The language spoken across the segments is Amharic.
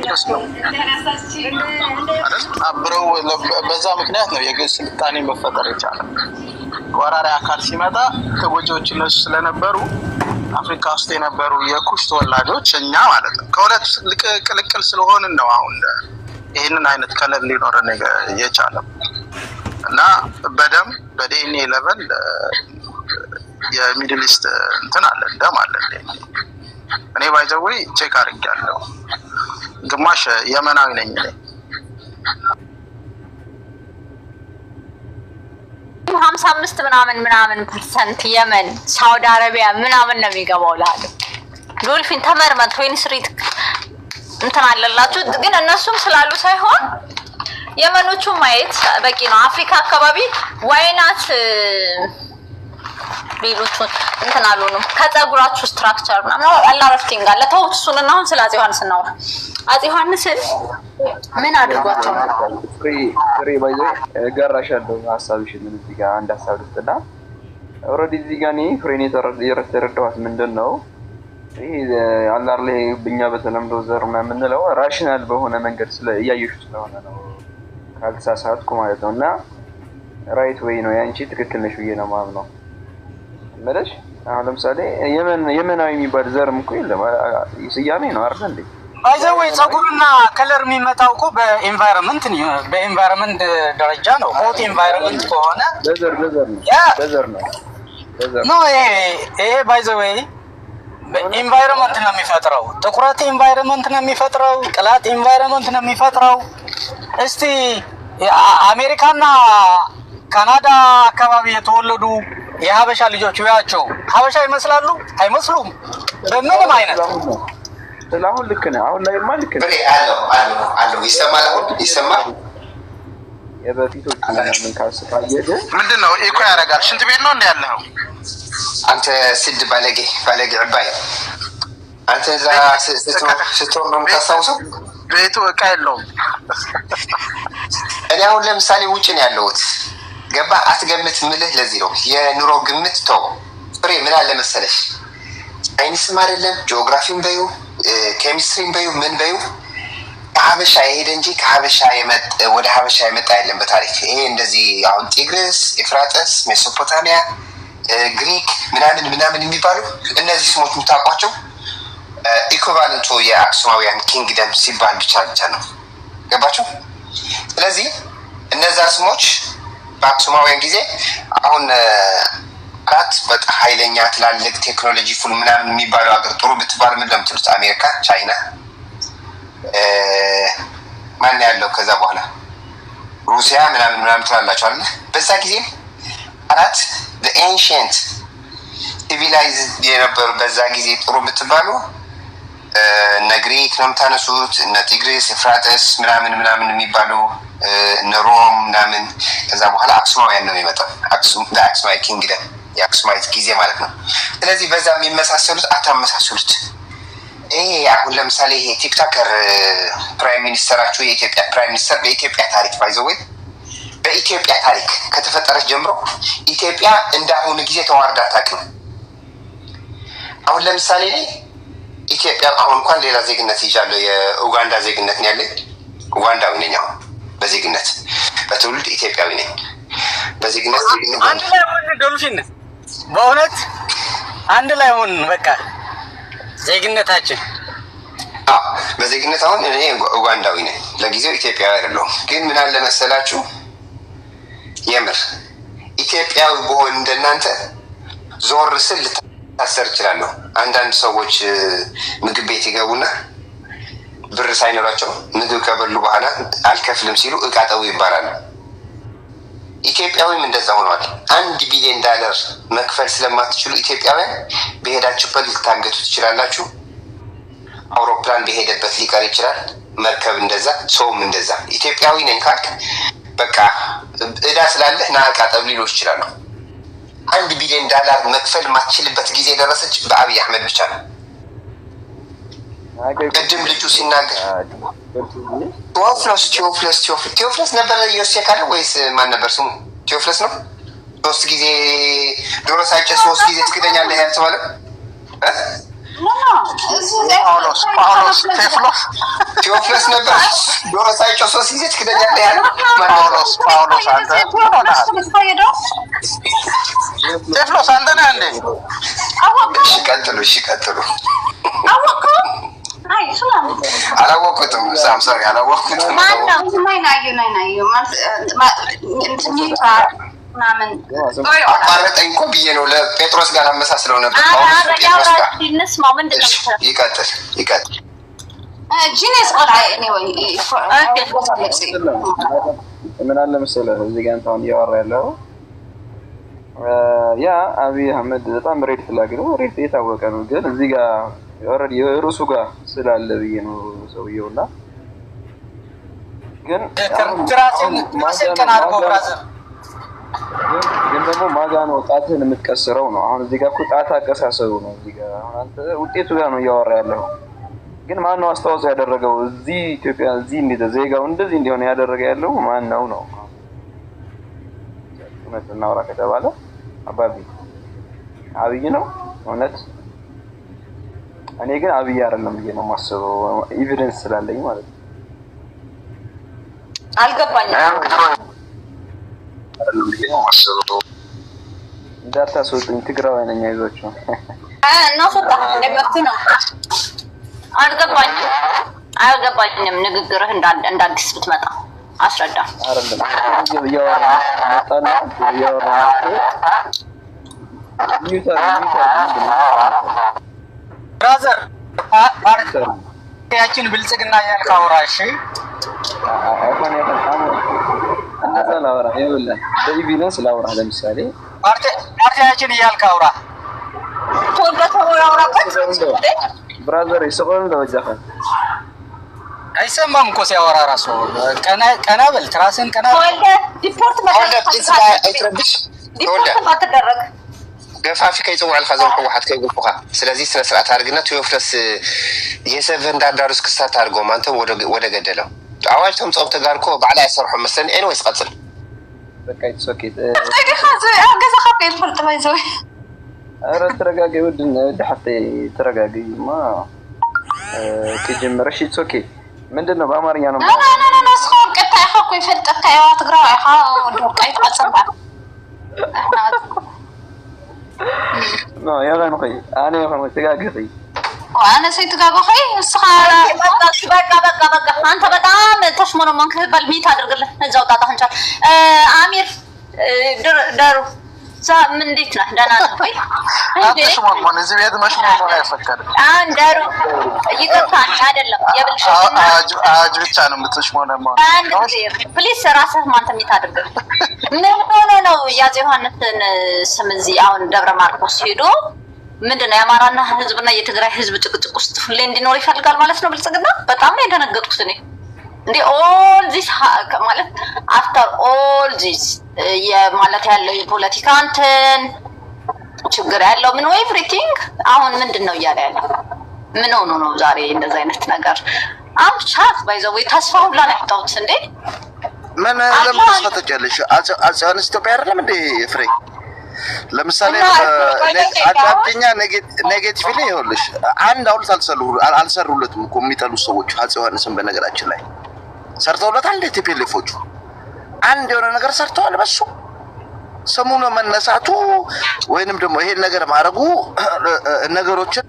ድረስ ነው አይደል? አብረው በዛ ምክንያት ነው የግዕዝ ስልጣኔ መፈጠር የቻለው። ወራሪ አካል ሲመጣ ተጎጂዎች እነሱ ስለነበሩ አፍሪካ ውስጥ የነበሩ የኩሽ ተወላጆች እኛ ማለት ነው ከሁለት ቅልቅል ስለሆንን ነው አሁን ይህንን አይነት ከለር ሊኖረን የቻለው እና በደም በዲኤንኤ ሌቨል የሚድል ኢስት እንትን አለ ደም አለ። እኔ ባይዘዌ ቼክ አድርጌያለሁ። ግማሽ የመናዊ ነኝ እኔ 55 ምናምን ፐርሰንት የመን ሳውዲ አረቢያ ምናምን ነው የሚገባው ላሉ ዶልፊን ተመርመር 23 እንትን አለላችሁ። ግን እነሱም ስላሉ ሳይሆን የመኖቹ ማየት በቂ ነው። አፍሪካ አካባቢ ዋይናት ሌሎቹ እንትን አሉንም ከፀጉራችሁ ስትራክቸር ምናምን አላረፍቲንግ አለ። ተውት እሱን እና አሁን ስለ አፄ ዮሐንስ ነው። አፄ ዮሐንስን ምን አድርጓቸው ፍሬ ባይዘ ጋራሻለሁ ሀሳብሽን እዚህ ጋር አንድ ሀሳብ ልስጥና ኦልሬዲ እዚህ ጋር እኔ ፍሬን የተረዳኋት ምንድን ነው ይሄ አላር ላይ ብኛ በተለምዶ ዘር ምናምን የምንለው ራሽናል በሆነ መንገድ እያየሹ ስለሆነ ነው ካልተሳሳትኩ ማለት ነው። እና ራይት ወይ ነው ያንቺ ትክክል ነሽ ብዬ ነው የማምነው መለሽ። አሁን ለምሳሌ የመናዊ የሚባል ዘርም እኮ የለም ስያሜ ነው አይደል እንዴ? ባይዘዌ ፀጉርና ከለር የሚመጣው እኮ በኤንቫይሮንመንት ደረጃ ነው። ሆት ኤንቫይሮንመንት ከሆነ በዘር ነው ኖ ይሄ ባይዘዌ በኤንቫይሮንመንት ነው የሚፈጥረው። ጥቁረት ኤንቫይሮንመንት ነው የሚፈጥረው። ቅላት ኤንቫይሮንመንት ነው የሚፈጥረው። እስቲ አሜሪካና ካናዳ አካባቢ የተወለዱ የሀበሻ ልጆች ያቸው ሀበሻ ይመስላሉ አይመስሉም? በምንም አይነት ስለአሁን ልክ ነህ። አሁን ላይ ማን ልክ ነህ? አለው ይሰማል። አሁን ይሰማል። የበፊቶቹ ምናምን ካስፋየደ ምንድነው ኢኮ ያደርጋል። ሽንት ቤት ነው እንደ ያለው አንተ ስድ ባለጌ ዕባይ አንተ እዛ ስትሆን ነው የምታስታውሰው። ቤቱ እቃ የለውም። እኔ አሁን ለምሳሌ ውጭ ነው ያለሁት ገባ አትገምት ምልህ ለዚህ ነው የኑሮ ግምት ተው ፍሬ ምን አለ መሰለሽ ሳይንስም አይደለም ጂኦግራፊም በዩ ኬሚስትሪም በዩ ምን በዩ ከሀበሻ የሄደ እንጂ ከሀበሻ ወደ ሀበሻ የመጣ የለም በታሪክ። ይሄ እንደዚህ አሁን ቲግሪስ፣ ኤፍራጥስ፣ ሜሶፖታሚያ፣ ግሪክ ምናምን የሚባሉ እነዚህ ስሞች የምታውቋቸው ኢኩቫለንቱ የአክሱማውያን ኪንግደም ሲባል ብቻ ነው ገባችሁ? ስለዚህ እነዛ ስሞች በአክሱማውያን ጊዜ አሁን አራት በጣም ኃይለኛ ትላልቅ ቴክኖሎጂ ፉል ምናምን የሚባለው ሀገር ጥሩ ብትባል ምን ለምትሉት አሜሪካ፣ ቻይና ማን ያለው ከዛ በኋላ ሩሲያ ምናምን ትላላችሁ አይደል? በዛ ጊዜ አራት the ancient civilized የነበሩ በዛ ጊዜ ጥሩ ብትባሉ እነ ግሪክ ነው የምታነሱት፣ እነ ቲግሪስ፣ ኤፍራጥስ ምናምን የሚባሉ እነ ሮም ምናምን። ከዛ በኋላ አክሱማውያን ነው የሚመጣው። አክሱማዊ ኪንግደም የአክሱማዊት ጊዜ ማለት ነው። ስለዚህ በዛ የሚመሳሰሉት አታመሳሰሉት። ይሄ አሁን ለምሳሌ ይሄ ቲክቶከር ፕራይም ሚኒስተራችሁ የኢትዮጵያ ፕራይም ሚኒስተር በኢትዮጵያ ታሪክ ባይዘው በኢትዮጵያ ታሪክ ከተፈጠረች ጀምሮ ኢትዮጵያ እንዳሁኑ ጊዜ ተዋርዳ አታውቅም። አሁን ለምሳሌ ኢትዮጵያ አሁን እንኳን ሌላ ዜግነት ይዣለሁ የኡጋንዳ ዜግነት ነው ያለኝ። ኡጋንዳዊ ነኝ አሁን በዜግነት በትውልድ ኢትዮጵያዊ ነኝ። በዜግነት አንድ ላይ ሆነ ዶልፊን በእውነት አንድ ላይ ሆነ በቃ ዜግነታችን በዜግነት አሁን እኔ ኡጋንዳዊ ነኝ። ለጊዜው ኢትዮጵያዊ አይደለሁም። ግን ምን አለ መሰላችሁ የምር ኢትዮጵያዊ በሆን እንደናንተ ዞር ስል ልታሰር እችላለሁ። አንዳንድ ሰዎች ምግብ ቤት ይገቡና ብር ሳይኖራቸው ምግብ ከበሉ በኋላ አልከፍልም ሲሉ እቃ ጠው ይባላሉ። ኢትዮጵያዊም እንደዛ ሆኗል። $1 ቢሊዮን መክፈል ስለማትችሉ ኢትዮጵያውያን በሄዳችሁበት ልታገቱ ትችላላችሁ። አውሮፕላን በሄደበት ሊቀር ይችላል። መርከብ እንደዛ፣ ሰውም እንደዛ። ኢትዮጵያዊ ነኝ ካልክ በቃ እዳ ስላለህ ና እቃ ጠብ ሊሉ ይችላሉ። $1 ቢሊዮን መክፈል ማትችልበት ጊዜ ደረሰች በአብይ አህመድ ብቻ ነው። ቅድም ልጁ ሲናገር ቴዎፍለስ ነበር ዮሴፍ አለ ወይስ ማን ነበር ስሙ? ቴዎፍለስ ነው። 3 ጊዜ ዶሮ ሳይጨስ 3 ጊዜ ትክደኛለህ ያልተባለ ጳውሎስ ቴዎፍሎስ ነበር ዶሮ ሳይጮህ ሶስት ጊዜ ትክደኛለህ ያለው ጳውሎስ አንተ ቴዎፍሎስ አንተ ነህ እንዴ? እሺ ቀጥሉ አላወቅሁትም ሳምሰን አላወቅሁትም አቋረጠኝ እኮ ብዬ ነው ለጴጥሮስ ጋር አመሳስለው ነበር ይቀጥል ጂኔስ ምን አለ መሰለህ እዚህ ጋር እንትን እያወራ ያለው ያ አብይ አህመድ በጣም ሬድ ፍላግ ነው ሬድ የታወቀ ነው ግን እዚህ ጋር ኦልሬዲ የሩሱ ጋር ስላለ ብዬ ነው ሰውየውና ግን ግን ደግሞ ማጋ ነው ጣትህን የምትቀስረው ነው አሁን እዚህ ጋር እኮ ጣት አቀሳሰሩ ነው እዚህ ጋር አሁን አንተ ውጤቱ ጋር ነው እያወራ ያለው ግን ማን ነው አስተዋጽኦ ያደረገው እዚህ ኢትዮጵያ እዚህ እንደ ዜጋው እንደዚህ እንዲሆን ያደረገ ያለው ማን ነው እውነት እናውራ ከተባለ አባቢ አብይ ነው እውነት እኔ ግን አብይ አይደለም ብዬ ነው የማስበው ኤቪደንስ ስላለኝ ማለት ነው አልገባኝም እንዳታስወጡኝ ትግራዋይ ነኝ አይዟችሁ እናስወጣ ለመፍቱ ነው አልገባኝም ንግግርህ እንደ አዲስ ብትመጣ አስረዳ አይደለም እያወራ መጣና እያወራ ብራዘር ፓርቲያችን ብልጽግና ያልክ አውራ እሺ ላውራ ይኸውልህ በኢቪደንስ ላውራ ለምሳሌ ፓርቲያችን እያልክ አውራ ብራዘር ይሰቆል እንደወጃኸ አይሰማም እኮ ሲያወራ ራሱ ቀና በል ትራስን ቀና ዲፖርት ማተደረግ ገፋፊ ከይጽዋል ከዘው ከዋት ከይጉልኩካ ስለዚህ ስነ ስርዓት አድርግና ቴዎፍሎስ የሰቨን ዳዳሩስ ክስታት አድርጎ ማንተ ወደ ገደለው አዋጅ ተምጾም ተጋርኮ ባዕላ ያሰርሑ መስለን ኤኒዌይስ ቀጽል በቃ ይሶኬት አገዛ ካፌ ፍልጥ ባይዘው ኧረ ተረጋጊ ወድና ሐቴ ተረጋጊ ማ ከጀመረሽ ይሶኬ ምንድነው በአማርኛ ነው ና ስኮር ቀጣይ ሐኮ ይፈልጠካ ያው ትግራው አይኻ ወድቃይ ተጽባ ኖ ያጋን ቆይ አኔ ያጋን ተጋገሪ وانا سيتغاغو خي اسخا በቃ አንተ በጣም ተሽሞነ ማንከ ባልሚት አድርግልህ እዛው ጣጣህን ቻል አሚር ደሩ ምን እንዴት ነህ ደህና ነህ ወይ ተሽሞነ እዚህ ቤት መሽሞነ አይፈቀድም ደሩ ይቅርታኝ አይደለም የብልሽ አጅ ብቻ ነው የምትሽሞነ አንድ ጊዜ ፕሊስ ራስህ ማንተ ሚት አድርግልህ ነው ያዘ ዮሐንስን ስም እዚህ አሁን ደብረ ማርቆስ ሄዶ ምንድነው የአማራና ህዝብና የትግራይ ህዝብ ጭቅጭቅ ውስጥ ሁሌ እንዲኖር ይፈልጋል ማለት ነው ብልጽግና በጣም ነው የደነገጥኩት እኔ እንዴ ኦል ዚስ ማለት አፍተር ኦል ዚስ የማለት ያለው የፖለቲካ እንትን ችግር ያለው ምን ወይ ኤቭሪቲንግ አሁን ምንድነው እያለ ያለው ምን ሆኖ ነው ዛሬ እንደዛ አይነት ነገር ሻት ባይዘው ተስፋ ሁላ ነው ያጣሁት እንዴ ምን ለምን ተስፋ ተጨለሽ አጽያን ኢትዮጵያ አይደለም እንዴ ፍሬ ለምሳሌ አዳምጠኛ ኔጌቲቭ ላይ ይኸውልሽ አንድ አውልት አልሰሩለትም እኮ የሚጠሉ ሰዎች አፄ ዮሐንስን በነገራችን ላይ ሰርተውለታል እንደ ቲፒኤልኤፎቹ አንድ የሆነ ነገር ሰርተዋል በሱ ሰሙነ መነሳቱ ወይንም ደግሞ ይሄን ነገር ማድረጉ ነገሮችን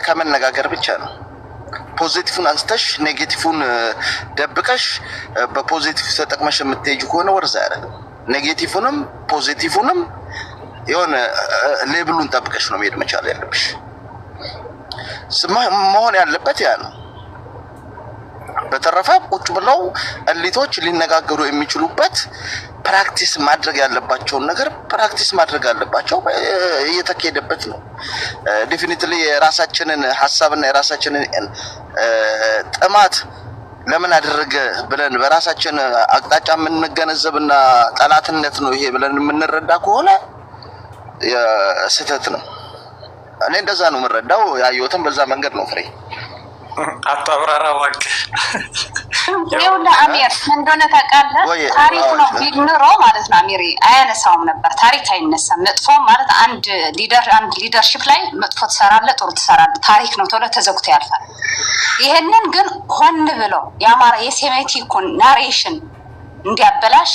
ከመነጋገር ብቻ ነው ፖዚቲቭን አንስተሽ ኔጌቲቭን ደብቀሽ በፖዚቲቭ ተጠቅመሽ የምትሄጂ ከሆነ ወርዛ አይደለም ኔጌቲቭንም ፖዚቲቭንም የሆነ ሌብሉን ጠብቀሽ ነው መሄድ መቻል ያለብሽ መሆን ያለበት ያ ነው በተረፈ ቁጭ ብለው እሊቶች ሊነጋገሩ የሚችሉበት ፕራክቲስ ማድረግ ያለባቸውን ነገር ፕራክቲስ ማድረግ አለባቸው። እየተካሄደበት ነው። ዴፊኒትሊ የራሳችንን ሀሳብና የራሳችንን ጥማት ለምን አደረገ ብለን በራሳችን አቅጣጫ የምንገነዘብና ጠላትነት ነው ይሄ ብለን የምንረዳ ከሆነ ስህተት ነው። እኔ እንደዛ ነው የምረዳው። ያየሁትም በዛ መንገድ ነው። ፍሬ አታብራራ እባክህ። ይኸውልህ አሚር እንደሆነ ታውቃለህ፣ ታሪክ ነው ቢኖር ማለት ነው አሚር አያነሳውም ነበር። ታሪክ አይነሳም። መጥፎ ማለት አንድ ሊደርሺፕ ላይ መጥፎ ትሰራለህ፣ ጥሩ ትሰራለህ፣ ታሪክ ነው ተብሎ ተዘግቶ ያልፋል። ይሄንን ግን ሆን ብሎ የአማራ የሴሜቲኩን ናሬሽን እንዲያበላሽ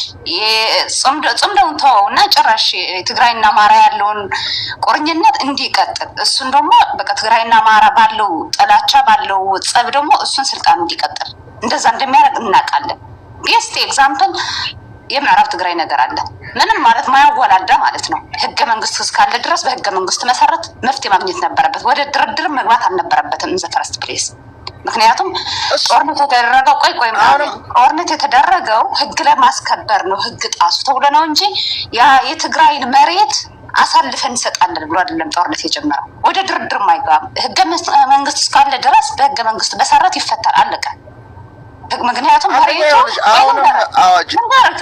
ጽምደውን ተወውና ጭራሽ ትግራይና አማራ ያለውን ቁርኝነት እንዲቀጥል እሱን ደግሞ በቃ ትግራይና አማራ ባለው ጥላቻ ባለው ጸብ ደግሞ እሱን ስልጣን እንዲቀጥል እንደዛ እንደሚያደርግ እናውቃለን። ቤስት ኤግዛምፕል የምዕራብ ትግራይ ነገር አለ። ምንም ማለት ማያወላዳ ማለት ነው። ህገ መንግስት እስካለ ድረስ በህገ መንግስት መሰረት መፍትሄ ማግኘት ነበረበት። ወደ ድርድር መግባት አልነበረበትም ኢን ዘ ፈርስት ፕሌስ። ምክንያቱም ጦርነት የተደረገው ጦርነት የተደረገው ህግ ለማስከበር ነው። ህግ ጣሱ ተብሎ ነው እንጂ ያ የትግራይን መሬት አሳልፈን እንሰጣለን ብሎ አይደለም ጦርነት የጀመረው። ወደ ድርድር ማይገባም። ህገ መንግስት እስካለ ድረስ በህገ መንግስት መሰረት ይፈታል። አለቀ። ምክንያቱም መሬቱ አዋጅ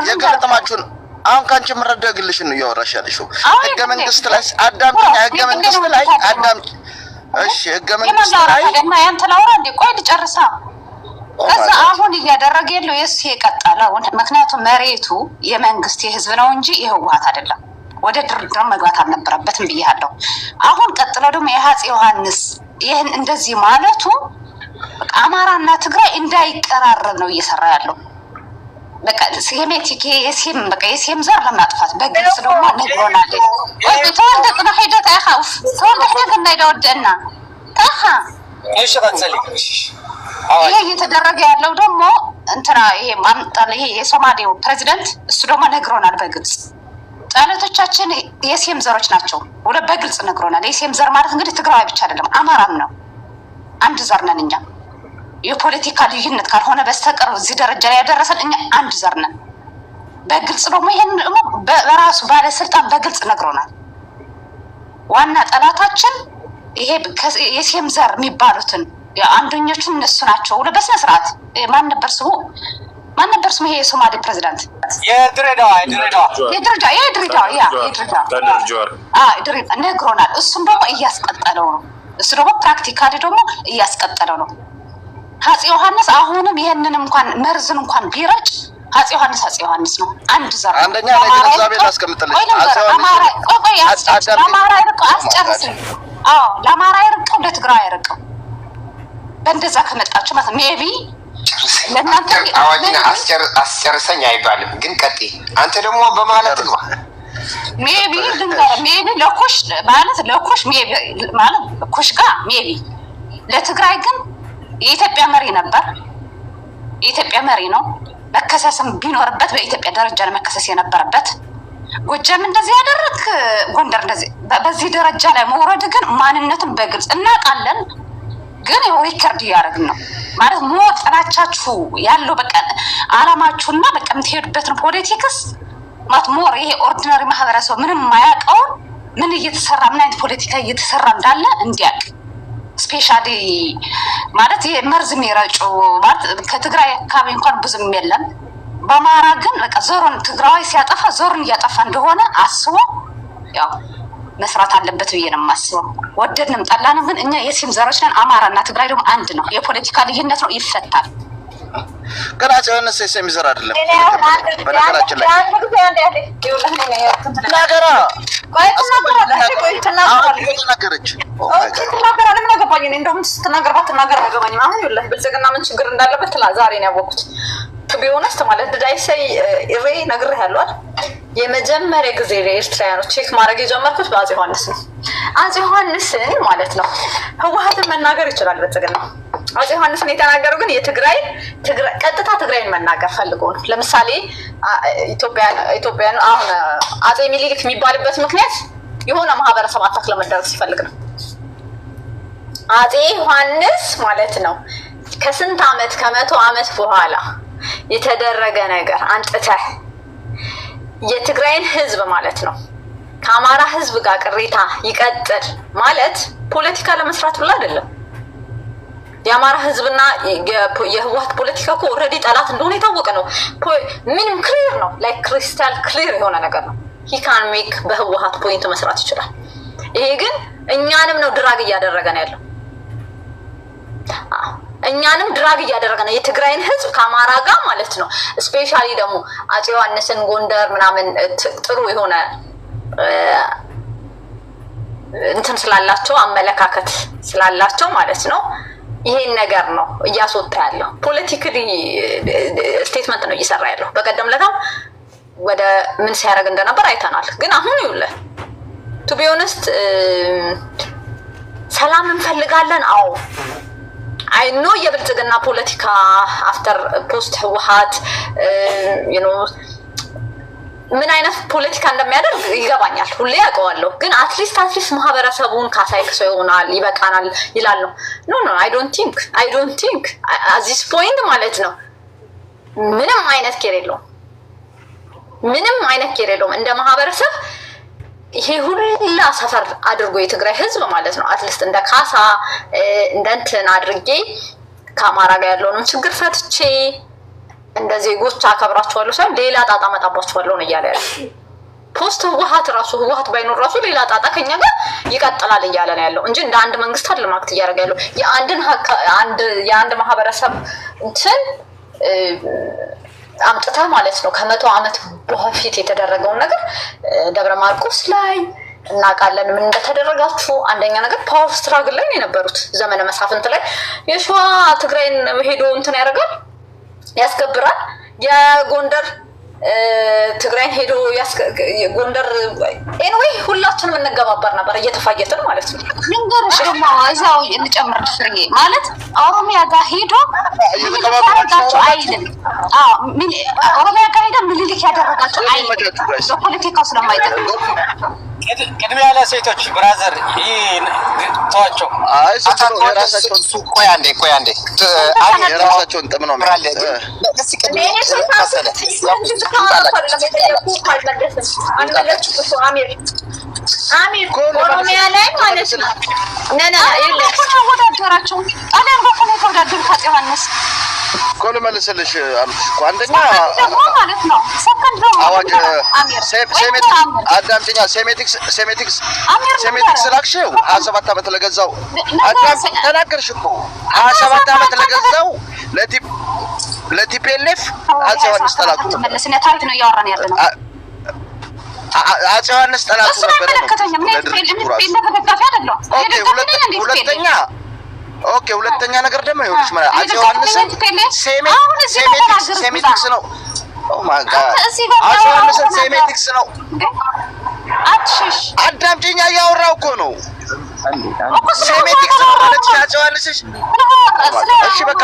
የገለጠማችሁን አሁን ካንቺ ምረዳግልሽ ነው እያወራሽ ያለሽው። ህገ መንግስት ላይ አዳምጪ። ህገ መንግስት ላይ አዳምጪ። እሺ ህገ መንግስት ላይ እና ያንተ ላውራ እንዴ? ቆይ ልጨርሳ። ከዛ አሁን እያደረገ ያለው የሱ የቀጠለው ምክንያቱም መሬቱ የመንግስት የህዝብ ነው እንጂ የህወሓት አይደለም። ወደ ድርድር መግባት አልነበረበትም ብያለሁ። አሁን ቀጥለው ደግሞ የአፄ ዮሐንስ ይህን እንደዚህ ማለቱ አማራና ትግራይ እንዳይቀራረብ ነው እየሰራ ያለው። በቃ ሴሜቲክ የሴም ዘር ለማጥፋት በግልጽ ደግሞ ነግሮናል። ወይ ተወልደቅና ሄደት አይኻውፍ ተወልደቅና እንዳይወደና ታኻ እሺ ቀጥልኝ። ይሄ እየተደረገ ያለው ደግሞ እንትና ይሄ የሶማሌው ፕሬዚደንት እሱ ደግሞ ነግሮናል በግልጽ ጠላቶቻችን የሴም ዘሮች ናቸው ወደ በግልጽ ነግሮናል። የሴም ዘር ማለት እንግዲህ ትግራይ ብቻ አይደለም አማራም ነው። አንድ ዘር ነን እኛ። የፖለቲካ ልዩነት ካልሆነ በስተቀር እዚህ ደረጃ ላይ ያደረሰን እኛ አንድ ዘር ነን። በግልጽ ደግሞ ይሄን ደግሞ በራሱ ባለስልጣን በግልጽ ነግሮናል። ዋና ጠላታችን ይሄ የሴም ዘር የሚባሉትን አንደኞቹ እነሱ ናቸው። ወደ በስነ ስርዓት ማን ነበር ስሙ ይሄ የሶማሌ ፕሬዚዳንት የድሬዳዋ ነግሮናል። እሱም ደግሞ እያስቀጠለው ነው። እሱ ደግሞ ፕራክቲካሊ ደግሞ እያስቀጠለው ነው። አፄ ዮሐንስ አሁንም ይሄንን እንኳን መርዝን እንኳን ቢረጭ አፄ ዮሐንስ ነው። አንድ ዘር አንደኛ ለግንዛቤ ታስቀምጥልኝ። ለአማራ ይርቀው አስጨርስም። ለአማራ ይርቀው ለትግራይ ይርቀው። በእንደዛ ከመጣችሁ ማለት ሜቢ ለእናንተ አዋጅን አስጨርሰኝ አይባልም። ግን ቀጥይ አንተ ደግሞ በማለት ነው ሜቢ ለኩሽ ማለት ኩሽ ጋር ሜቢ ለትግራይ ግን የኢትዮጵያ መሪ ነበር። የኢትዮጵያ መሪ ነው። መከሰስም ቢኖርበት በኢትዮጵያ ደረጃ ለመከሰስ የነበረበት ጎጃም እንደዚህ ያደረግ ጎንደር እንደዚህ በዚህ ደረጃ ላይ መውረድ ግን ማንነቱን በግልጽ እናውቃለን። ግን ሪከርድ እያደረግን ነው ማለት ሞት ጥላቻችሁ ያለው በቃ አላማችሁና በቃ የምትሄዱበትን ፖለቲክስ ማለት ሞር ይሄ ኦርዲናሪ ማህበረሰብ ምንም ማያውቀውን ምን እየተሰራ ምን አይነት ፖለቲካ እየተሰራ እንዳለ እንዲያውቅ ስፔሻሊ ማለት ይሄ መርዝ የሚረጩ ማለት ከትግራይ አካባቢ እንኳን ብዙም የለም። በአማራ ግን በቃ ዞሩን ትግራይ ሲያጠፋ ዞሩን እያጠፋ እንደሆነ አስቦ ያው መስራት አለበት ብዬ ነው የማስበው። ወደድንም ጠላንም ግን እኛ የሴም ዘሮች ነን። አማራና ትግራይ ደግሞ አንድ ነው። የፖለቲካ ልዩነት ነው፣ ይፈታል። ግን አፄ ዮሐንስ የሴም ዘር አይደለም። በነገራችን ላይ ብልጽግና ምን ችግር እንዳለበት ዛሬ ነው ያወቁት። ቢሆንስ ማለት ዳይሰይ ኢሬ ነግሬሃለሁ። የመጀመሪያ ጊዜ ለኤርትራውያኖች ቼክ ማድረግ የጀመርኩት በአፄ ዮሐንስ ነው። አፄ ዮሐንስን ማለት ነው ህወሓትን መናገር ይችላል ብልጽግና። አፄ ዮሐንስን የተናገረው ግን ቀጥታ ትግራይን መናገር ፈልጎ ነው። ለምሳሌ ኢትዮጵያን አሁን አፄ ሚኒሊክ የሚባልበት ምክንያት የሆነ ማህበረሰብ አታክ ለመደረግ ሲፈልግ ነው። አፄ ዮሐንስ ማለት ነው ከስንት ዓመት ከመቶ ዓመት በኋላ የተደረገ ነገር አንጥተህ የትግራይን ህዝብ ማለት ነው ከአማራ ህዝብ ጋር ቅሬታ ይቀጥል ማለት ፖለቲካ ለመስራት ብሎ አይደለም። የአማራ ህዝብና የህወሓት ፖለቲካ እኮ ኦልሬዲ ጠላት እንደሆነ የታወቀ ነው። ምንም ክሊር ነው፣ ላይክ ክሪስታል ክሊር የሆነ ነገር ነው። ሂ ካን ሜክ በህወሓት ፖይንት መስራት ይችላል። ይሄ ግን እኛንም ነው ድራግ እያደረገ ነው ያለው። እኛንም ድራግ እያደረገ ነው የትግራይን ህዝብ ከአማራ ጋር ማለት ነው። ስፔሻሊ ደግሞ አፄ ዮሐንስን ጎንደር ምናምን ጥሩ የሆነ እንትን ስላላቸው አመለካከት ስላላቸው ማለት ነው ይሄን ነገር ነው እያስወጣ ያለው። ፖለቲካሊ ስቴትመንት ነው እየሰራ ያለው። በቀደም ለታም ወደ ምን ሲያደርግ እንደነበር አይተናል። ግን አሁን ይውላል ቱ ቢ ኦነስት ሰላም እንፈልጋለን። አዎ አይ ኖ የብልጽግና ፖለቲካ አፍተር ፖስት ህወሓት ዩ ኖ ምን አይነት ፖለቲካ እንደሚያደርግ ይገባኛል፣ ሁሌ ያውቀዋለሁ። ግን አትሊስት ማህበረሰቡን ካሳይክሰው ይሆናል ይበቃናል ይላል ነው። ኖ አይ ዶንት ቲንክ at this point ማለት ነው ምንም አይነት ኬር የለውም። እንደ ማህበረሰብ ይሄ ሁላ ሰፈር አድርጎ የትግራይ ህዝብ ማለት ነው አትሊስት እንደ ካሳ እንደ እንትን አድርጌ ከአማራ ጋር ያለውንም ችግር ፈትቼ እንደዚህ ጎቻ አከብራቸዋለሁ ሳይሆን ሌላ ጣጣ መጣባቸዋለሁ ነው እያለ ያለው። ፖስት ህወሓት ባይኖር ራሱ ሌላ ጣጣ ከኛ ጋር ይቀጥላል እያለ ነው ያለው እንጂ እንደ አንድ መንግስት አይደለም አክት እያደረገ ያለው። የአንድ ማህበረሰብ እንትን አምጥታ ማለት ነው ከመቶ ዓመት በፊት የተደረገውን ነገር ደብረ ማርቆስ ላይ እናውቃለን ምን እንደተደረጋችሁ። አንደኛ ነገር ፓወር ስትራግል ላይ ነው የነበሩት ዘመነ መሳፍንት ላይ የሸዋ ትግራይን ሄዶ እንትን ያደርጋል ያስገብራል። የጎንደር ትግራይን ሄዶ ጎንደር ኤንዌይ ሁላችንም እንገባበር ነበር እየተፋየትን ማለት ነው። ልንገርሽ ደግሞ እዛው እንጨምር ፍሬ ማለት ኦሮሚያ ጋር ሄዶ ያደረጋቸው አይልም። ኦሮሚያ ጋር ሄዶ ምልልክ ያደረጋቸው አይልም በፖለቲካው ስለማይጠቅም ቅድሚያ ለሴቶች ብራዘር ተዋቸው። የራሳቸውን ጥም ነው ኦሮሚያ ላይ ማለት ነው ወዳደራቸው ጣሊያን ጋር ነው የተወዳደሩት አፄ ዮሐንስ እኮ ልመልስልሽ አልኩሽ እኮ አንደኛ ማለት ነው ሰከንድ ነው አዋጅ ሴሜቲክስ ላክሽው 27 ዓመት ለገዛው ተናገርሽ እኮ 27 ዓመት ለገዛው ለቲፒኤልኤፍ አፄ ዮሐንስ ጠላቱ ነበር። ታሪክ ነው እያወራን ያለነው። አፄ ዮሐንስ ጠላቱ ነበር ነው። ሁለተኛ ነገር ደግሞ ይኸውልሽ ማለት አፄ ዮሐንስን ሴሜቲክስ ነው። ኦ ማይ ጋድ አፄ ዮሐንስን ሴሜቲክስ ነው። አዳምጪኝ እያወራሁ እኮ ነው። ሴሜቲክስ ነው ማለት አፄ ዮሐንስሽ። እሺ በቃ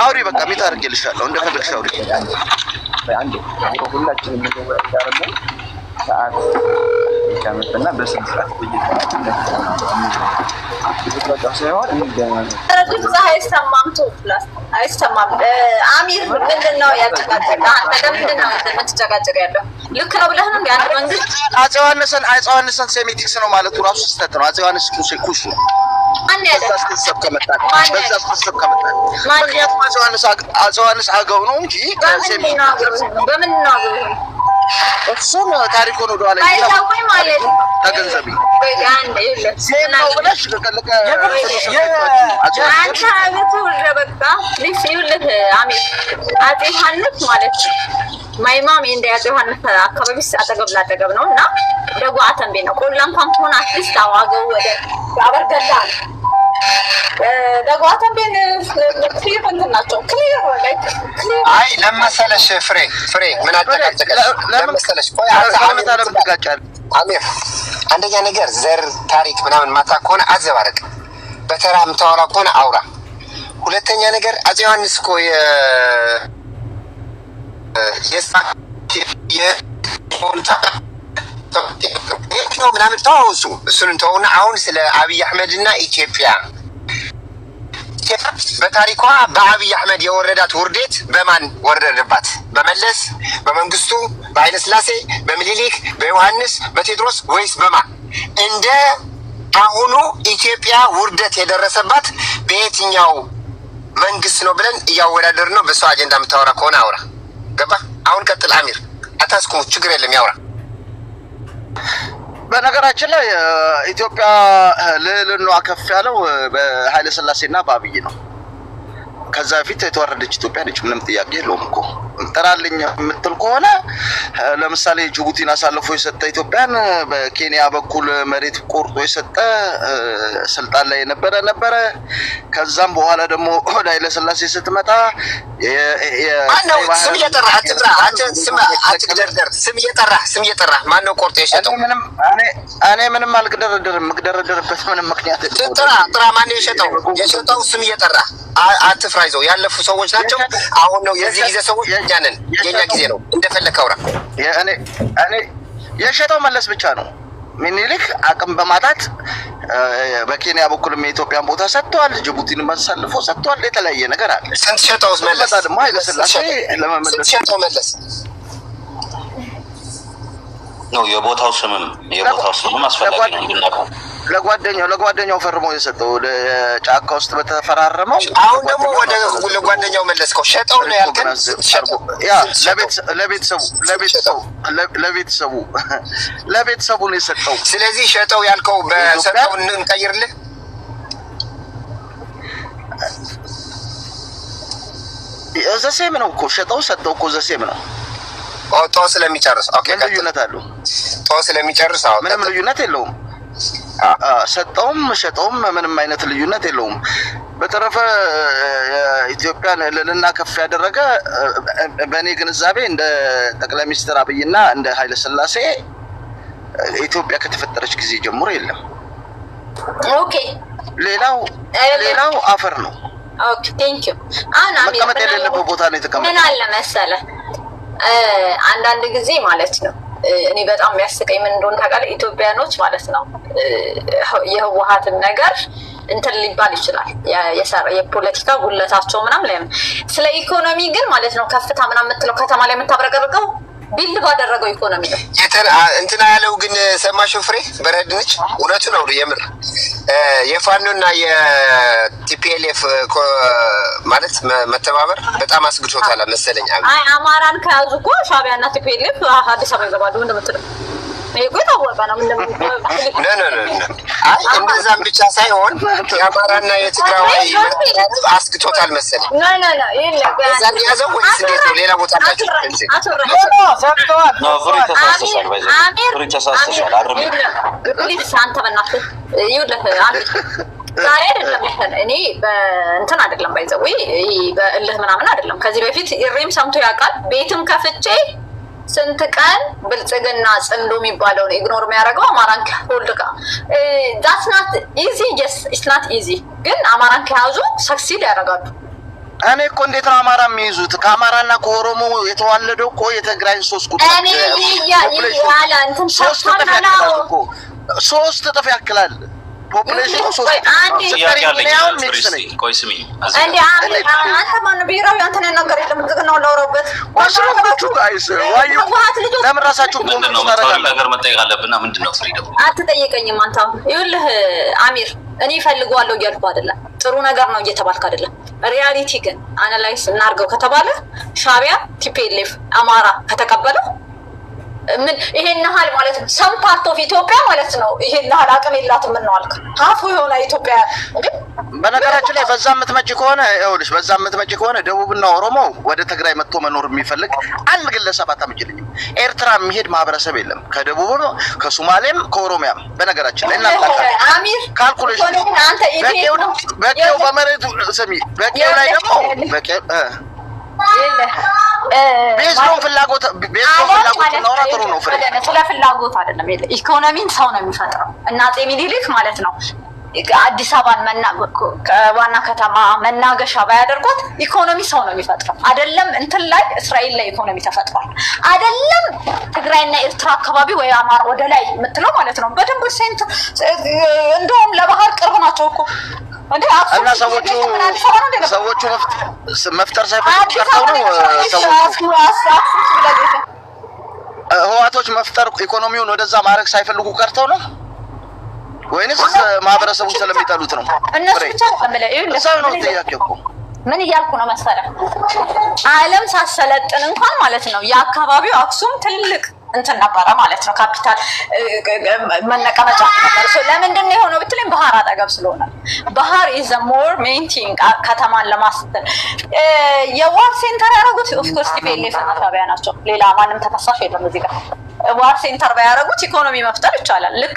አውሪ በቃ ሚት አድርጌልሻለሁ እንደፈለግሽ አውሪ። አንዴ ሁላችንም እንወያያለን ሰዓት ይቻመጥና በስንት አይሰማም። አሚር ምንድነው ያጨቃጨቀ? አንተ ለምንድነው የምትጨቃጨቅ ያለው? ልክ ነው ብለህ ነው ያን መንግስት አፄ ዮሐንስን ሴሜቲክስ ነው ማለቱ ራሱ ስህተት ነው። አፄ ዮሐንስ ኩሽ ነው አስተሳሰብ ከመጣ ምክንያቱም አፄ ዮሐንስ አገው ነው እንጂ በምን ነው እሱም ታሪኩን ወደኋላ ማለት ተገንዘቢ ነው ብለሽ አፄ ዮሐንስ ማለት ማይማም እንደ አፄ ዮሐንስ አካባቢ አጠገብ ላጠገብ ነው እና ደጓ አተንቤ ነው ቆላ እንኳን ሆነ አትሊስት አዋገው ወደ አበርገላ ደጓ አተንቤን ክሊር እንትናቸው ክሊር አይ ለመሰለሽ ፍሬ ምን አጨቃጨቀሽ ለመሰለሽ ቆይ አሚር አንደኛ ነገር ዘር ታሪክ ምናምን ማታ ከሆነ አዘባረቅ በተራ የምታወራ ከሆነ አውራ። ሁለተኛ ነገር አፄ ዮሐንስ እኮ ምናምን ተዋውሱ እሱን ተውና አሁን ስለ አብይ አህመድ እና ኢትዮጵያ ኢትዮጵያ በታሪኳ በአብይ አህመድ የወረዳት ውርዴት በማን ወረደባት? በመለስ፣ በመንግስቱ፣ በኃይለ ሥላሴ፣ በምኒልክ፣ በዮሐንስ፣ በቴዎድሮስ ወይስ በማን? እንደ አሁኑ ኢትዮጵያ ውርደት የደረሰባት በየትኛው መንግስት ነው ብለን እያወዳደር ነው። በሰው አጀንዳ የምታወራ ከሆነ አውራ። ገባ? አሁን ቀጥል አሚር። አታስቁሙ፣ ችግር የለም ያውራ። በነገራችን ላይ ኢትዮጵያ ልዕልናዋ ከፍ ያለው በኃይለ ሥላሴና በአብይ ነው። ከዛ በፊት የተወረደች ኢትዮጵያ ነች። ምንም ጥያቄ የለውም እኮ ጥራልኝ የምትል ከሆነ ለምሳሌ ጅቡቲን አሳልፎ የሰጠ ኢትዮጵያን በኬንያ በኩል መሬት ቆርጦ የሰጠ ስልጣን ላይ ነበረ። ከዛም በኋላ ደግሞ ወደ ኃይለ ሥላሴ ስትመጣ ስም እየጠራህ ማነው ቆርጦ የሸጠው? እኔ ምንም አልግደረደርም። የምግደረደርበት ምንም ምክንያት ጥራ። ማነው የሸጠው? የሸጠው ስም እየጠራህ አትፍራ። ይዘው ያለፉ ሰዎች ናቸው። አሁን ነው የዚህ ጊዜ ሰዎች ያንን የኛ ጊዜ ነው። እንደፈለክ አውራ። እኔ የሸጠው መለስ ብቻ ነው። ምኒልክ አቅም በማጣት በኬንያ በኩልም የኢትዮጵያን ቦታ ሰጥቷል። ጅቡቲንም አሳልፎ ሰጥቷል። የተለያየ ነገር አለ። ስንት ሸጠውስ መለስ? ደግሞ ኃይለ ሥላሴ ለመመለስ ሸጠው መለስ ነው የቦታው ስምም አስፈላጊ ነው። ለጓደኛው ፈርሞ የሰጠው ጫካ ውስጥ በተፈራረመው። አሁን ደግሞ ወደ ለጓደኛው መለስከው። ሸጠው ነው ያልከን? ያ ለቤተሰቡ ነው የሰጠው። ስለዚህ ሸጠው ያልከው በሰጠው እንቀይርልህ። ዘሴም ነው እኮ ሸጠው ሰጠው እኮ ዘሴም ነው። ጦ ስለሚጨርስ ኦኬ፣ ልዩነት አለው። ጦ ስለሚጨርስ አዎ፣ ምንም ልዩነት የለውም። ሰጠውም ሸጠውም ምንም አይነት ልዩነት የለውም። በተረፈ ኢትዮጵያን ልዕልና ከፍ ያደረገ በእኔ ግንዛቤ እንደ ጠቅላይ ሚኒስትር አብይና እንደ ኃይለ ሥላሴ ኢትዮጵያ ከተፈጠረች ጊዜ ጀምሮ የለም። ኦኬ፣ ሌላው አፈር ነው። ኦኬ፣ ቴንክ ዩ። አሁን መቀመጥ የሌለበት ቦታ ነው የተቀመጠው። ምን አለ መሰለህ አንዳንድ ጊዜ ማለት ነው እኔ በጣም የሚያስቀኝ ምን እንደሆነ ታውቃለህ? ኢትዮጵያኖች ማለት ነው የህወሓትን ነገር እንትን ሊባል ይችላል የፖለቲካ ጉለታቸው ምናምን ስለ ኢኮኖሚ ግን ማለት ነው ከፍታ ምናምን የምትለው ከተማ ላይ የምታብረቀርቀው ቢልድ ባደረገው ኢኮኖሚ ነው። እንትና ያለው ግን ሰማሽው ፍሬ በረድንች እውነቱ ነው የምር የፋኖና የቲፒኤልኤፍ ማለት መተባበር በጣም አስግቶታል መሰለኝ። አይ አማራን ከያዙ እኮ ሻዕቢያና ቲፒኤልኤፍ አዲስ አበባ ይገባሉ እንደምትለው አይ እንደዛም ብቻ ሳይሆን የአማራና የትግራዋይ አስግቶታል መሰለኝ። እዛም ያዘው ወይስ እንዴት ነው? ሌላ ቦታ ናቸው ዛሬ አይደለም እኔ በእንትን አይደለም ባይዘው በእልህ ምናምን አይደለም። ከዚህ በፊት ኢሬም ሰምቶ ያውቃል። ቤትም ከፍቼ ስንት ቀን ብልጽግና ጽንዶ የሚባለውን ኢግኖር የሚያደርገው አማራን ሆልድ ጋ ዳትስ ናት ኢዚ ጀስት ኢትስ ናት ኢዚ። ግን አማራን ከያዙ ሰክሲድ ያደርጋሉ። እኔ እኮ እንዴት ነው አማራ የሚይዙት? ከአማራና ከኦሮሞ የተዋለደው እኮ የትግራይ ሶስት ቁጥር ሶስት እጥፍ ያክላል ፖፑሌሽኑ። ለምን ራሳችሁ አትጠይቀኝም? አንተ ይኸውልህ አሚር እኔ እፈልገዋለሁ እያልኩ አይደለም። ጥሩ ነገር ነው እየተባልክ አይደለም። ሪያሊቲ ግን አናላይዝ እናድርገው ከተባለ ሻዕቢያ ቲፒኤልኤፍ አማራ ከተቀበለው ምን ይሄን ያህል ማለት ነው ሰም ፓርት ኦፍ ኢትዮጵያ ማለት ነው ይሄን ያህል አቅም የላትም። ምን ነው አልክ? ሀፉ የሆነ ኢትዮጵያ ግን በነገራችን ላይ በዛ የምትመጪ ከሆነ ይኸውልሽ፣ በዛ የምትመጪ ከሆነ ደቡብና ኦሮሞ ወደ ትግራይ መጥቶ መኖር የሚፈልግ አንድ ግለሰብ አታምጪልኝም። ኤርትራ የሚሄድ ማህበረሰብ የለም፣ ከደቡብ ከሶማሌም ከኦሮሚያም። በነገራችን ላይ አሚር ካልኩሌሽን በቄው በመሬቱ ስሚ፣ በቄው ላይ ደግሞ ቤዝዶን ፍላጎት እናውራ። ጥሩ ነው ፍሬ። ስለ ፍላጎት አይደለም። ኢኮኖሚን ሰው ነው የሚፈጥረው። እና አፄ ምኒልክ ማለት ነው አዲስ አበባን ዋና ከተማ መናገሻ ባያደርጓት ኢኮኖሚ ሰው ነው የሚፈጥረው። አይደለም እንትን ላይ እስራኤል ላይ ኢኮኖሚ ተፈጥሯል። አይደለም ትግራይና ኤርትራ አካባቢ ወይ አማራ ወደ ላይ የምትለው ማለት ነው በደንብ ሴንት እንደውም ለባህር ቅርብ ናቸው እኮ እና ሰዎቹ መፍጠር ሳይፈልጉ ቀርተው ነው ሰዎቹ ህዋቶች መፍጠር ኢኮኖሚውን ወደዛ ማድረግ ሳይፈልጉ ቀርተው ነው ወይንስ ማህበረሰቡ ስለሚጠሉት ነው? እነሱ ብቻ ነው ጥያቄው እኮ ምን እያልኩ ነው መሰለህ? ዓለም ሳሰለጥን እንኳን ማለት ነው የአካባቢው አክሱም ትልቅ እንትን ነበረ ማለት ነው። ካፒታል መነቀመጫ ነበር። ለምንድን ነው የሆነው ብትለኝ ባህር አጠገብ ስለሆነ ባህር ኢዝ ሞር ሜን ቲንግ ከተማን ለማስተን የዋር ሴንተር ያደረጉት ኦፍኮርስ ቲፒኤልኤፍ ሻዕቢያ ናቸው። ሌላ ማንም ተከሳሽ የለም እዚህ ጋር። ዋር ሴንተር ባያደረጉት ኢኮኖሚ መፍጠር ይቻላል። ልክ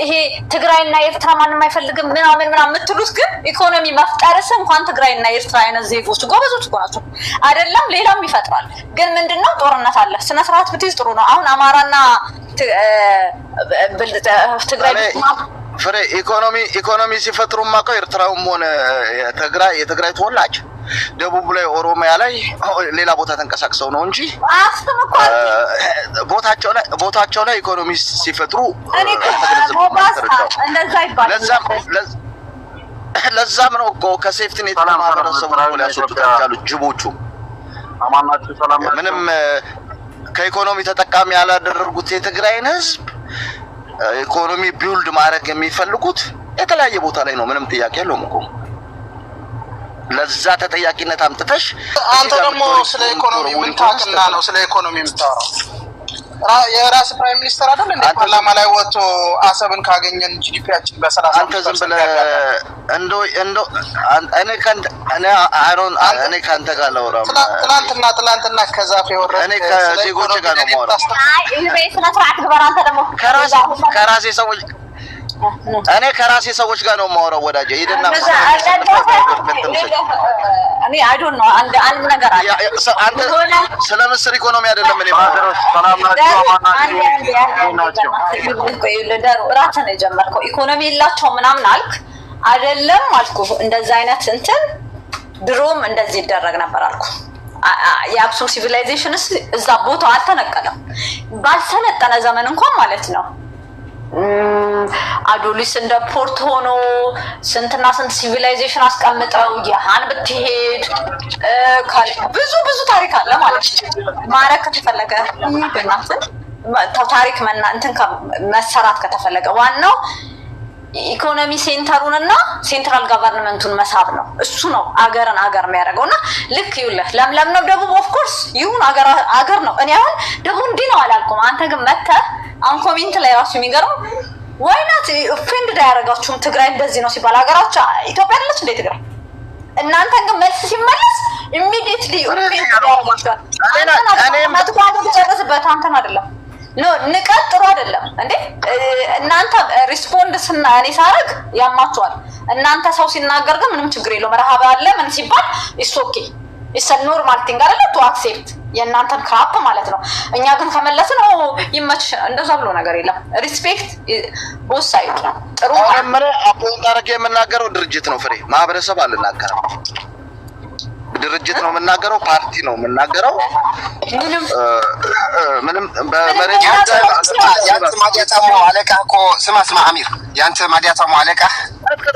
ይሄ ትግራይና ኤርትራ ማንም አይፈልግም ምናምን የምትሉት ግን ኢኮኖሚ መፍጠርስ እንኳን ትግራይና ኤርትራ አይነት ዜጎች ጎበዞች እኮ ናቸው አይደለም፣ ሌላም ይፈጥራል። ግን ምንድነው ጦርነት አለ። ስነ ስርዓት ብትይዝ ጥሩ ነው። አሁን አማራና ትግራይ ፍሬ ኢኮኖሚ ሲፈጥሩ ማቀው ኤርትራውም ሆነ የትግራይ ተወላጅ ደቡብ ላይ ኦሮሚያ ላይ ሌላ ቦታ ተንቀሳቅሰው ነው እንጂ ቦታቸው ላይ ኢኮኖሚ ሲፈጥሩ እንደዛ ይባላል። ለዛም ነው እኮ ከሴፍቲ ኔት ማህበረሰቡ ላይ ያስወጡት ያሉት ጅቦቹ አማናችሁ ሰላም ምንም ከኢኮኖሚ ተጠቃሚ ያላደረጉት የትግራይን ህዝብ ኢኮኖሚ ቢልድ ማድረግ የሚፈልጉት የተለያየ ቦታ ላይ ነው። ምንም ጥያቄ የለውም እኮ ለዛ ተጠያቂነት አምጥተሽ አንተ ደግሞ ስለ ኢኮኖሚ ምን ታውቅና ነው ስለ ኢኮኖሚ የምታወራው? የራስ ፕራይም ሚኒስተር አይደል እንዴ ፓርላማ ላይ ወጥቶ አሰብን ካገኘን ጂዲፒያችን በ30 አንተ ዝም ብለህ እኔ ካንተ ጋር ላወራም። ትናንትና ከዛፍ የወረደ እኔ ከዜጎች ጋር ነው የማወራው። ከራሴ ሰዎች ጋር ነው የማወራው። ወዳጄ ሂድና እኔ አይ ዶንት ኖ አንድ ነገር አለ። አንተ ስለ ምስር ኢኮኖሚ አይደለም እኔ ራስህ ነው የጀመርከው። ኢኮኖሚ የላቸውም ምናምን አልክ አይደለም አልኩ። እንደዛ አይነት እንትን ድሮም እንደዚህ ይደረግ ነበር አልኩ። የአክሱም ሲቪላይዜሽንስ እዛ ቦታው አልተነቀለም። ባልሰለጠነ ዘመን እንኳን ማለት ነው አዶሊስ እንደ ፖርት ሆኖ ስንትና ስንት ሲቪላይዜሽን አስቀምጠው ያሃን ብትሄድ ብዙ ታሪክ አለ ማለት ነው። ማረክ ከተፈለገ ታሪክ እንትን መሰራት ከተፈለገ ዋናው ኢኮኖሚ ሴንተሩንና ሴንትራል ገቨርንመንቱን መሳብ ነው። እሱ ነው አገርን አገር የሚያደርገውና ልክ ይውልህ ለምለም ነው ደቡብ ኦፍ ኮርስ ይሁን አገር ነው። እኔ አሁን ደቡብ እንዲህ ነው አላልኩም። አንተ ግን መተህ አሁን ኮሜንት ላይ ራሱ የሚገርም ዋይናት ፍሬንድ ዳያረጋችሁም ትግራይ እንደዚህ ነው ሲባል ሀገራች ኢትዮጵያ አይደለች እንዴ ትግራይ? እናንተ ግን መልስ ሲመለስ ኢሚዲየትሊ ጨረስበት አንተን አይደለም ንቀት ጥሩ አይደለም እንዴ እናንተ ሪስፖንድ ስና እኔ ሳረግ ያማችኋል። እናንተ ሰው ሲናገር ግን ምንም ችግር የለውም። መርሃባ አለ ምን ሲባል ኢትስ ኦኬ ኢትስ ኖርማል ቲንግ አይደለ ቱ አክሴፕት የእናንተን ክራፕ ማለት ነው። እኛ ግን ከመለስን ይመች እንደዛ ብሎ ነገር የለም። ሪስፔክት ቦስ ሳይድ ነው ጥሩ ማለት አፖይንት አድርጌ የምናገረው ድርጅት ነው። ፍሬ ማህበረሰብ አልናገረው ድርጅት ነው የምናገረው፣ ፓርቲ ነው የምናገረው። ምንም በመሬት ያንተ ማዲያታሙ አለቃ እኮ ስማ አሚር ያንተ ማዲያታሙ አለቃ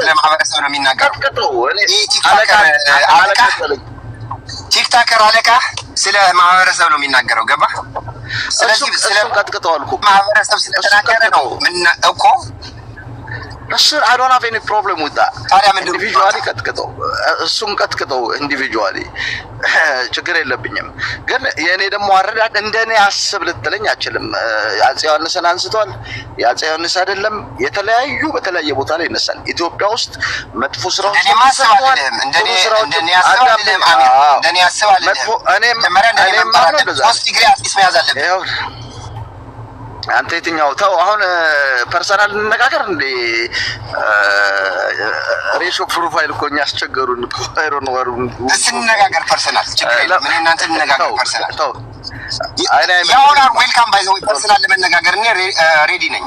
ለማህበረሰብ ነው የሚናገረው። ቲክታከር አለቃ ስለ ማህበረሰብ ነው የሚናገረው። ገባ? ስለዚህ ስለ ቀጥቅጠዋል እኮ ማህበረሰብ ስለተናገረ ነው ምን እኮ እሱ I don't have any problem with that። ታዲያ ምንድን ነው ኢንዲቪጁዋሊ ቀጥቅጠው እሱም ቀጥቅጠው ኢንዲቪጁዋሊ ችግር የለብኝም። ግን የኔ ደግሞ አረዳድ እንደኔ አስብ ልትለኝ አችልም። አፄ ዮሐንስን አንስቷል። የአፄ ዮሐንስ አይደለም በተለያየ ቦታ ላይ ይነሳል። ኢትዮጵያ ውስጥ መጥፎ ስራዎች እንደኔ ማሰባለህም እንደኔ ያስባለህም አሚር እንደኔ ያስባለህም እኔም ማለት ነው። ሶስት ዲግሪ አዲስ መያዝ አለብህ። አንተ የትኛው ተው አሁን ፐርሰናል እንነጋገር እንዴ? ሬሾ ፕሮፋይል እኮ የሚያስቸገሩን እኮ አይሮን ወሩ እንነጋገር ፐርሰናል ችግር የለም። ምን እናንተ እንነጋገር ፐርሰናል ተው ያውና ዌልካም ባይ ዘ ዌይ ፐርሰናል ለመነጋገር እኔ ሬዲ ነኝ።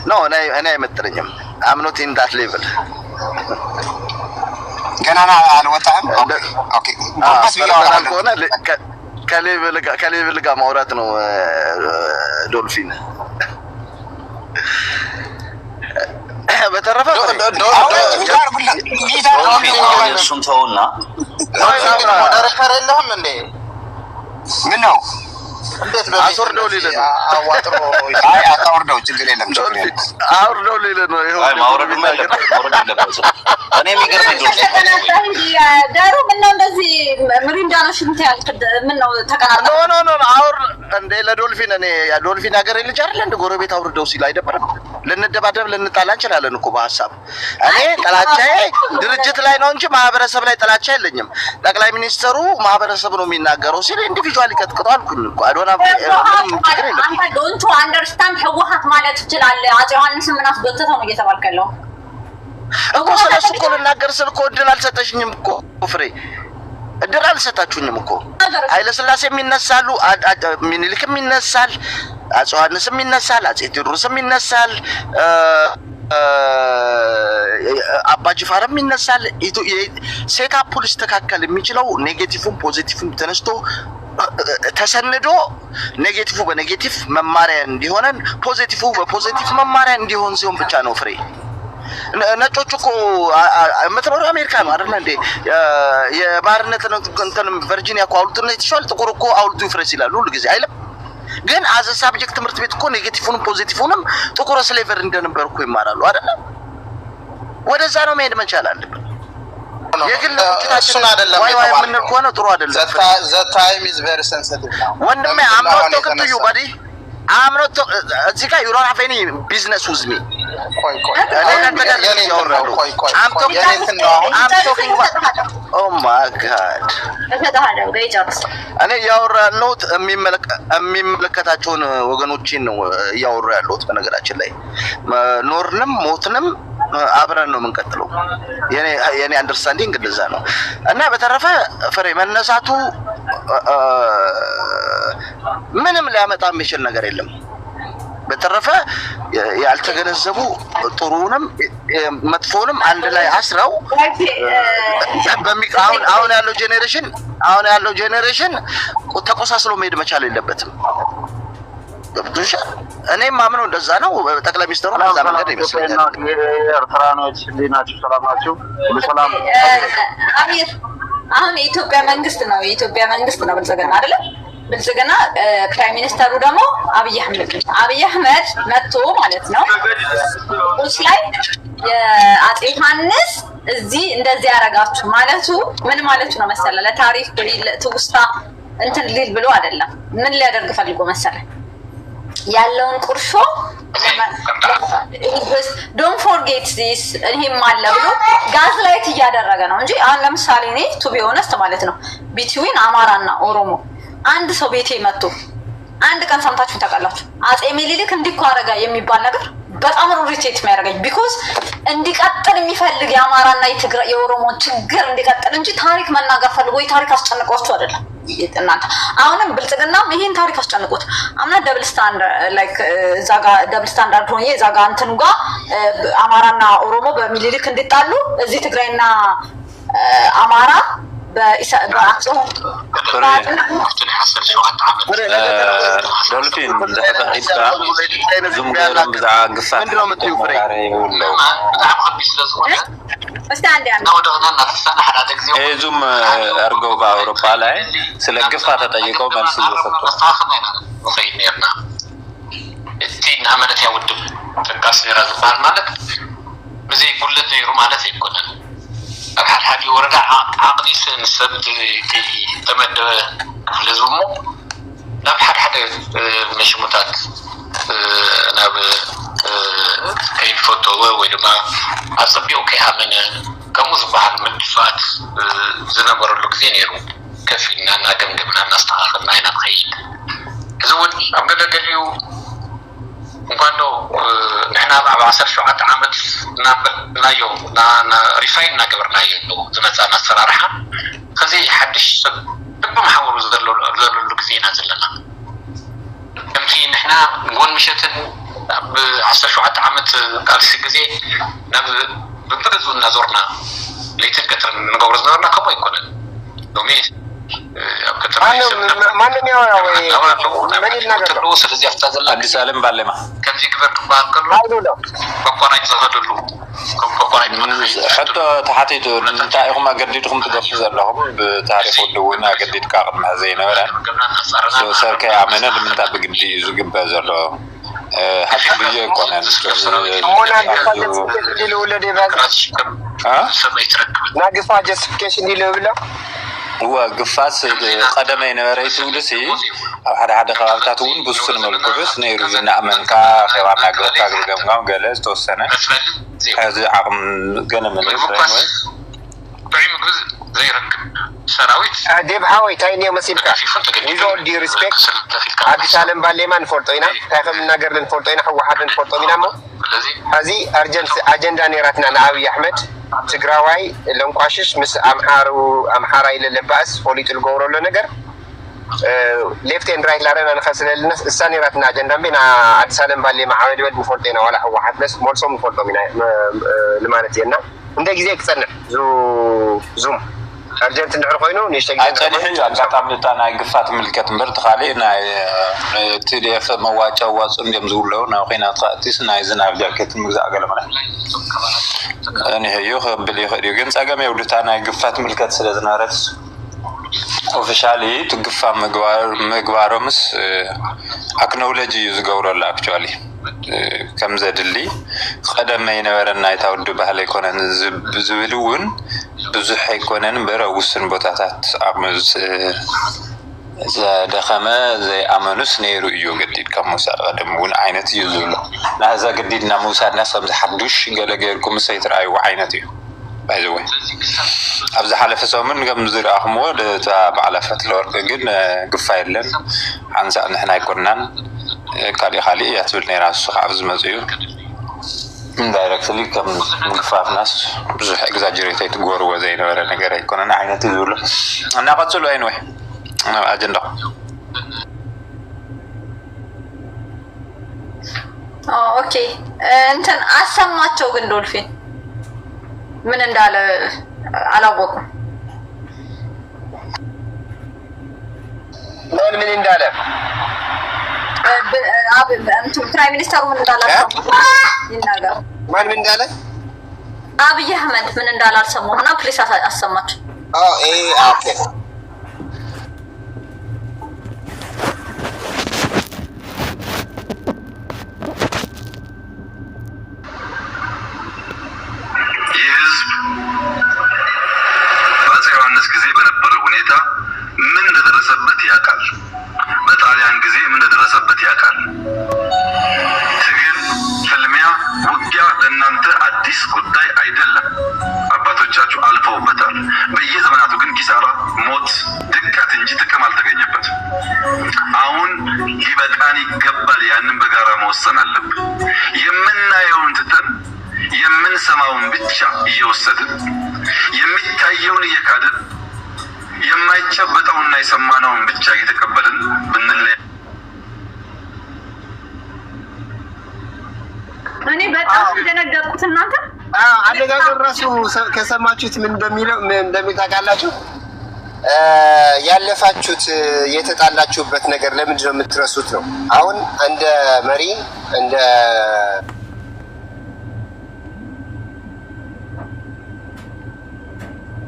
ኖ እኔ አይመጥረኝም። አም ኖት ኢን ዳት ሌቭል ገና አልወጣም። ኦኬ ኦኬ ከሌቭል ጋር ማውራት ነው። ዶልፊን በተረፈ እሱን ተውና ዳይሬክተር የለህም እንዴ? ምን ነው አስወርደው ሊለን ነው። አይ አታወርደው፣ ችግር የለም አውርደው ሊለን ነው። ይሄው ማውረድ የለበትም። እኔ የሚገርመኝ ዳሩ ምነው እንደዚህ ምሪንዳ ነው ሽንት ያልክ ምነው ተቀናርኩ? ኖ አውር እንደ ለዶልፊን እኔ ዶልፊን ሀገር ልጅ አይደል እንደ ጎረቤት አውርደው ሲል አይደብርም? ልንደባደብ ልንጣላ እንችላለን እኮ በሀሳብ። እኔ ጥላቻዬ ድርጅት ላይ ነው እንጂ ማህበረሰብ ላይ ጥላቻ የለኝም። ጠቅላይ ሚኒስትሩ ማህበረሰብ ነው የሚናገረው ሲል ኢንዲቪጁዋሊ ቀጥቅጠው አልኩኝ እኮ አዶና አንተ ዶንት አንደርስታንድ ህወሓት ማለት ትችላለህ። አፄ ዮሐንስ ምን አስጎተተው ነው እየተባልክ ያለው እኮ። ስለሱ እኮ ልናገር ስል እኮ እድል አልሰጠሽኝም እኮ ፍሬ፣ እድል አልሰጣችሁኝም እኮ። ኃይለ ሥላሴም ይነሳሉ፣ ሚኒሊክም ይነሳል፣ አፄ ዮሐንስም ይነሳል፣ አፄ ቴዎድሮስም ይነሳል፣ አባ ጅፋርም ይነሳል። ሴታፑ ሊስተካከል የሚችለው ኔጌቲቭም ፖዚቲቭም ተነስቶ ተሰንዶ ኔጌቲቭ በኔጌቲቭ መማሪያ እንዲሆነን ፖዚቲቭ በፖዚቲቭ መማሪያ እንዲሆን ሲሆን ብቻ ነው ፍሬ። ነጮቹ እኮ የምትኖረው አሜሪካ ነው አይደል እንዴ? የባርነት እንትን ቨርጂኒያ እኮ አውልቱን የተሻለ ጥቁር እኮ አውልቱ ይፍረስ ይላሉ ሁሉ ጊዜ አይደለም? ግን አዘ ሳብጀክት ትምህርት ቤት እኮ ኔጌቲቭንም ፖዚቲቭንም ጥቁር ስሌቨር እንደነበር እኮ ይማራሉ አይደል? ወደዛ ነው መሄድ መቻል አለብን። የግል እሱን አይደለም ወይ ምን ከሆነ ጥሩ አይደለም። the time is very sensitive now ወንድሜ I'm not talking to you buddy I'm not እዚህ ጋር you don't have any business with me ቆይ I'm talking oh my god እኔ ያወራ ያለሁት የሚመለከታቸውን ወገኖችን ነው ያወራ ያለሁት። በነገራችን ላይ ኖርንም ሞትንም አብረን ነው የምንቀጥለው። የኔ አንደርስታንዲንግ እንደዛ ነው። እና በተረፈ ፍሬ መነሳቱ ምንም ሊያመጣ የሚችል ነገር የለም። በተረፈ ያልተገነዘቡ ጥሩንም መጥፎንም አንድ ላይ አስረው አሁን ያለው ጄኔሬሽን ተቆሳስሎ መሄድ መቻል የለበትም። ገብቶሻ? እኔም ማምነው እንደዛ ነው። ጠቅላይ ሚኒስትሩ እንደዛ መንገድ ይመስለኛል። ኤርትራኖች እንዴናችሁ? ሰላም ናችሁ? ሰላም አሚር አሁን የኢትዮጵያ መንግስት ነው ብልጽግና አይደለ? ብልጽግና ፕራይም ሚኒስተሩ ደግሞ አብይ አህመድ መጥቶ ማለት ነው ቁስ ላይ የአፄ ዮሐንስ እዚህ እንደዚህ ያረጋችሁ ማለቱ ምን ማለቱ ነው መሰለ? ለታሪክ ትውስታ እንትን ሊል ብሎ አይደለም። ምን ሊያደርግ ፈልጎ መሰለ? ያለውን ቁርሾ ዶንት ፎርጌት ዚስ ይሄም አለ ብሎ ጋዝ ላይት እያደረገ ነው እንጂ አሁን ለምሳሌ እኔ ቱ ቢ ኦነስት ማለት ነው ቢትዊን አማራና ኦሮሞ አንድ ሰው ቤቴ መጥቶ አንድ ቀን ሰምታችሁ ታውቃላችሁ? አፄ ሚኒሊክ እንዲኮ አረጋ የሚባል ነገር በጣም ሪቴት የሚያደርገኝ ቢኮዝ እንዲቀጥል የሚፈልግ የአማራና የኦሮሞ ችግር እንዲቀጥል እንጂ ታሪክ መናገር ፈልጎ ታሪክ አስጨንቋችሁ አይደለም። እናንተ አሁንም ብልጽግናም ይሄን ታሪክ አስጨንቆት አምና ደብል ስታንዳርድ ላይክ ዛጋ ደብል ስታንዳርድ ሆኜ ዛጋ እንትኑ ጋር አማራና ኦሮሞ በሚኒሊክ እንዲጣሉ እዚህ ትግራይና አማራ ዶልፊን ዙም አርገው በአውሮፓ ላይ ስለ ግፋ ተጠይቀው መልስ እየሰጡ እቲ ናመነት ያውድም ተቃስ ይራዝባል ማለት ብዙ ይቁለት ነው ማለት ይቆናል። አብሐዲ ወረዳ አቅዲስ ሰብት ተመደበ ለዙሙ ናብሐድ መሽሙታት ናብ ከይድ ፎቶ ወይ ድማ አጽቢው ከያመነ ከሙዝ ባህል ምድፋት ዝነበረሉ ጊዜ ነሩ ከፊልና ናገምገምና እናስተካክልና አይና ከይድ ዝውን አብገለገሊው እንኳን ነው نحن بعد 17 ዓመት ናዮ ሪፋይን ናገበርናዮ ዝመጻና ሰራርሓ ከዚ ሓድሽ በማሕበሩ ዘለሉ ጊዜና ዘለና ከምቲ نحن ጎን ምሸትን ب17 ዓመት ካልሲ ጊዜ ናብ ብብዙ እናዞርና ለይትን ቀጥርን ንገብር ዝነበርና ከመይ ይኮነን ሎሚ ማንም ያው ምን ይናገር ስለዚህ አፍታዘላ አዲስ ዓለም ባለማ ከምዚ ግበር ባቀሉ አይደለም በቆራጭ ዘፈደሉ حتى تحتيت انت ايهم قديتكم تقفوا زلهم بتعرف ودونا قديت كاقد مع زينه ولا سو سركه عملنا من تاع بقدي يزقب زلو حتى بيجي كون مونا دي الولد ها ناقص جاستيفيكيشن دي لولا هو قفاص قدمي نبريت ولسي حدا خبرتاتون بوسن ملكو بس نيرو نامن كا خبرنا غتا غمغام جلس توسنه هذا عقم جنا من الفريم بعيم جزء زي ركب سراويت ديب هاوي تايني مسيبكا يزول دي ريسبكت አዲስ ዓለም ባሌማን ፎርቶይና ታፈም ነገር ለን ፎርቶይና هو حدن ፎርቶይና ሞ هذه ارجنت اجندا نيراتنا نابي احمد ትግራዋይ ለንቋሽሽ ምስ አምሃራ ይለለባስ ፖሊቲል ጎውሮ ለነገር ሌፍት ኤንድ ራይት ላረና ነፈስለልነስ እሳኔ ራትና አጀንዳም ቢና አዲስ ዓለም ባሌ ማሐመድ ወድ ፎርቴና ወላ هو حدث ሞልሶም ፎርቶሚና ለማለት የና እንደ ጊዜ ይጸነ ዙም አርጀንት እንደሆነ ኮይኑ ንሽተግ አጨሪህ አጋጣሚ ታና ግፋት ምልከት ምርት ካሊ ናይ ቲዲኤፍ መዋጫው ዋጽ እንደም ዝውለው ና ኸይና ጣቲስ ናይ ዝናብ ጃኬት ምግዛእ ገለመና እኔ هيو خبل يخدي ግን ጸገም ይውልታ ናይ ግፋት ምልከት ስለዝናረስ ኦፊሻሊ ትግፋ ምግባሮምስ አክኖሎጂ ይዝገውረላ አክቹአሊ ከም ዘድሊ ቀደም የነበረና የታወዱ ባህል ኢኮኖሚ ዝብሉውን ብዙሕ ኢኮኖሚ በረውስን ቦታታት አመዝ ዘደኸመ ዘአመኑስ ነይሩ እዩ ግዲድ ከመሳ ቀደምውን አይነት ይዙሉ ናዛ ግዲድና ሙሳና ሰምዝ ሐዱሽ ገለገርኩም ሰይትራዩ አይነት እዩ ባይዘወይ አብዛ ሐለፈ ሰሙን ከም ዝራኽሞ ለታ ባዓላፈት ለወርቅ ግን ግፋ የለን አንሳ ንሕና ይኮናን ካሊ ያትብል ነራሱ አብዝ መጽዩ እንዳይረክትሊ ከም ግፋፍ ናስ ብዙሕ ኤግዛጀሬት አይትጎሩ ወዘይ ነበረ ነገር አይኮነና አይነት ይዙሉ እና ቀጽሉ አይን ወይ አጀንዳ ኦኬ እንትን አሰማቸው ግን ዶልፊን ምን እንዳለ አላወኩም ምን እንዳለ ፕራይም ሚኒስተሩ ምን እንዳለ ይናገር ማን ምን እንዳለ አብይ አህመድ ምን እንዳለ አልሰማሁና ፕሊስ አሰማቸው ኦኬ የምንሰማውን ብቻ እየወሰድን የሚታየውን እየካድን የማይጨበጠውና የሰማነውን ብቻ እየተቀበልን ብንለይ እኔ በጣም እንደነገርኩት እናንተ አነጋገር ራሱ ከሰማችሁት ምን እንደሚታቃላችሁ ያለፋችሁት የተጣላችሁበት ነገር ለምንድን ነው የምትረሱት ነው። አሁን እንደ መሪ እንደ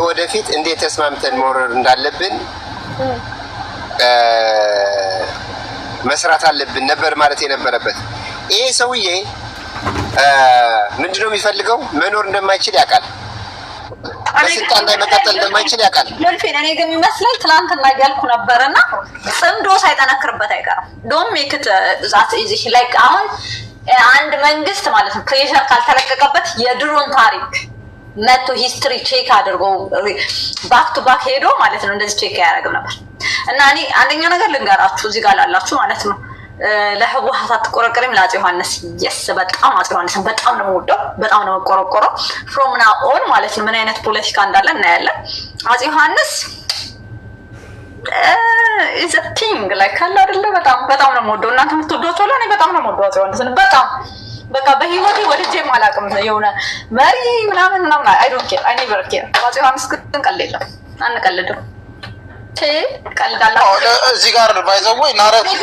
ወደፊት እንዴት ተስማምተን መውረድ እንዳለብን መስራት አለብን ነበር ማለት የነበረበት። ይሄ ሰውዬ ምንድነው የሚፈልገው? መኖር እንደማይችል ያውቃል። በስልጣን ላይ መቀጠል እንደማይችል ያውቃል። ዶልፊን እኔ ግን የሚመስለኝ ትናንትና እያልኩ ነበርና ጽምዶ ሳይጠነክርበት አይቀርም። ዶንት ሜክ ኢት ዛት ኢዚ ላይክ አሁን አንድ መንግስት ማለት ነው ፕሬሸር ካልተለቀቀበት የድሮን ታሪክ መቶ ሂስትሪ ቼክ አድርጎ ባክ ቱ ባክ ሄዶ ማለት ነው እንደዚህ ቼክ ያደርግም ነበር። እና እኔ አንደኛው ነገር ልንገራችሁ እዚህ ጋር ላላችሁ ማለት ነው ለህወሓት አትቆረቆረም ለአፄ ዮሐንስ yes በጣም አፄ ዮሐንስ በጣም ነው የምወደው በጣም ነው የምቆረቆረው from now on ማለት ነው ምን አይነት ፖለቲካ እንዳለ እናያለን። አፄ ዮሐንስ is a thing like አለ አይደለ በጣም ነው የምወደው። እናንተ የምትወዱት ወላ እኔ በጣም ነው የምወደው አፄ ዮሐንስን በጣም በቃ በህይወቴ ወደጄ ማላቅም የሆነ መሪ ምናምን I don't care I never care። አፄ ዮሐንስ ግን ቀልድ የለም አንቀልድም ቀልዳላ እዚህ ጋር ባይዘው ወይ ናራቲቭ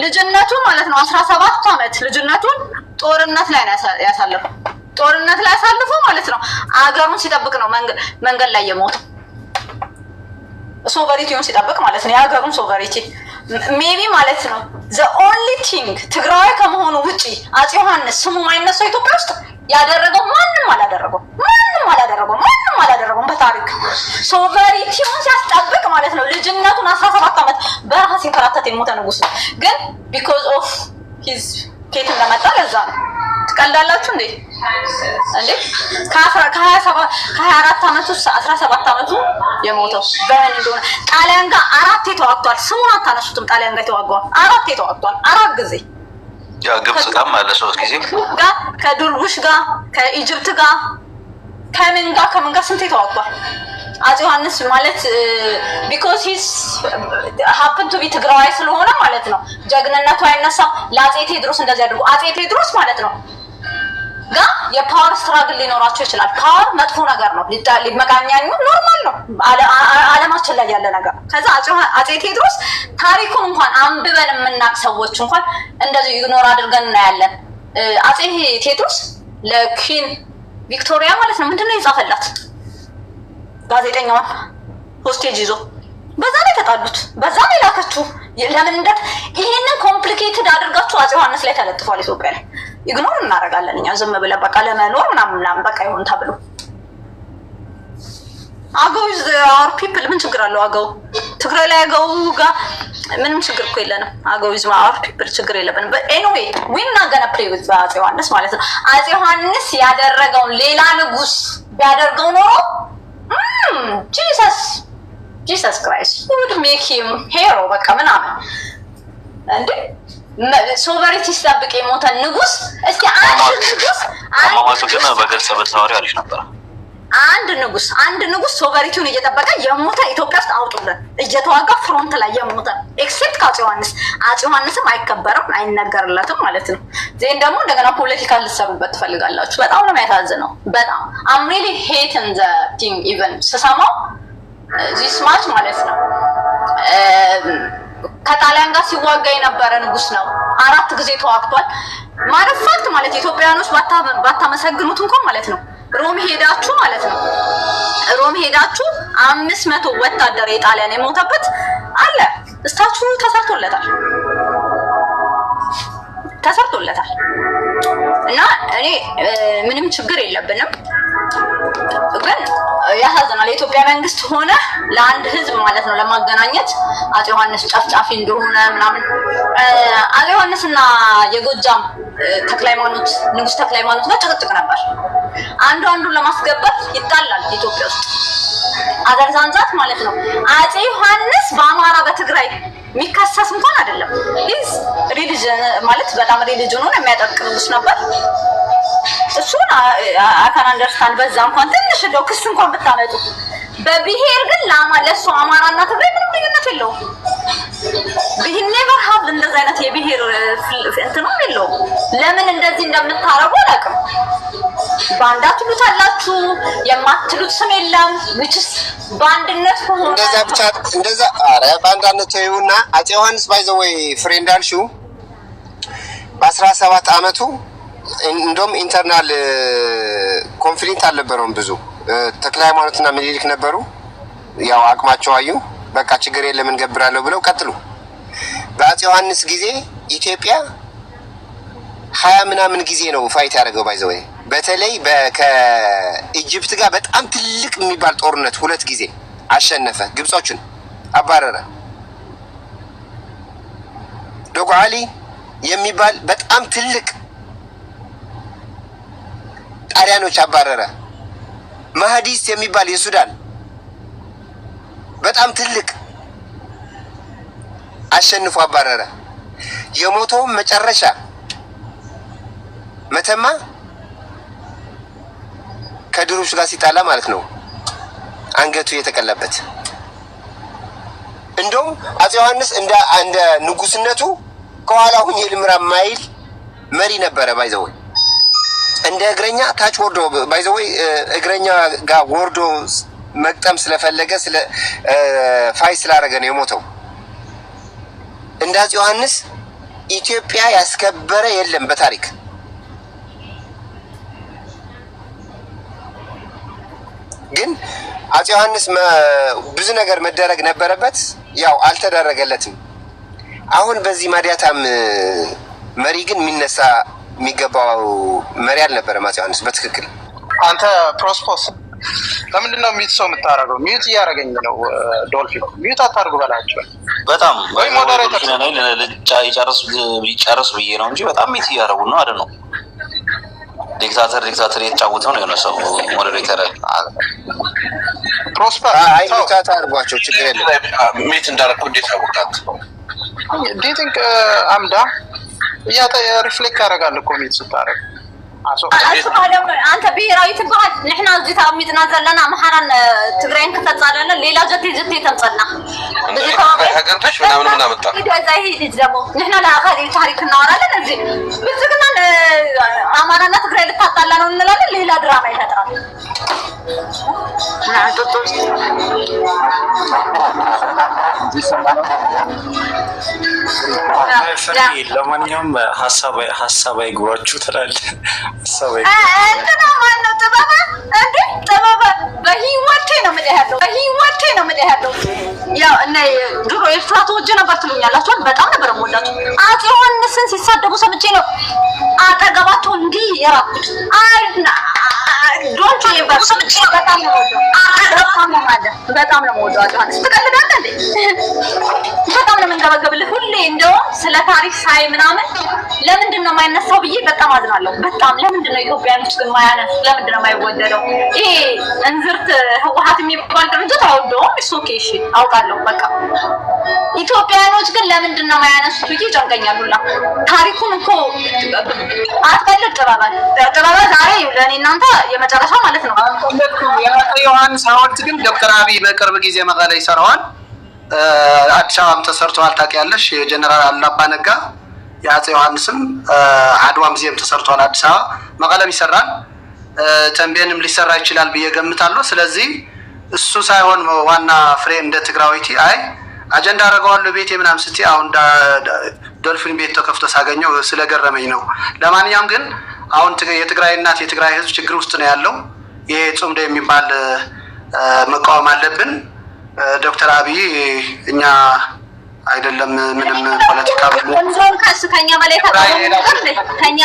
ልጅነቱ ማለት ነው 17 አመት ልጅነቱን ጦርነት ላይ ያሳለፈው ጦርነት ላይ ያሳልፎ ማለት ነው አገሩን ሲጠብቅ ነው መንገድ ላይ የሞተው ሶቨሪቲውን ሲጠብቅ ማለት ነው የሀገሩን ሶቨሪቲ ሜቢ ማለት ነው the only thing ትግራይ ከመሆኑ ውጪ አፄ ዮሐንስ ስሙ ማይነሳው ኢትዮጵያ ውስጥ ያደረገው ማንንም አላደረገው በታሪክ ሶቨሪቲውን ሲያስጠብቅ ማለት ነው ልጅነቱን 17 አመት በረሃ ሲንከራተት የሞተ ንጉስ ነው ግን because of his ኬት እንደመጣ ለዛ ነው ትቀልዳላችሁ እንዴ ከ24 አመቱ 17 አመቱ የሞተው በምን እንደሆነ ጣሊያን ጋር 4 ተዋግቷል ስሙን አታነሱትም ጣሊያን ጋር ተዋግቷል 4 ተዋግቷል 4 ጊዜ ያ ግብጽ ጋር ማለት 3 ጊዜ ከዱርቡሽ ጋር ከኢጅፕት ጋር ከምን ጋር ስንት ተዋግቷል አፄ ዮሐንስ ማለት because he's happen to be ትግራዋይ ስለሆነ ማለት ነው ጀግንነቱ አይነሳ ለአፄ ቴዎድሮስ እንደዚህ አድርጎ አፄ ቴዎድሮስ ማለት ነው ጋር የፓወር ስትራግል ሊኖራቸው ይችላል ፓወር መጥፎ ነገር ነው ሊመቃኛኙ ኖርማል ነው ዓለማችን ላይ ያለ ነገር ከዛ አፄ ቴዎድሮስ ታሪኩን እንኳን አንብበን የምናቅ ሰዎች እንኳን እንደዚህ ኢግኖር አድርገን እናያለን አፄ ቴዎድሮስ ለኪን ቪክቶሪያ ማለት ነው ምንድነው ይጻፈላት ጋዜጠኛዋን ሆስቴጅ ይዞ በዛ ላይ ተጣሉት በዛ ላይ ላከችው ለምን እንደ ይሄንን ኮምፕሊኬትድ አድርጋችሁ አፄ ዮሐንስ ላይ ተለጥፏል ኢትዮጵያ ላይ ኢግኖር እናደርጋለን እኛ ዝም ብለን በቃ ለመኖር ምናምን በቃ ይሁን ተብሎ አገው our people ምን ችግር አለው አገው ትግራይ ላይ አገው ጋር ምንም ችግር እኮ የለንም አገው our people ችግር የለብንም but anyway we're not gonna play with አፄ ዮሐንስ ማለት ነው አፄ ዮሐንስ ያደረገው ሌላ ንጉስ ቢያደርገው ኖሮ Jesus Christ would make him hero በቃ ምናምን እንዴ ሶቨሪቲ ሲጠብቅ የሞተ ንጉስ እስኪ አማማቱ ግን በግልጽ በተዋሪ አሪፍ ነበር አንድ ንጉስ ሶቨሪቲውን እየጠበቀ የሞተ ኢትዮጵያ ውስጥ አውጡልን እየተዋጋ ፍሮንት ላይ የሞተ ኤክሴፕት ከአፄ ዮሐንስም አይከበርም አይነገርለትም ማለት ነው ዜን ደግሞ እንደገና ፖለቲካል ልትሰሩበት ትፈልጋላችሁ በጣም ነው የሚያሳዝነው በጣም I'm really hating the thing even ስሰማው this much ማለት ነው ከጣሊያን ጋር ሲዋጋ የነበረ ንጉስ ነው 4 ጊዜ ተዋግቷል ማለት ፋክት ማለት ኢትዮጵያኖች ባታመሰግኑት እንኳን ማለት ነው ሮም ሄዳችሁ ማለት ነው ሮም ሄዳችሁ 500 ወታደር የጣሊያን የሞተበት አለ እስታቹ ተሰርቶለታል እና እኔ ምንም ችግር የለብንም ግን ያሳዝናል የኢትዮጵያ መንግስት ሆነ ለአንድ ህዝብ ማለት ነው ለማገናኘት አፄ ዮሐንስ ጫፍጫፊ እንደሆነ ምናምን አፄ ዮሐንስና የጎጃም ተክለሃይማኖት ንጉስ ተክለሃይማኖት ጋር ጭቅጭቅ ነበር አንዱን ለማስገባት ይጣላል ኢትዮጵያ ውስጥ አገርዛንዛት ማለት ነው አፄ ዮሐንስ በአማራ በትግራይ ሚካሰስ እንኳን አይደለም ሂዝ ሪሊጅን ማለት በጣም ሪሊጅኑን የሚያጠብቅ ንጉስ ነበር እሱን አካን አንደርስታንድ በዛ እንኳን ትንሽ እንደው ክስ እንኳን ብታመጡ በብሔር ግን ለሱ አማራና ትግራይ ምንም ልዩነት የለውም ቢሂን ኔቨር ሃቭ እንደዛ አይነት የብሔር እንትኑ የለውም ለምን እንደዚህ እንደምታረጉ አላውቅም ባንዳችሁ ልታላችሁ የማትሉት ስም የለም which ባንድነት ሆኖ እንደዛ ብቻ እንደዛ አረ ባንዳነት ይሁንና አፄ ዮሐንስ ባይዘው ወይ ፍሬንድ አልሽው በ17 አመቱ እንደም ኢንተርናል ኮንፍሊክት አልነበረውም ብዙ ተክለሃይማኖትና ምኒልክ ነበሩ ያው አቅማቸው አዩ በቃ ችግር የለም እንገብራለሁ ብለው ቀጥሉ በአፄ ዮሐንስ ጊዜ ኢትዮጵያ 20 ምናምን ጊዜ ነው ፋይት ያደረገው ባይዘው በተለይ ከኢጅፕት ጋር በጣም ትልቅ የሚባል ጦርነት 2 ጊዜ አሸነፈ ግብጾችን አባረረ ዶጓሊ የሚባል በጣም ትልቅ ጣሊያኖች አባረረ ማህዲስ የሚባል የሱዳን በጣም ትልቅ አሸንፎ አባረረ የሞተው መጨረሻ መተማ ከድሩሽ ጋር ሲጣላ ማለት ነው አንገቱ የተቀለበት እንደውም አፄ ዮሐንስ እንደ ንጉስነቱ ከኋላው የልምራ ማይል መሪ ነበረ ባይዘው እንደ እግረኛ ታች ወርዶ ባይዘው እግረኛ ጋር ወርዶ መቅጠም ስለፈለገ ስለ ፋይ ስላደረገ ነው የሞተው። እንደ አፄ ዮሐንስ ኢትዮጵያ ያስከበረ የለም በታሪክ። ግን አፄ ዮሐንስ ብዙ ነገር መደረግ ነበረበት፣ ያው አልተደረገለትም። አሁን በዚህ ማዲያታም መሪ ግን የሚነሳ የሚገባው መሪ አልነበረም አፄ ዮሐንስ በትክክል። አንተ ፕሮስፖስ ለምንድን ነው ሚዩት ሰው የምታደርገው? ሚዩት እያደረገኝ ነው ዶልፊን። ሚዩት አታርጉ በላቸው። በጣም ወይ ሞዴሬተር ይጨርስ ብዬ ነው እንጂ በጣም ሚዩት እያደረጉ ነው አይደል? ነው ዲክታተር የተጫወተው ነው የሆነ ሰው ሞዴሬተር ፕሮስፐር አይ ሚዩት አድርጓቸው ችግር የለም። ሚዩት እንዳደረኩ እንዴት አወቃት? ዱ ዩ ቲንክ አምዳ ሪፍሌክት ያደርጋል እኮ ሚዩት ስታደርግ። አንተ ብሔራዊ ትባል ንሕና እዚ ተቀሚጥና ዘለና መሓራን ትግራይን ክተፃለለ ሌላ ጀቴ ተንፀልና ሀገርቶች ምናምን መጣ እዛ ይሄድ ደግሞ ንሕና ለአካል ታሪክ እናወራለን። እዚ ብልጽግና አማራና ትግራይ ልታጣላ ነው እንላለን። ሌላ ድራማ ይፈጥራል። ለማንኛውም ሀሳብ አይግባችሁ ትላለህ። እንትና ማነው ጥበበ እንዴ? ጥበበ በህይወቴ ነው የምልህ ያለው ያው እና ድሮ ኤርትራ ተወጀ ነበር ትሉኛላችሁ። በጣም ነበር የምወዳችሁ። አፄ ዮሐንስን ሲሳደቡ ሰምቼ ነው አጠገባቸው እንዲህ የራኩት። ዶንት ይባል ሰምቼ ነው። በጣም ነው የምወደው አፄ ዮሐንስ። ትቀልዳለህ እንዴ? በጣም ነው የምንገበገብልህ ሁሌ። እንደው ስለ ታሪክ ሳይ ምናምን ለምንድን ነው የማይነሳው ብዬ በጣም አዝናለሁ። በጣም ለምንድን ነው ኢትዮጵያኖች ግን ማያነሱ? ለምንድን ነው የማይወደደው? ይሄ እንዝርት ህወሓት የሚባል ድርጅት አውደውም እሱ ኦኬ እሺ አውቃለሁ። በቃ ኢትዮጵያኖች ግን ለምንድን ነው የማያነሱት ብዬ ጨንቀኛል ሁላ። ታሪኩን እኮ አትቀልድ ጥበበ ዛሬ ለእኔ እናንተ የመጨረሻ ማለት ነው። የአፄ ዮሐንስ ሐውልት ግን ዶክተር አብይ በቅርብ ጊዜ መቀሌ ይሰራዋል። አዲስ አበባም ተሰርቷል ታውቂያለሽ። የጀነራል አላባ ነጋ የአፄ ዮሐንስም አድዋ ሙዚየም ተሰርቷል አዲስ አበባ። መቀለም ይሰራል፣ ተንቤንም ሊሰራ ይችላል ብዬ ገምታለሁ። ስለዚህ እሱ ሳይሆን ዋና ፍሬ እንደ ትግራዊቲ አይ አጀንዳ አደረገዋለሁ ቤቴ ምናምን ስትይ አሁን ዶልፊን ቤት ተከፍቶ ሳገኘው ስለገረመኝ ነው። ለማንኛውም ግን አሁን የትግራይ እናት የትግራይ ህዝብ ችግር ውስጥ ነው ያለው። ይሄ ጾምደ የሚባል መቃወም አለብን። ዶክተር አብይ እኛ አይደለም ምንም ፖለቲካ ወንዞን ከኛ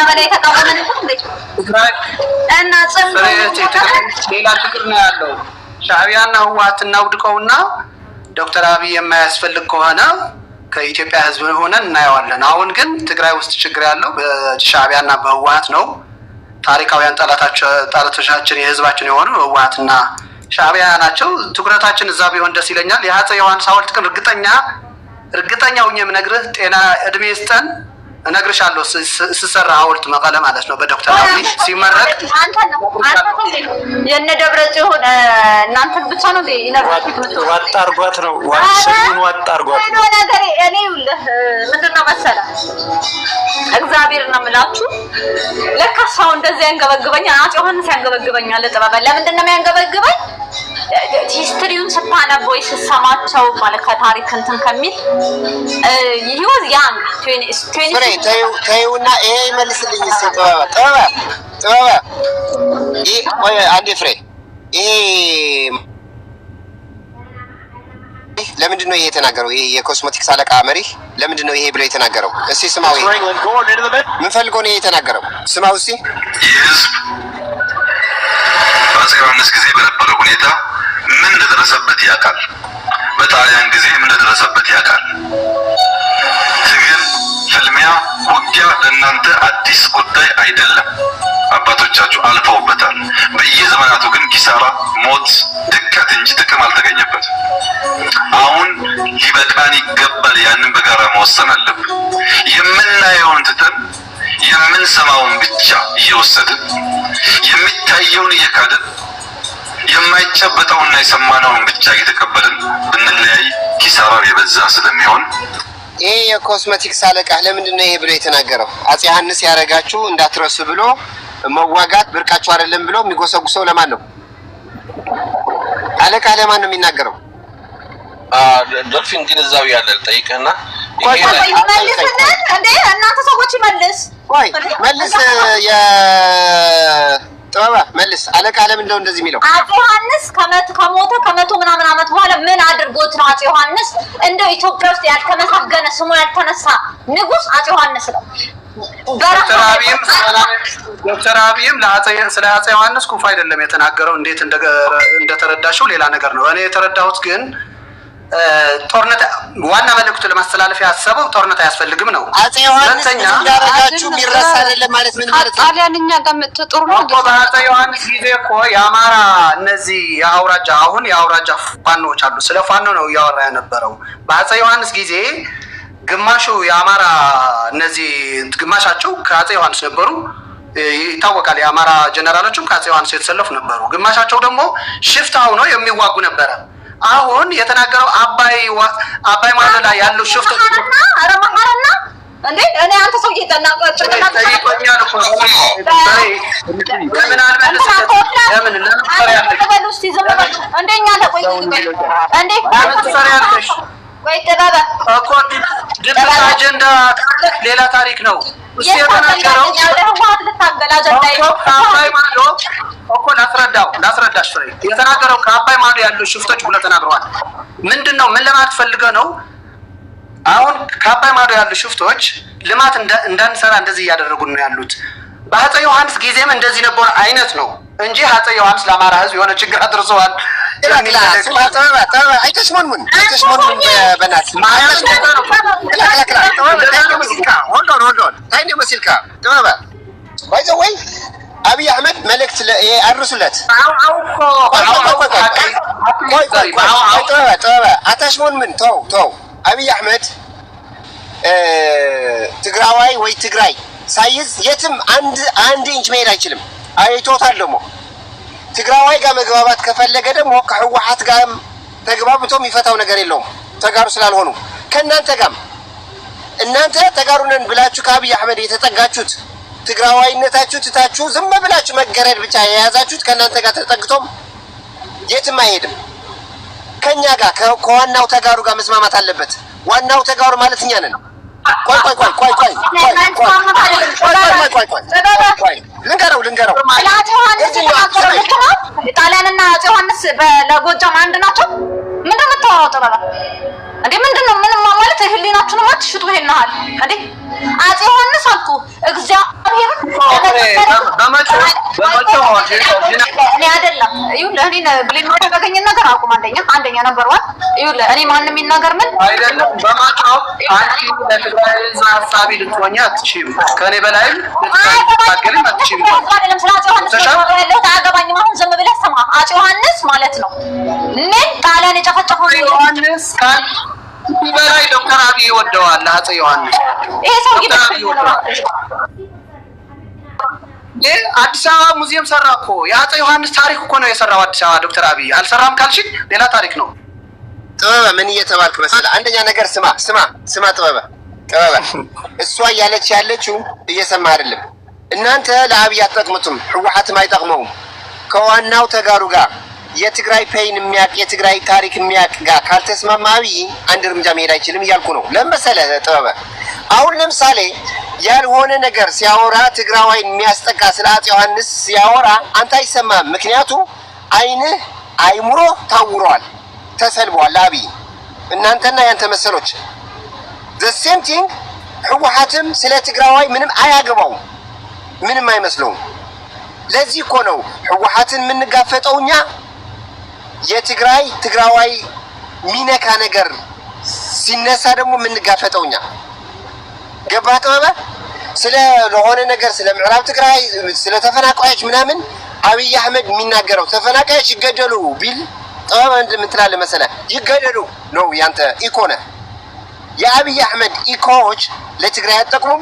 በላይ ተቃወመን እና ሌላ ችግር ነው ያለው። ሻዕቢያና ህወሓት እናውድቀውና ዶክተር አብይ የማያስፈልግ ከሆነ ከኢትዮጵያ ህዝብ ሆነን እናየዋለን። አሁን ግን ትግራይ ውስጥ ችግር ያለው በሻዕቢያና በህወሓት ነው። ታሪካውያን ጠላቶቻችን የህዝባችን የሆኑ ህወሓትና ሻዕቢያ ናቸው። ትኩረታችን እዛ ቢሆን ደስ ይለኛል። የአፄ ዮሐንስ ሐውልት ግን እርግጠኛ ሆኜ የምነግርህ ጤና እድሜ ይስጠን እነግርሻለሁ። ስሰራ ሐውልት መቀለ ማለት ነው በዶክተር አብይ ሲመረቅ የነ ደብረ ጽዮን እናንተን ብቻ ነው ዋጣ አርጓት ነው ዋጣ አርጓት ነው ነገር እኔ ይኸውልህ ምንድነው መሰለህ እግዚአብሔር ነው የምላችሁ። ለካ ሰው እንደዚህ ያንገበግበኛል። አፄ ዮሐንስ ያንገበግበኛል። ጥበበ ለምንድን ነው የሚያንገበግበኝ? ሂስትሪውን ስታነብ ወይ ስትሰማቸው ማለት ከታሪክ እንትን ከሚል ይሄ ወዝ ያንግ 20 ተይውና ይሄ ይመልስልኝ እስኪ ጥበበ ይሄ ቆይ አንዴ ፍሬ ይሄ ለምንድን ነው ይሄ የተናገረው? ይሄ የኮስሞቲክስ አለቃ መሪ ለምንድን ነው ይሄ ብሎ የተናገረው? እስኪ ስማው። ምን ፈልጎ ነው ይሄ የተናገረው? ስማው እስኪ። በአፄ ዮሐንስ ጊዜ በነበረው ሁኔታ ምን እንደደረሰበት ያውቃል። በጣሊያን ጊዜ ምን እንደደረሰበት ያውቃል። ትግል፣ ፍልሚያ፣ ውጊያ ለእናንተ አዲስ ጉዳይ አይደለም። አባቶቻችሁ አልፈውበታል። በየዘመናቱ ግን ኪሳራ፣ ሞት፣ ድቀት እንጂ ጥቅም አልተገኘበትም። አሁን ሊበቃን ይገባል። ያንን በጋራ መወሰን አለብን። የምናየውን ትተን የምንሰማውን ብቻ እየወሰድን የሚታየውን እየካድን የማይጨበጠውና የሰማነውን ብቻ እየተቀበልን ብንለያይ ኪሳራው የበዛ ስለሚሆን ይሄ የኮስሞቲክስ አለቃ ለምንድን ነው ይሄ ብሎ የተናገረው? አፄ ዮሐንስ ያረጋችሁ እንዳትረሱ ብሎ መዋጋት ብርቃችሁ አይደለም ብሎ የሚጎሰጉሰው ለማን ነው? አለቃ ለማን ነው የሚናገረው? ዶልፊን ግን እዛው ያለ ጠይቀና እናንተ ሰዎች ይመልስ መልስ ጥበባ መልስ። አለቃ ለምን ነው እንደዚህ የሚለው? አፄ ዮሐንስ ከሞተ ከመቶ ምናምን ዓመት በኋላ ምን አድርጎት ነው አፄ ዮሐንስ እንደው ኢትዮጵያ ውስጥ ያልተመሰገነ ስሙ ያልተነሳ ንጉስ አፄ ዮሐንስ ነው። ዶክተር አብይም ስለ አፄ ዮሐንስ ኩፍ አይደለም የተናገረው። እንዴት እንደተረዳሽው ሌላ ነገር ነው። እኔ የተረዳሁት ግን ጦርነት ዋና መልእክቱ ለማስተላለፍ ያሰበው ጦርነት አያስፈልግም ነው። አፄ ዮሐንስ ያረጋችሁ ይረሳ አይደለም ማለት ምን ማለት ነው? ጣሊያንኛ ጋር መጥተጥሩ ነው እኮ በአፄ ዮሐንስ ጊዜ እኮ የአማራ እነዚህ የአውራጃ አሁን የአውራጃ ፋኖች አሉ። ስለ ፋኖ ነው እያወራ የነበረው። በአፄ ዮሐንስ ጊዜ ግማሹ የአማራ እነዚህ ግማሻቸው ከአፄ ዮሐንስ ነበሩ ይታወቃል። የአማራ ጀነራሎችም ከአፄ ዮሐንስ የተሰለፉ ነበሩ። ግማሻቸው ደግሞ ሽፍታ ሆነው የሚዋጉ ነበረ። አሁን የተናገረው አባይ ማዶ ላይ ያለው ሽፍቶች አረማሃራና እንዴ እኔ አንተ ሰው እየተናገርኩ ለምን አጀንዳ ሌላ ታሪክ ነው። እሱ የተናገረው እኮ ላስረዳሽ ፍሬ የተናገረው ከአባይ ማዶ ያለው ሽፍቶች ብሎ ተናግረዋል። ምንድነው ምን ለማለት ፈልገው ነው? አሁን ከአባይ ማዶ ያሉ ሽፍቶች ልማት እንዳንሰራ እንደዚህ እያደረጉን ነው ያሉት። በአፄ ዮሐንስ ጊዜም እንደዚህ ነበር አይነት ነው እንጂ አፄ ዮሐንስ ለአማራ ሕዝብ የሆነ ችግር አድርሰዋል። አብይ አህመድ መልእክት አድርሱለት። አታሽሞን ምን ተው አብይ አህመድ ትግራዋይ ወይ ትግራይ ሳይዝ የትም አንድ ኢንች መሄድ አይችልም። አይቶታል። ደግሞ ትግራዋይ ጋር መግባባት ከፈለገ ደግሞ ከህወሓት ጋር ተግባብቶ የሚፈታው ነገር የለውም። ተጋሩ ስላልሆኑ ከእናንተ ጋር እናንተ ተጋሩ ነን ብላችሁ ከአብይ አህመድ የተጠጋችሁት ትግራዋይነታችሁ ትታችሁ ዝም ብላችሁ መገረድ ብቻ የያዛችሁት ከእናንተ ጋር ተጠግቶም የትም አይሄድም። ከኛ ጋር ከዋናው ተጋሩ ጋር መስማማት አለበት። ዋናው ተጋሩ ማለት እኛ ነን። ቆይ ልንገረው ጣሊያንና አፄ ዮሐንስ ለጎጃም አንድ ናቸው። ምንድን ነው የምታወራው? ጥበባ እንዴ ምንድነው? ምንም ማለት ህሊናችሁን አትሽጡ። ይሄናል እንዴ አፄ ዮሐንስ አልኩ እግዚአብሔር እኔ አይደለም ይኸውልህ እኔ ብሌን ነው ያገኘ ነገር አቁም። አንደኛ ነበር ዋት ይኸውልህ እኔ ማንንም የሚናገር ምን አይደለም። በማጫው አንቺ ለትግራይ ሀሳቢ ልትሆኛ አትችይም። ከኔ በላይም ልትታገል አትችይም። አይደለም ስለ አፄ ዮሐንስ ያለው ታገባኝ ማለት ዝም ብለህ ስማ። አፄ ዮሐንስ ማለት ነው ምን ጣሊያን የጨፈጨፈው ዮሐንስ ካል በላይ ዶክተር አብይ ይወደዋል። አፄ ዮሐንስ ይሄ ሰው አዲስ አበባ ሙዚየም ሰራ እኮ የአፄ ዮሐንስ ታሪክ እኮ ነው የሰራው አዲስ አበባ። ዶክተር አብይ አልሰራም ካልሽኝ ሌላ ታሪክ ነው። ጥበበ ምን እየተባልክ መሰለህ? አንደኛ ነገር ስማ ጥበበ እሷ እያለች ያለችው እየሰማ አይደለም። እናንተ ለአብይ አትጠቅሙትም፣ ህወሓትም አይጠቅመውም። ከዋናው ተጋሩ ጋር የትግራይ ፔይን የሚያቅ የትግራይ ታሪክ የሚያቅ ጋር ካልተስማማ አብይ አንድ እርምጃ መሄድ አይችልም እያልኩ ነው። ለምሳሌ ጥበበ አሁን ለምሳሌ ያልሆነ ነገር ሲያወራ ትግራዋይን የሚያስጠቃ ስለ አፄ ዮሐንስ ሲያወራ አንተ አይሰማም። ምክንያቱ አይምሮ ታውሯል፣ ተሰልቧል። አብይ እናንተና ያንተ መሰሎች the same thing። ህወሓትም ስለ ትግራዋይ ምንም አያገባው፣ ምንም አይመስለውም። ለዚህ እኮ ነው ህወሓትን የምንጋፈጠው እኛ። ትግራዋይ ሚነካ ነገር ሲነሳ ደግሞ የምንጋፈጠው እኛ። ገባህ ጥበበ? ስለሆነ ነገር ስለ ምዕራብ ትግራይ ስለ ተፈናቃዮች ምናምን አብይ አህመድ የሚናገረው ተፈናቃዮች ይገደሉ ቢል ጥበበ ምን ትላለህ መሰለህ? ይገደሉ ነው ያንተ ኢኮነ። የአብይ አህመድ ኢኮዎች ለትግራይ አጠቅሙም።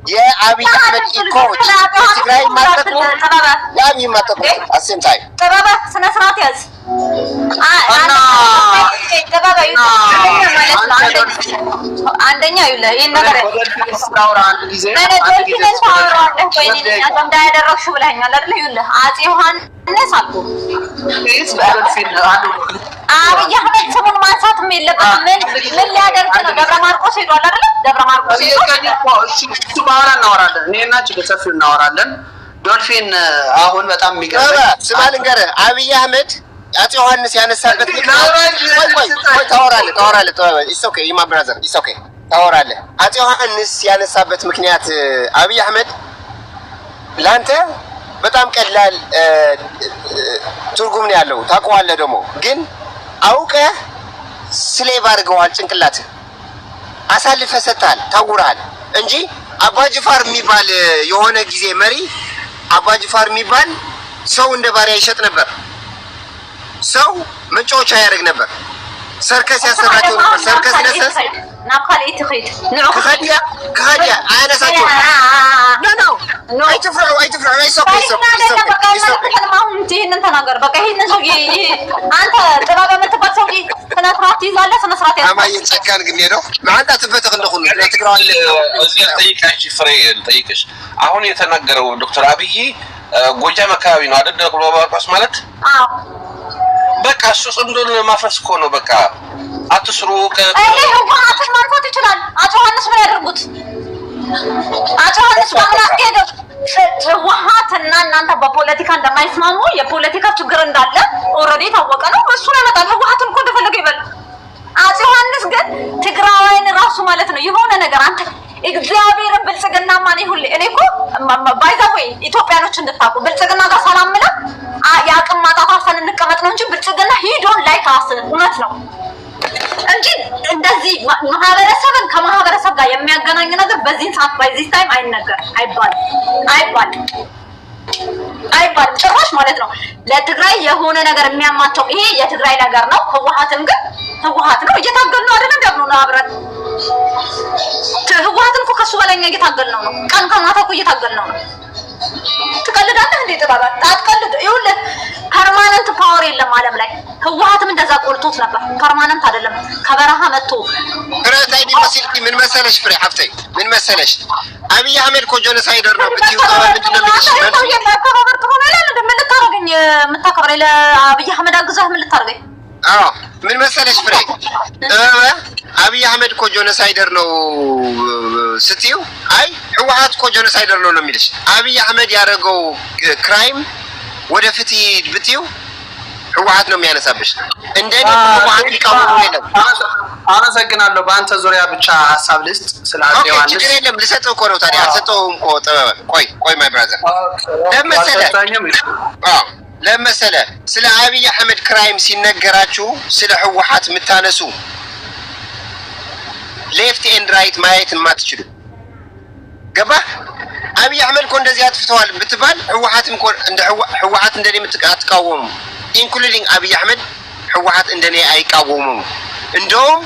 የአብይ አህመድ ኢኮዎች ለትግራይ ማጠቅሙ የአብይ ማጠቅሙ አሰምታይ ጥበበ ስነ ስርዓት ያዝ። አንደኛ ይኸውልህ ይሄን ነገር ስታወራ አንድ ጊዜ እንዳያደረግሽው ብለኸኛል አይደል? ይኸውልህ አፄ ዮሐንስ አልኩ አብይ አህመድ ስሙን ማንሳትም የለበትም። ምን ሊያደርግ ነው? ደብረ ማርቆስ ሄዷል አይደል? ደብረ ማርቆስ እሱ በኋላ እናወራለን። እኔና በሰፊው እናወራለን። ዶልፊን አሁን በጣም የሚገርም ስማ ልንገርህ፣ አብይ አህመድ አፄ ዮሐንስ ያነሳበት ታወራለህ። አፄ ዮሐንስ ያነሳበት ምክንያት አብይ አህመድ ለአንተ በጣም ቀላል ትርጉም ነው ያለው፣ ታውቀዋለህ። ደግሞ ግን አውቀህ ስሌቭ አድርገዋል፣ ጭንቅላትህ አሳልፈህ ሰጥተሃል፣ ታውረሃል እንጂ አባጅፋር የሚባል የሆነ ጊዜ መሪ አባጅፋር የሚባል ሰው እንደ ባሪያ ይሸጥ ነበር። ሰው መጫወቻ ያደርግ ነበር። ሰርከስ ያሰራቸው ነበር። ሰርከስ ነሰስ ናካል ኢትኺድ ከሀዲያ አያነሳቸው ኖ አይትፍራው ይሄንን ተናገር። በቃ ይሄንን ሰው አንተ ጥበብ የምትባል ሰው ስነ ስርዓት ይዛለህ። ስነ ስርዓት አማዬ ጸጋን ግን ሄደው ማንታ ትበተክ እንደሆነ ለትግራይ እዚህ ጠይቃሽ ፍሬ ጠይቅሽ። አሁን የተናገረው ዶክተር አብይ ጎጃም አካባቢ ነው አይደል? ደብረ ማርቆስ ማለት በቃ እሱ ጽምዶን ማፍረስ እኮ ነው። በቃ አትስሩ ህወሓትን ማጥፋት ይችላል። አፄ ዮሐንስ ምን ያደርጉት? አፄ ዮሐንስ በአምላክ ሄደው ህወሓትና እናንተ በፖለቲካ እንደማይስማሙ የፖለቲካ ችግር እንዳለ ኦልሬዲ ታወቀ ነው። እሱን ያመጣል። ህወሓትን እኮ እንደፈለገ ይበል። አፄ ዮሐንስ ግን ትግራዋይን ራሱ ማለት ነው የሆነ ነገር አንተ እግዚአብሔርን ብልጽግና ማን ይሁን እኔ እኮ ባይዛዌ ኢትዮጵያኖች እንድታውቁ ብልጽግና ጋር ሰላም ብለን ያቅም ማጣት አልፈን እንቀመጥ ነው እንጂ ብልጽግና ሂዶን ላይ ካስ እውነት ነው እንጂ እንደዚህ ማህበረሰብን ከማህበረሰብ ጋር የሚያገናኝ ነገር በዚህ ሰዓት በዚህ ታይም አይነገር አይባልም ጭራሽ ማለት ነው። ለትግራይ የሆነ ነገር የሚያማቸው ይሄ የትግራይ ነገር ነው። ህወሓትን ግን ህወሓት ነው እየታገል ነው አይደል? እንደው ነው አብረን ህወሓትን እኮ ከሱ በላይ እየታገልነው ነው። ቀን ከማታ እኮ እየታገልነው ነው። ትቀልዳለህ እንዴ? ጥባባ አትቀልድ። ይኸውልህ ፐርማነንት ፓወር የለም ዓለም ላይ። ህወሓትም እንደዛ ቆልቶት ነበር። ፐርማነንት አይደለም። ከበረሃ መጥቶ ፍሬታይ ዲሞሲልቲ ምን መሰለሽ ፍሬ ሀፍቴ ምን መሰለሽ አብይ አህመድ እኮ ጆኖሳይደር ነው ብትይው ምንድነው ምን ልታረገኝ የምታከብረኝ? ለአብይ አህመድ አግዛህ ምን ልታረገኝ? አዎ ምን መሰለሽ ፍሬ አብይ አህመድ እኮ ጆኖሳይደር ነው ስትይው አይ ህወሓት እኮ ጆኖሳይደር ነው የሚልሽ። አብይ አህመድ ያደረገው ክራይም ወደ ፍትህ ብትይው ህወሓት ነው የሚያነሳብሽ። እንደኔ ህወሓት ሊቃወሙ የለም። አመሰግናለሁ። በአንተ ዙሪያ ብቻ ሀሳብ ልስጥ ስለ አፄ ዮሐንስ። ችግር የለም ልሰጠው እኮ ነው። ታዲያ አልሰጠውም እኮ ጥበብ። ቆይ ማይ ብራዘር ለመሰለ ስለ አብይ አህመድ ክራይም ሲነገራችሁ ስለ ህወሓት የምታነሱ ሌፍት ኤንድ ራይት ማየት የማትችሉ ገባ? አብይ አህመድ እኮ እንደዚህ አጥፍተዋል ብትባል ህወሓትም እኮ እንደ ህወሓት እንደኔ አትቃወሙ። ኢንክሉዲንግ አብይ አህመድ ህወሓት እንደኔ አይቃወሙም። እንደውም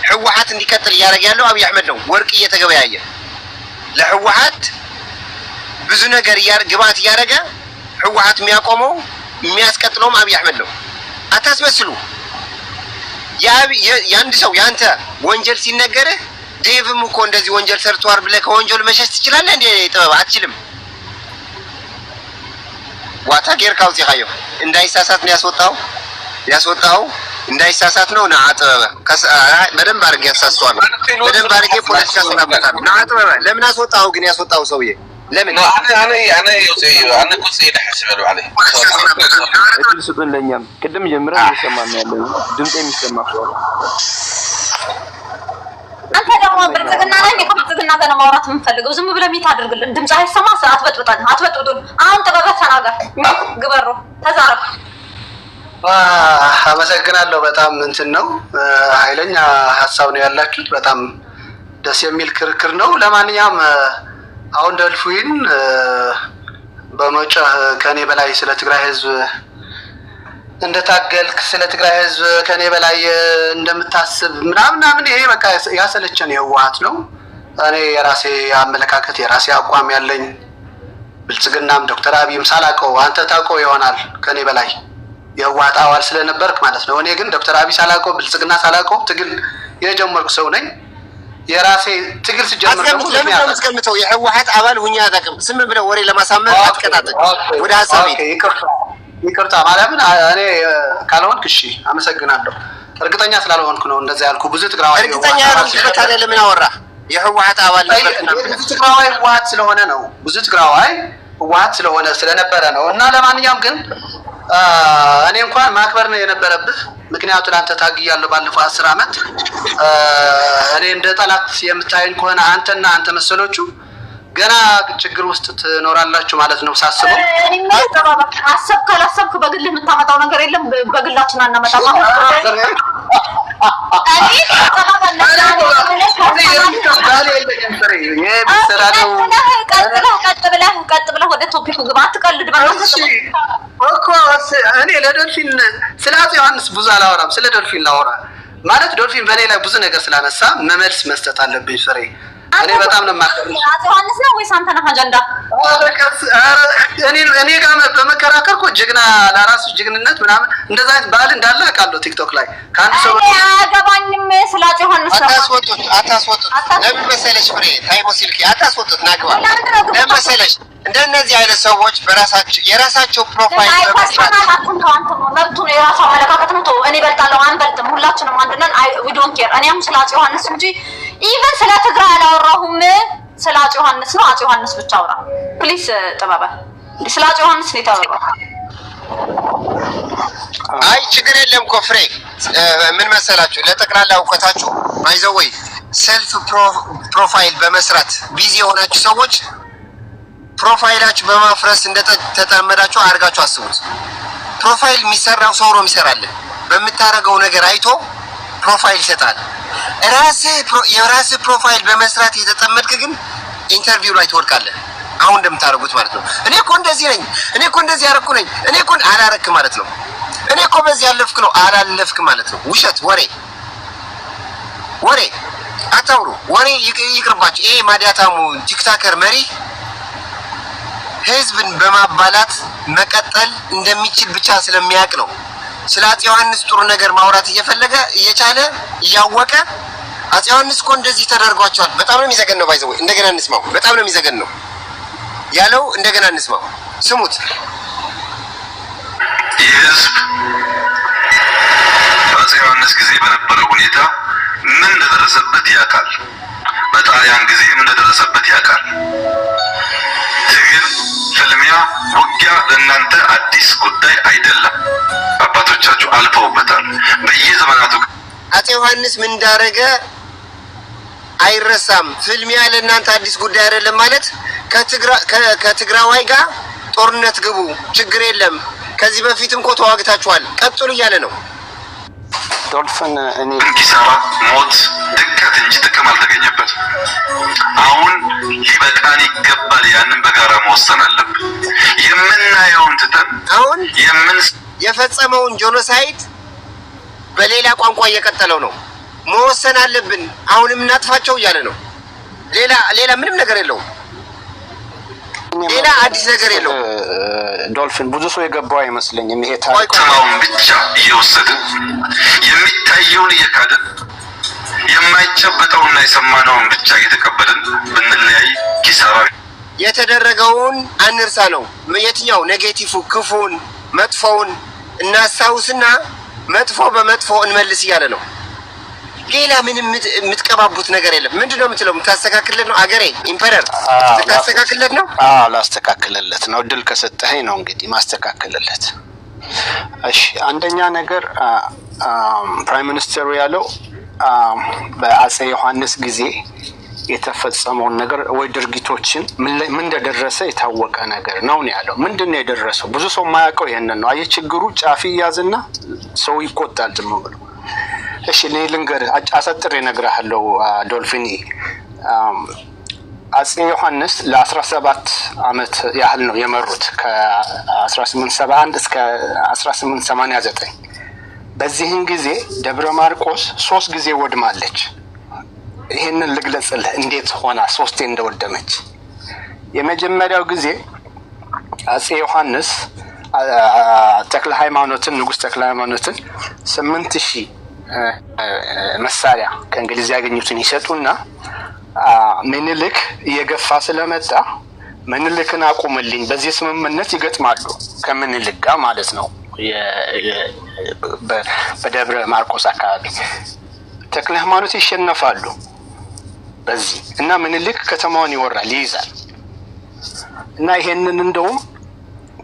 ህወሓት እንዲቀጥል እያደረገ ያለው አብይ አህመድ ነው። ወርቅ እየተገበያየ ለህወሓት ብዙ ነገር ግባት እያደረገ ህወሓት የሚያቆመው የሚያስቀጥለውም አብይ አህመድ ነው። አታስመስሉ። የአንድ ሰው ያንተ ወንጀል ሲነገርህ ዴቭም እኮ እንደዚህ ወንጀል ሰርቷል ብለህ ከወንጀል መሸሽ ትችላለህ እንዴ? ጥበብ አትችልም። ዋታ ጌርካው ሲያየው እንዳይሳሳት ነው ያስወጣው እንዳይሳሳት ነው። ና ጥበብ በደንብ አድርጌ ያሳስተዋል። በደንብ አድርጌ ፖለቲካ ሰራበታል። ና ጥበብ ለምን አስወጣው? ግን ያስወጣው ሰውዬ ለምን انا كنت سيد حسب عليه እድል ስጡን። ለኛም ቅድም ጀምረን እየሰማን ያለው ድምጽ የሚሰማ ሰው አንተ ደግሞ ብልጽግና ላይ ከብልጽግና ጋር ማውራት የምፈልገው ዝም ብለህ ሚት አድርግልን። ድምጽ አይሰማ ሰዓት አትበጥብጡን። አሁን ጥበበት ተናገር። ግበሮ ተዛረብ። አመሰግናለሁ። በጣም እንትን ነው ኃይለኛ ሀሳብ ነው ያላችሁት። በጣም ደስ የሚል ክርክር ነው። ለማንኛውም አሁን ደልፉይን በመጫ ከኔ በላይ ስለ ትግራይ ህዝብ እንደታገልክ ስለ ትግራይ ህዝብ ከኔ በላይ እንደምታስብ ምናምን ይሄ በቃ ያሰለቸን የህወሓት ነው። እኔ የራሴ አመለካከት የራሴ አቋም ያለኝ ብልጽግናም ዶክተር አብይም ሳላቀው አንተ ታውቀው ይሆናል ከኔ በላይ የህወሓት አባል ስለነበርክ ማለት ነው። እኔ ግን ዶክተር አብይ ሳላቀው ብልጽግና ሳላቀው ትግል የጀመርኩ ሰው ነኝ። የራሴ ትግል ሲጀምር ደግሞ ለምን ነው የምትቀምጠው? የህወሓት አባል ሁኛ አታውቅም። ዝም ብለው ወሬ ለማሳመን አትቀጣጥል። ወደ ሀሳብ ይቅርታ ማለምን እኔ ካልሆንክ እሺ አመሰግናለሁ። እርግጠኛ ስላልሆንኩ ነው እንደዛ ያልኩ። ብዙ ትግራዋይ እርግጠኛ ያልኩበት ታዲያ ለምን አወራ? የህወሓት አባል ነበር። ብዙ ትግራዋይ ህወሓት ስለሆነ ነው። ብዙ ትግራዋይ ህወሓት ስለነበረ ነው። እና ለማንኛውም ግን እኔ እንኳን ማክበር ነው የነበረብህ። ምክንያቱም አንተ ታግያለሁ ባለፈው 10 አመት። እኔ እንደ ጠላት የምታየኝ ከሆነ አንተና አንተ መሰሎቹ ገና ችግር ውስጥ ትኖራላችሁ ማለት ነው ሳስበው። አሰብክ አላሰብክ በግልህ የምታመጣው ነገር የለም። በግላችን አናመጣም። ቀጥ ብለህ ወደ ቶፒኩ ግባ። አትቀልድ እኮ እኔ ለዶልፊን ስለ አፄ ዮሐንስ ብዙ አላወራም። ስለ ዶልፊን ላወራ ማለት ዶልፊን በእኔ ላይ ብዙ ነገር ስላነሳ መመልስ መስጠት አለብኝ ፍሬ። እኔ በጣም ነው የማከብረው። አፄ ዮሐንስ ነው ወይስ አንተ ነህ አጀንዳ? እኔ ጋር በመከራከር እኮ ጀግና ለራሱ ጀግንነት ምናምን እንደዛ አይነት ባህል እንዳለ አውቃለሁ። ቲክቶክ ላይ ከአንድ ሰው አያገባኝም። ስለ አፄ ዮሐንስ አታስወጡት። ለምን መሰለሽ ፍሬ ታይሞ ሲልኪ አታስወጡት። ናግባ ለምን መሰለሽ እንደነዚህ አይነት ሰዎች የራሳቸው ፕሮፋይል በመስራት መብቱ ነው፣ የራሱ አመለካከት ነው። እኔ እበልጣለሁ አንበልጥም፣ ሁላችንም አንድ ነን። ዊ ዶንት ኬር። እኔም ስለ አፄ ዮሐንስ እንጂ ኢቨን ስለ ትግራይ አላወራሁም። ስለ አፄ ዮሐንስ ነው። አፄ ዮሐንስ ብቻ አውራ ፕሊስ። ጥበበ ስለ አፄ ዮሐንስ ነው የተወራው። አይ ችግር የለም እኮ ፍሬ። ምን መሰላችሁ ለጠቅላላ እውቀታችሁ ባይዘው ወይ ሰልፍ ፕሮፋይል በመስራት ቢዚ የሆናችሁ ሰዎች ፕሮፋይላችሁ በማፍረስ እንደተጠመዳችሁ አድርጋችሁ አስቡት። ፕሮፋይል የሚሰራው ሰው ነው የሚሰራልን። በምታረገው ነገር አይቶ ፕሮፋይል ይሰጣል። የራስህ ፕሮፋይል በመስራት የተጠመድክ ግን ኢንተርቪው ላይ ትወድቃለህ። አሁን እንደምታደርጉት ማለት ነው። እኔ እኮ እንደዚህ ነኝ፣ እኔ እኮ እንደዚህ ያደረኩ ነኝ፣ እኔ እኮ አላረክ ማለት ነው። እኔ እኮ በዚህ ያለፍክ ነው አላለፍክ ማለት ነው። ውሸት ወሬ አታውሩ። ወሬ ይቅርባችሁ። ይሄ ማዲያታሙ ቲክታከር መሪ ህዝብን በማባላት መቀጠል እንደሚችል ብቻ ስለሚያውቅ ነው። ስለ አፄ ዮሐንስ ጥሩ ነገር ማውራት እየቻለ እያወቀ አፄ ዮሐንስ እኮ እንደዚህ ተደርጓቸዋል። በጣም ነው የሚዘገነው። ባይዘው እንደገና እንስማው። በጣም ነው የሚዘገነው ያለው። እንደገና እንስማው፣ ስሙት። ይህ ህዝብ በአፄ ዮሐንስ ጊዜ በነበረው ሁኔታ ምን እንደደረሰበት ያውቃል። በጣሊያን ጊዜ ምን እንደደረሰበት ያውቃል። ትግል፣ ፍልሚያ፣ ውጊያ ለእናንተ አዲስ ጉዳይ አይደለም። አባቶቻችሁ አልፈውበታል። በየዘመናቱ አፄ ዮሐንስ ምን እንዳረገ አይረሳም። ፍልሚያ ለእናንተ አዲስ ጉዳይ አይደለም ማለት ከትግራዋይ ጋር ጦርነት ግቡ፣ ችግር የለም። ከዚህ በፊትም እኮ ተዋግታችኋል፣ ቀጥሉ እያለ ነው። ዶልፊን እኔ ኪሳራ፣ ሞት፣ ድቀት እንጂ ጥቅም አልተገኘበትም። አሁን ሊበቃን ይገባል። ያንን በጋራ መወሰን አለብን። የምናየውን ትተን አሁን የፈጸመውን ጄኖሳይድ በሌላ ቋንቋ እየቀጠለው ነው። መወሰን አለብን። አሁንም እናጥፋቸው እያለ ነው። ሌላ ምንም ነገር የለውም። ሌላ አዲስ ነገር የለውም። ዶልፊን ብዙ ሰው የገባው አይመስለኝም። ይሄ ታሪካውን ብቻ እየወሰድን የሚታየውን እየካድን የማይጨበጠውና የሰማነውን ብቻ እየተቀበልን ብንለያይ ኪሳራ። የተደረገውን አንርሳ ነው። የትኛው ኔጌቲቭ ክፉን መጥፎውን እናስታውስና መጥፎ በመጥፎ እንመልስ እያለ ነው። ሌላ ምንም የምትቀባቡት ነገር የለም። ምንድነው የምትለው? የምታስተካክልለት ነው። አገሬ ኢምፐረር ልታስተካክልለት ነው። ላስተካክልለት ነው። እድል ከሰጠኸኝ ነው እንግዲህ ማስተካክልለት። እሺ፣ አንደኛ ነገር ፕራይም ሚኒስትሩ ያለው በአፄ ዮሐንስ ጊዜ የተፈጸመውን ነገር ወይ ድርጊቶችን ምን እንደደረሰ የታወቀ ነገር ነው ያለው። ምንድነው የደረሰው? ብዙ ሰው የማያውቀው ይሄንን ነው። አየ ችግሩ ጫፍ ይያዝና ሰው ይቆጣል ዝም ብሎ። እሺ እኔ ልንገርህ፣ አሳጥሬ እነግርሃለሁ ዶልፊኒ። አፄ ዮሐንስ ለ17 ዓመት ያህል ነው የመሩት ከ1871 እስከ 1889። በዚህን ጊዜ ደብረ ማርቆስ 3 ጊዜ ወድማለች። ይሄንን ልግለጽልህ እንዴት ሆና 3 እንደወደመች። የመጀመሪያው ጊዜ አፄ ዮሐንስ ተክለ ሃይማኖትን ንጉስ ተክለ ሃይማኖትን 8000 መሳሪያ ከእንግሊዝ ያገኙትን ይሰጡና ምኒልክ እየገፋ ስለመጣ ምኒልክን አቁምልኝ በዚህ ስምምነት ይገጥማሉ ከምኒልክ ጋር ማለት ነው። በደብረ ማርቆስ አካባቢ ተክለ ሃይማኖት ይሸነፋሉ በዚህ እና ምኒልክ ከተማውን ይወራል ይይዛል። እና ይሄንን እንደውም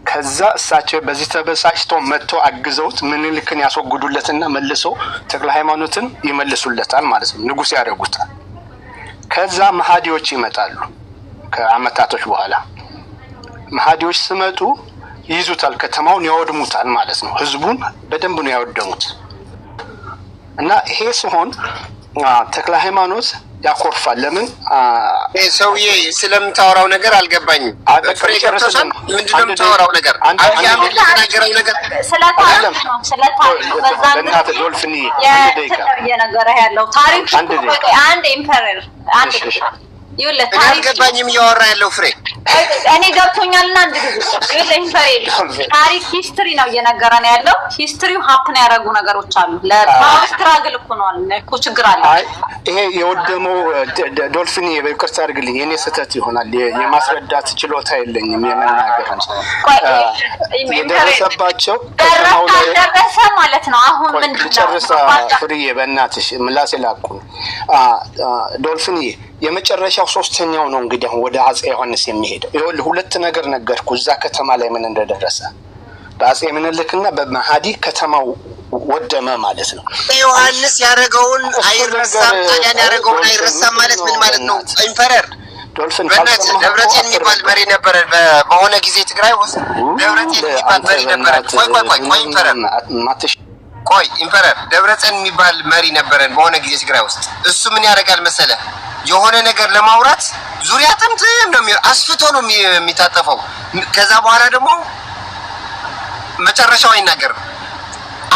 ከዛ እሳቸው በዚህ ተበሳጭተው መጥቶ አግዘውት ምኒልክን ያስወግዱለትና መልሰው ተክለ ሃይማኖትን ይመልሱለታል ማለት ነው። ንጉስ ያደርጉታል። ከዛ መሃዲዎች ይመጣሉ። ከአመታቶች በኋላ መሃዲዎች ሲመጡ ይይዙታል፣ ከተማውን ያወድሙታል ማለት ነው። ህዝቡን በደንብ ነው ያወደሙት። እና ይሄ ሲሆን ተክለ ሃይማኖት ያኮርፋል። ለምን ሰውዬ ስለምታወራው ነገር አልገባኝም። ፍሬ ገብቶሻል? ምንድነው የምታወራው ነገር? አብይ አህመድ የተናገረው ነገር በእናትህ ዶልፍኒ የነገረ ያለው ታሪክ አንድ ኢምፐረር አንድ ይኸውልህ አልገባኝም እያወራ ያለው ፍሬ እኔ ገብቶኛልና አንድ ጊዜ ታሪክ ሂስትሪ ነው እየነገረን ያለው። ሂስትሪው ሀፕን ያደረጉ ነገሮች አሉ። ለፓስትራግል እኮ ነው እኮ ችግር አለ። ይሄ የወደመው ዶልፊኒ በይቅርታ አድርግልኝ የኔ ስህተት ይሆናል። የማስረዳት ችሎታ የለኝም የመናገር የደረሰባቸው ደረሰ ማለት ነው። አሁን ምንድን ነው ፍሬ በእናትሽ ምላሴ ላቁኝ። ዶልፊኒ የመጨረሻው ሶስተኛው ነው እንግዲህ ወደ አጼ ዮሐንስ የሚሄደው። ይኸውልህ ሁለት ነገር ነገርኩ እዛ ከተማ ላይ ምን እንደደረሰ። በአጼ ምኒልክና በመሃዲ ከተማው ወደመ ማለት ነው። ዮሐንስ ያደረገውን አይረሳም፣ ጣሊያን ያደረገውን አይረሳም ማለት ምን ማለት ነው? ኢምፐረር ዶልፊን ደብረጽዮን የሚባል መሪ ነበረ በሆነ ጊዜ ትግራይ ውስጥ ደብረጽዮን የሚባል መሪ ነበረ። ቆይ ኢምፐረር ቆይ ኢምፐረር ደብረጽዮን የሚባል መሪ ነበረን በሆነ ጊዜ ትግራይ ውስጥ። እሱ ምን ያደርጋል መሰለ የሆነ ነገር ለማውራት ዙሪያ ጥምጥም ነው አስፍቶ ነው የሚታጠፈው። ከዛ በኋላ ደግሞ መጨረሻው አይናገርም።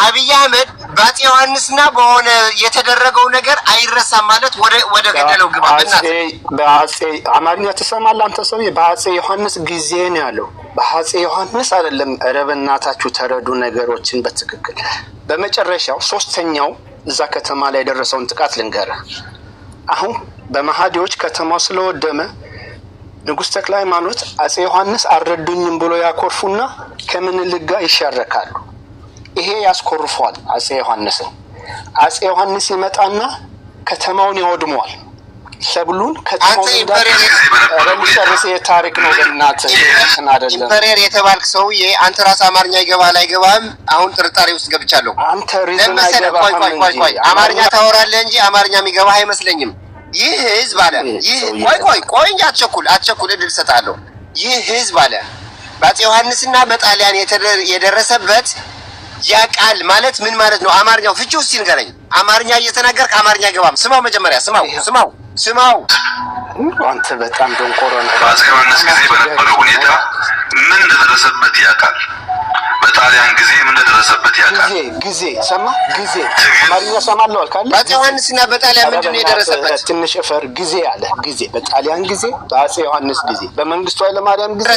አብይ አህመድ በአጼ ዮሐንስና በሆነ የተደረገው ነገር አይረሳም ማለት ወደ ገደለው ግባ። በአጼ አማርኛ ትሰማለህ አንተ ሰውዬ? በአጼ ዮሐንስ ጊዜ ነው ያለው። በአጼ ዮሐንስ አይደለም። ኧረ በእናታችሁ ተረዱ ነገሮችን በትክክል። በመጨረሻው ሶስተኛው እዛ ከተማ ላይ የደረሰውን ጥቃት ልንገርህ። አሁን በመሃዲዎች ከተማው ስለወደመ ንጉስ ተክለ ሃይማኖት አጼ ዮሐንስ አልረዱኝም ብሎ ያኮርፉና ከምኒልክ ጋር ይሻረካሉ። ይሄ ያስኮርፈዋል አጼ ዮሐንስን። አጼ ዮሐንስ ይመጣና ከተማውን ያወድመዋል። ሰብሉን ከተማውን ረሚሰርስ የታሪክ ነው። በእናትህ አይደለም ኢምፐረር የተባልክ ሰውዬ አንተ ራስ አማርኛ ይገባል አይገባም? አሁን ጥርጣሬ ውስጥ ገብቻለሁ። አንተ ሪዝን አይገባም ቆይ አማርኛ ታወራለህ እንጂ አማርኛ የሚገባህ አይመስለኝም። ይህ ህዝብ አለ ቆይ እንጂ አትቸኩል እድል ሰጣለሁ። ይህ ህዝብ አለ በአጼ ዮሐንስና በጣሊያን የደረሰበት ያ ቃል ማለት ምን ማለት ነው? አማርኛው ፍቺው እስቲ ንገረኝ። አማርኛ እየተናገርክ አማርኛ አይገባም። ስማው መጀመሪያ ስማው። አንተ በጣም ደንቆሮ ነህ። በአጼ ዮሐንስ ጊዜ በነበረው ሁኔታ ምን እንደደረሰበት ያውቃል። በጣሊያን ጊዜ ምን እንደደረሰበት ያውቃል። ጊዜ ሰማ ጊዜ አማርኛ ሰማለው አልካለ። በአጼ ዮሐንስና በጣሊያን ምንድን ነው የደረሰበት? ትንሽ እፈር ጊዜ አለ። ጊዜ በጣሊያን ጊዜ፣ በአጼ ዮሐንስ ጊዜ፣ በመንግስቱ ኃይለማርያም ጊዜ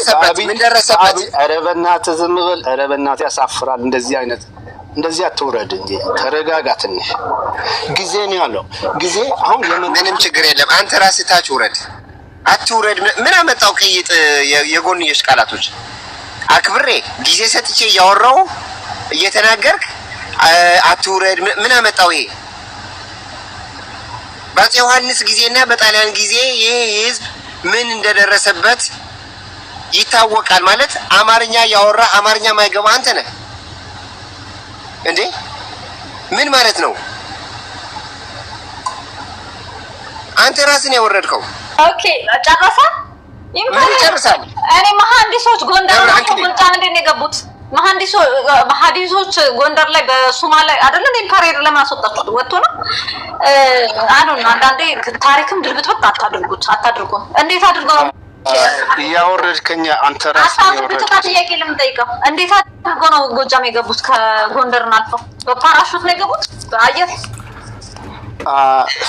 ምን ደረሰበት? ኧረ በእናትህ ዝም በል። ኧረ በእናትህ ያሳፍራል። እንደዚህ አትውረድ እንጂ ተረጋጋ ትንሽ። ጊዜ ነው ያለው። ጊዜ አሁን ምንም ችግር የለም። አንተ ራስህ ታች አትውረድ። ምን አመጣው ቅይጥ የጎንዮሽ ቃላቶች? አክብሬ ጊዜ ሰጥቼ እያወራው እየተናገርክ አትውረድ ምን አመጣው? ይሄ በአጼ ዮሐንስ ጊዜና በጣሊያን ጊዜ ይሄ ህዝብ ምን እንደደረሰበት ይታወቃል ማለት አማርኛ ያወራ አማርኛ ማይገባ አንተ ነህ እንዴ? ምን ማለት ነው? አንተ ራስህ ነው ያወረድከው። ኦኬ ጨረሰ። ይጨርሳል። እኔ መሐንዲሶች ጎንደር ነው ቁልጫ እንደኔ የገቡት መሐንዲሶች ጎንደር ላይ በሶማሌ አይደለም ኢምፓየር ለምን አስወጣችሁት? ወጥቶ ነው አንዳንዴ ታሪክም ድልብጥብጥ አታድርጉ። እንዴት አድርገው ያወረድከኛ አንተ ራስህ ያወረድከው ጥያቄ ለምን ጠይቀው? እንዴት አድርገው ነው ጎጃም የገቡት? ከጎንደርን አልፈው በፓራሹት ነው የገቡት በአየር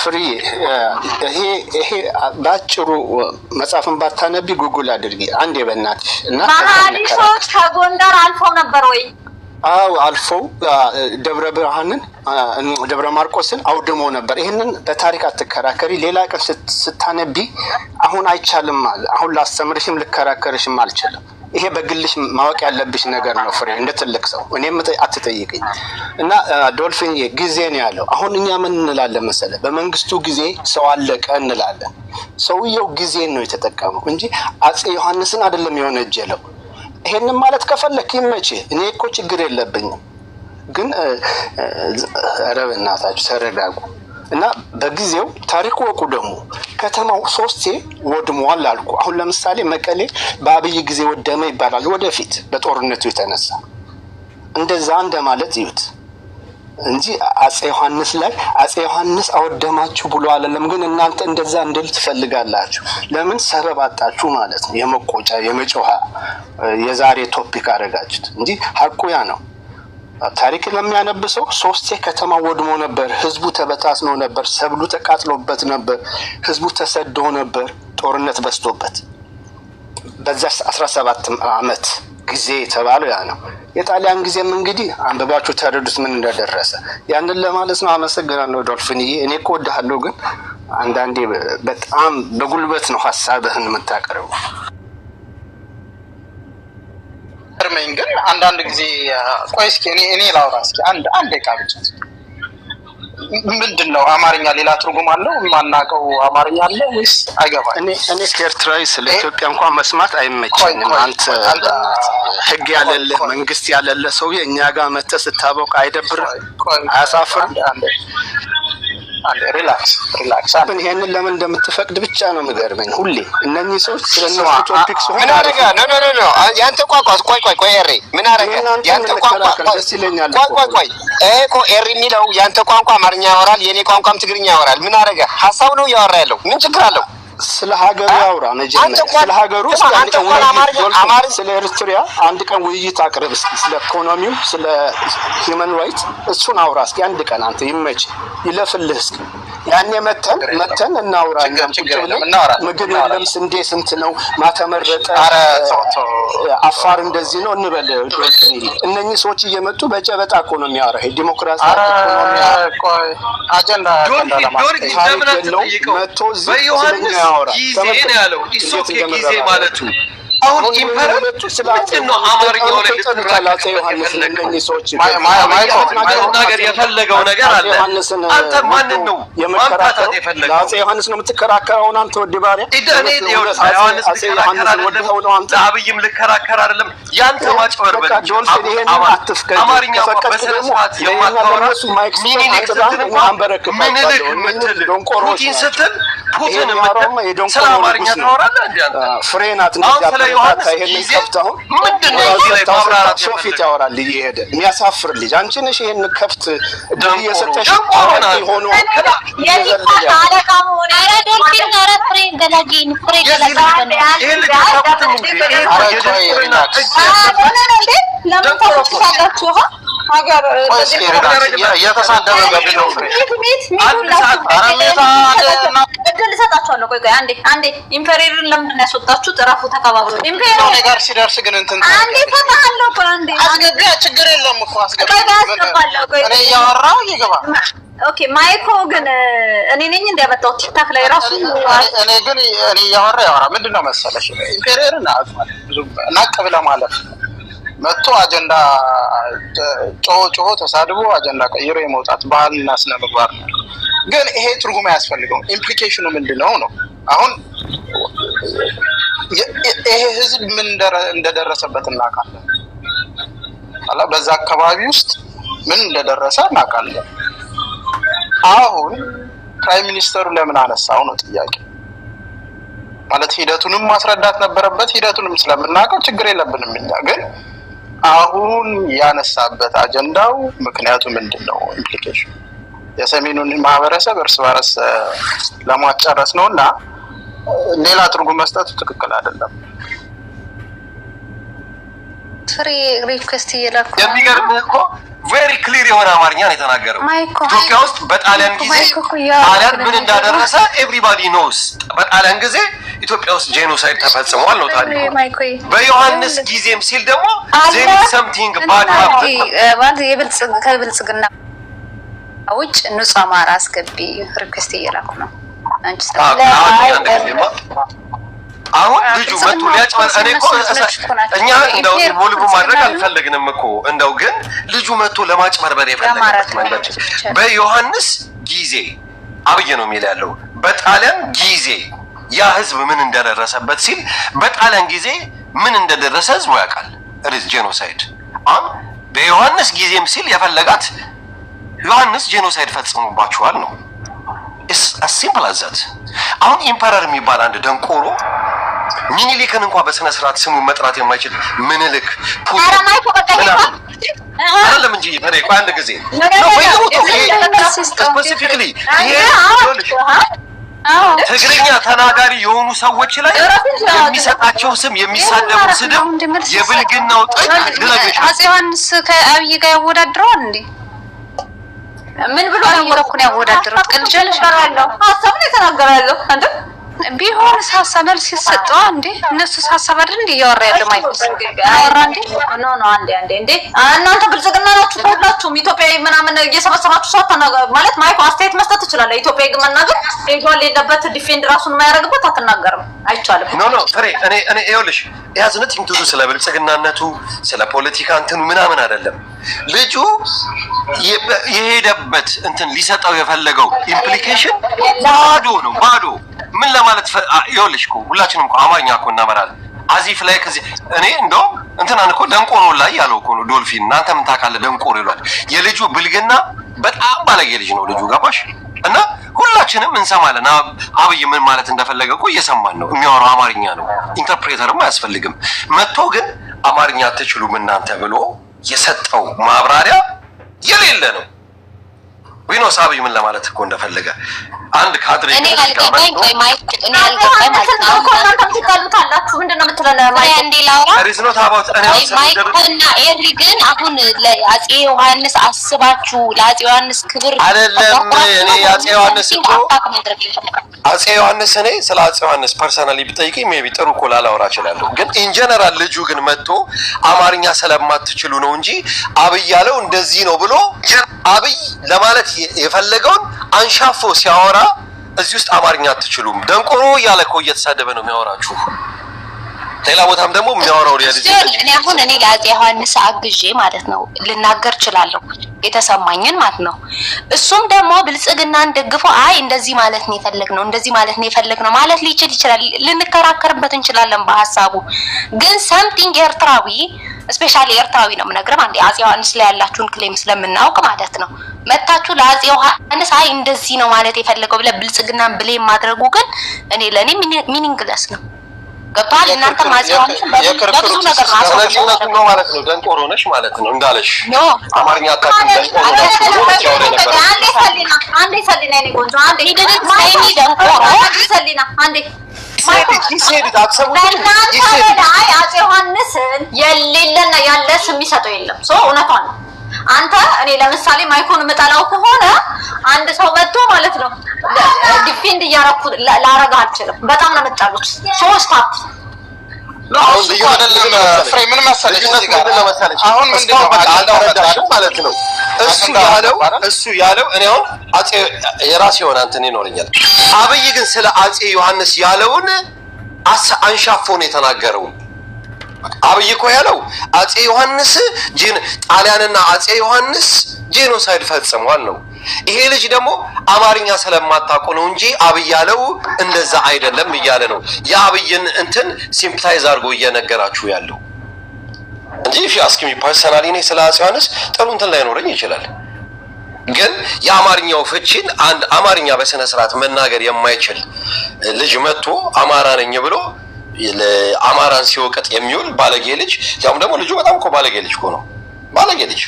ፍሪ። ይሄ ባጭሩ መጽሐፍን ባታነቢ ጉግል አድርጊ አንዴ በእናትሽ። እና መሐንዲሶች ከጎንደር አልፈው ነበር ወይ? አው አልፎ ደብረ ብርሃንን ደብረ ማርቆስን አውድሞ ነበር። ይሄንን በታሪክ አትከራከሪ። ሌላ ቀን ስታነቢ አሁን አይቻልም ማለት አሁን ላስተምርሽም ልከራከርሽም አልችልም። ይሄ በግልሽ ማወቅ ያለብሽ ነገር ነው ፍሬ እንደ ትልቅ ሰው እኔም አትጠይቅኝ። እና ዶልፊን ጊዜ ነው ያለው። አሁን እኛ ምን እንላለን መሰለህ? በመንግስቱ ጊዜ ሰው አለቀ እንላለን። ሰውየው ጊዜ ነው የተጠቀመው እንጂ አፄ ዮሐንስን አይደለም የወነጀለው። ይሄንን ማለት ከፈለክ ይመች፣ እኔ እኮ ችግር የለብኝም። ግን ኧረ በእናታችሁ ተረጋጉ። እና በጊዜው ታሪክ ወቁ። ደግሞ ከተማው 3 ወድሟል አልኩ። አሁን ለምሳሌ መቀሌ በአብይ ጊዜ ወደመ ይባላል። ወደፊት በጦርነቱ የተነሳ እንደዛ እንደማለት ይዩት እንጂ አፄ ዮሐንስ ላይ አፄ ዮሐንስ አወደማችሁ ብሎ አለም። ግን እናንተ እንደዛ እንድል ትፈልጋላችሁ። ለምን ሰበብ አጣችሁ ማለት ነው። የመቆጫ የመጮሃ የዛሬ ቶፒክ አደረጋችሁት እንጂ ሐቁ ያ ነው። ታሪክ ለሚያነብሰው 3 ከተማ ወድሞ ነበር። ህዝቡ ተበታትኖ ነበር። ሰብሉ ተቃጥሎበት ነበር። ህዝቡ ተሰዶ ነበር። ጦርነት በስቶበት በዛ 17 አመት ጊዜ ተባለው ያ ነው። የጣሊያን ጊዜም እንግዲህ አንበባችሁ ተረዱት ምን እንደደረሰ። ያንን ለማለት ነው። አመሰግናለሁ ዶልፊንዬ። እኔ እኮ ወድሃለሁ፣ ግን አንዳንዴ በጣም በጉልበት ነው ሐሳብህን የምታቀርበው። እርመኝ ግን አንዳንድ ጊዜ ቆይ እስኪ እኔ ላውራ እስኪ አንድ ደቂቃ ብቻ። ምንድነው አማርኛ ሌላ ትርጉም አለው? ማናቀው አማርኛ አለ ወይስ አይገባም? እኔ ከኤርትራዊ ስለ ኢትዮጵያ እንኳን መስማት አይመቸኝም። አንተ ህግ ያለለ መንግስት ያለለ ሰው እኛ ጋር መተህ ስታበቃ አይደብርም? አያሳፍርም? አንዴ ሪላክስ። ግን ይሄንን ለምን እንደምትፈቅድ ብቻ ነው የሚገርመኝ ሁሌ። እነኚህ ሰዎች ስለነሱ ቶፒክስ ሆነ ምን አደረገ? ኖ ያንተ ቋንቋ ቆይ ኤሪ ምን አደረገ? ያንተ ቋንቋ ደስ ይለኛል። ቆይ እኮ ኤሪ የሚለው ያንተ ቋንቋ አማርኛ ያወራል፣ የኔ ቋንቋም ትግርኛ ያወራል። ምን አደረገ? ሐሳብ ነው ያወራ ያለው። ምን ችግር አለው? ስለ ሀገሩ ያውራ መጀመሪያ። ስለ ሀገሩ ስለ ኤርትራ አንድ ቀን ውይይት አቅርብ እስኪ። ስለ ኢኮኖሚው ስለ ሂውማን ራይት እሱን አውራ እስኪ አንድ ቀን። አንተ ይመች ይለፍልህ እስኪ። ያኔ መተን እናውራ። ምግብ የለም ስንዴ ስንት ነው ማተመረጠ አፋር እንደዚህ ነው እንበል። እነኚህ ሰዎች እየመጡ በጨበጣ እኮ ነው የሚያወራ። ዲሞክራሲ ቆይ አጀንዳ መጥቶ እዚህ ጊዜ ነው ያለው። ኢሶኬ ጊዜ ማለቱ አሁን ኢምፐረር ምንድነው? አማርኛው ላይ ልትራላጸ ዮሐንስ ለነኚህ ሰዎች ማይናገር የፈለገው ነገር አለ። አንተ ማንን ነው የመከራከር የፈለገው? ለአፄ ዮሐንስ ነው የምትከራከረው አንተ ወዲ ባሪያ? እኔ ዮሐንስ ልከራከር ነው አንተ አብይም ልከራከር አይደለም። ያንተ ማጭበርበር አማርኛ በሰለስፋት የማታወራሱ ሚኒሊክ ስትል ፑቲን ስትል ፑቲን የምትል ስለ አማርኛ ታወራለህ እንዴ አንተ? ፍሬናት እንደዛ ይሄንን ከፍተው ምንድነው እዚህ ላይ ማብራራት ሶፊት ያወራል እየሄደ የሚያሳፍር ልጅ። አንቺ ነሽ ይሄን ከፍት ደም እየሰጠሽ ሆኖ አለቃም ሆነ ዶልፊን ጋር ፍሬ ገላጊን ይሄን ልታውቁት ለምን ታውቁታላችሁ? ሀገር እየተሳደበ ገብለው እድል እሰጣችኋለሁ። ቆይ አንዴ ኢምፔሪየርን ለምንድን ነው ያስወጣችሁ? ጥራፉ ተከባብሮ ኢምፔሪየር ነገር ሲደርስ ግን እንትን አንዴ ፈታለሁ። ቆይ አንዴ አስገቢያ ችግር የለም እኮ አስገቢያ እኔ እያወራሁ ይገባ። ኦኬ ማይኮ ግን እኔ ነኝ እንዲያመጣው ቲክታክ ላይ ራሱ እኔ ግን እኔ እያወራ ምንድነው መሰለሽ ኢምፔሪየርን ብዙ ናቅ ብለህ ማለት መጥቶ አጀንዳ ጮሆ ተሳድቦ አጀንዳ ቀይሮ የመውጣት ባህልና ስነ ምግባር ነው። ግን ይሄ ትርጉም አያስፈልገውም። ኢምፕሊኬሽኑ ምንድነው ነው? አሁን ይሄ ህዝብ ምን እንደደረሰበት እናውቃለን። በዛ አካባቢ ውስጥ ምን እንደደረሰ እናውቃለን። አሁን ፕራይም ሚኒስተሩ ለምን አነሳው ነው ጥያቄ። ማለት ሂደቱንም ማስረዳት ነበረበት። ሂደቱንም ስለምናውቀው ችግር የለብንም እኛ። ግን አሁን ያነሳበት አጀንዳው ምክንያቱ ምንድነው? ኢምፕሊኬሽን የሰሜኑን ማህበረሰብ እርስ በርስ ለማጫረስ ነውና ሌላ ትርጉም መስጠቱ ትክክል አይደለም። ፍሪ ሪኩዌስት እየላኩ የሚገርምህ እኮ ቬሪ ክሊር የሆነ አማርኛ ነው የተናገረው። ኢትዮጵያ ውስጥ በጣሊያን ጊዜ ጣሊያን ምን እንዳደረሰ ኤቭሪባዲ ኖውስ። በጣሊያን ጊዜ ኢትዮጵያ ውስጥ ጄኖሳይድ ተፈጽሟል ነው ታሪኩ። በዮሐንስ ጊዜም ሲል ደግሞ ዜር ሰምቲንግ ባድ ማለት ከብልጽግና ውጭ ንጹህ አማራ አስገቢ ሪኩዌስት እየላኩ ነው። አንቺ አሁን ልጁ መጥቶ ሊያጭበል እኔ እኮ እኛ እንደው ኢንቮልቭ ማድረግ አልፈለግንም እኮ እንደው ግን ልጁ መጥቶ ለማጭበርበር የፈለገበት መንገድ በዮሐንስ ጊዜ አብይ ነው የሚል ያለው በጣሊያን ጊዜ ያ ህዝብ ምን እንደደረሰበት ሲል በጣሊያን ጊዜ ምን እንደደረሰ ህዝቡ ያውቃል። ሪዝ ጄኖሳይድ አሁን በዮሐንስ ጊዜም ሲል የፈለጋት ዮሐንስ ጄኖሳይድ ፈጽሞባቸዋል ነው። ኢስ አስ ሲምፕል አዝ ዛት። አሁን ኢምፐረር የሚባል አንድ ደንቆሮ ሚኒሊክን እንኳን በስነ ስርዓት ስሙ መጥራት የማይችል ምኒልክ አይደለም እንጂ በሬ አንድ ጊዜ ነው ስፔሲፊክሊ ትግርኛ ተናጋሪ የሆኑ ሰዎች ላይ የሚሰጣቸው ስም የሚሳደቡ ስድብ የብልግናው ጥግ ድረገሽ አፄ ዮሐንስ ከአብይ ጋር ያወዳድረዋል እንዴ? ምን ብሎ ነው ያወዳድረው? ቀልጀልሽ አለው ሀሳብ ነው የተናገራለሁ አንተ ቢሆን ሀሳብ መልስ ይሰጠው እንዴ? እነሱ ሀሳብ አይደል እንዴ ያወራ ያለው ማይፈስ አወራ እንዴ? ኖ አንዴ እናንተ ብልጽግና ናችሁ ሁላችሁም ኢትዮጵያዊ ምናምን እየሰበሰባችሁ ሰው ማለት ማይኮ አስተያየት መስጠት ትችላለህ። ኢትዮጵያዊ ግን መናገር ሄዷል የለበት ዲፌንድ ራሱን የማያደርግበት አትናገርም፣ አይቻልም። ኖ ፍሬ እኔ ይኸውልሽ ያዝነት እንትዱ ስለ ብልጽግናነቱ ስለ ፖለቲካ እንትኑ ምናምን አይደለም። ልጁ የሄደበት እንትን ሊሰጠው የፈለገው ኢምፕሊኬሽን ባዶ ምን ለማለት ይኸውልሽ እኮ ሁላችንም እኮ አማርኛ እኮ እናመራለን። አዚፍ ላይ ከዚህ እኔ እንደውም እንትናን እኮ ደንቆሮ ላይ ያለው እኮ ነው ዶልፊን። እናንተ ምን ታውቃለህ ደንቆሮ ይሏል። የልጁ ብልግና በጣም ባለጌ ልጅ ነው ልጁ ገባሽ? እና ሁላችንም እንሰማለን። አብይ ምን ማለት እንደፈለገ እኮ እየሰማን ነው። የሚያወራው አማርኛ ነው፣ ኢንተርፕሬተርም አያስፈልግም። መጥቶ ግን አማርኛ አትችሉም እናንተ ብሎ የሰጠው ማብራሪያ የሌለ ነው። ዊኖስ አብይ ምን ለማለት እኮ እንደፈለገ አንድ ካድሬ እኔ አልገባኝ ቆይ ማይክ እኔ አልገባኝ ማለት ነው። እናንተም ትቃሉታላችሁ ምንድነው የምትለው? ማይክ እንዴ ላውራ ሪዝኖት አባውት ማይክ እና ኤሪ ግን አሁን ለአፄ ዮሐንስ አስባችሁ ለአፄ ዮሐንስ ክብር አይደለም። እኔ አፄ ዮሐንስ እኮ አፄ ዮሐንስ እኔ ስለ አፄ ዮሐንስ ፐርሰናሊ ብጠይቀኝ ሜቢ ጥሩ እኮ ላላወራ እችላለሁ። ግን ኢን ጀነራል ልጁ ግን መጥቶ አማርኛ ስለማትችሉ ነው እንጂ አብይ ያለው እንደዚህ ነው ብሎ አብይ ለማለት የፈለገውን አንሻፎ ሲያወራ እዚህ ውስጥ አማርኛ አትችሉም ደንቆሮ እያለ እኮ እየተሳደበ ነው የሚያወራችሁ። ሌላ ቦታም ደግሞ የሚያወራው ሪያሊቲ እኔ አሁን እኔ ለአፄ ዮሐንስ አግዤ ማለት ነው ልናገር እችላለሁ የተሰማኝን ማለት ነው። እሱም ደግሞ ብልጽግናን ደግፎ አይ እንደዚህ ማለት ነው የፈለግነው እንደዚህ ማለት ነው የፈለግነው ማለት ሊችል ይችላል። ልንከራከርበት እንችላለን በሐሳቡ። ግን ሰምቲንግ ኤርትራዊ ስፔሻሊ ኤርትራዊ ነው የምነግርህ አንዴ አፄ ዮሐንስ ላይ ያላችሁን ክሌም ስለምናውቅ ማለት ነው መታችሁ ለአፄ ዮሐንስ አይ እንደዚህ ነው ማለት የፈለገው ብለ ብልጽግናን ብሌም ማድረጉ ግን እኔ ለኔ ሚኒንግለስ ነው። ገብቷል? እናንተ አፄ ዮሐንስ በብዙ ነገር ነው ማለት ነው። ደንቆሮ ነሽ ማለት ነው እንዳለሽ አማርኛ አታውቅም ደንቆሮ ነሽ። አንዴ ሰሊና እኔ ቆንጆ አንዴ ሰሊና አንዴ አፄ ዮሐንስን የሌለና ያለ ስም የሚሰጠው የለም። ሶ እውነቷን ነው። አንተ እኔ ለምሳሌ ማይኮን የምጠላው ከሆነ አንድ ሰው መጥቶ ማለት ነው ዲፌንድ እያረኩ ላረጋ አልችልም። በጣም ነው የምጣሉት። ሶስት አፕ አሁን ልዩ አይደለም ፍሬ ምን መሰለሽ እዚህ ጋር አሁን ምንድነው አልተረዳሽም ማለት ነው። እሱ ያለው እኔ አሁን አፄ የራስ የሆነ እንትን ይኖርኛል። አብይ ግን ስለ አፄ ዮሐንስ ያለውን አንሻፎ ነው የተናገረው። አብይ እኮ ያለው አፄ ዮሐንስ ጣሊያንና አፄ ዮሐንስ ጄኖሳይድ ፈጽሟል ነው። ይሄ ልጅ ደግሞ አማርኛ ስለማታውቁ ነው እንጂ አብይ ያለው እንደዛ አይደለም እያለ ነው። የአብይን እንትን ሲምፕታይዝ አድርጎ እየነገራችሁ ያለው እንጂ እሺ አስኪሚ ፐርሰናሊ እኔ ስለ አፄ ዮሐንስ ጥሩ እንትን ላይኖረኝ ይችላል። ግን የአማርኛው ፍቺን አንድ አማርኛ በስነ ስርዓት መናገር የማይችል ልጅ መጥቶ አማራ ነኝ ብሎ ለአማራን ሲወቀጥ የሚውል ባለጌ ልጅ ያውም ደግሞ ልጁ በጣም እኮ ባለጌ ልጅ እኮ ነው ባለጌ ልጅ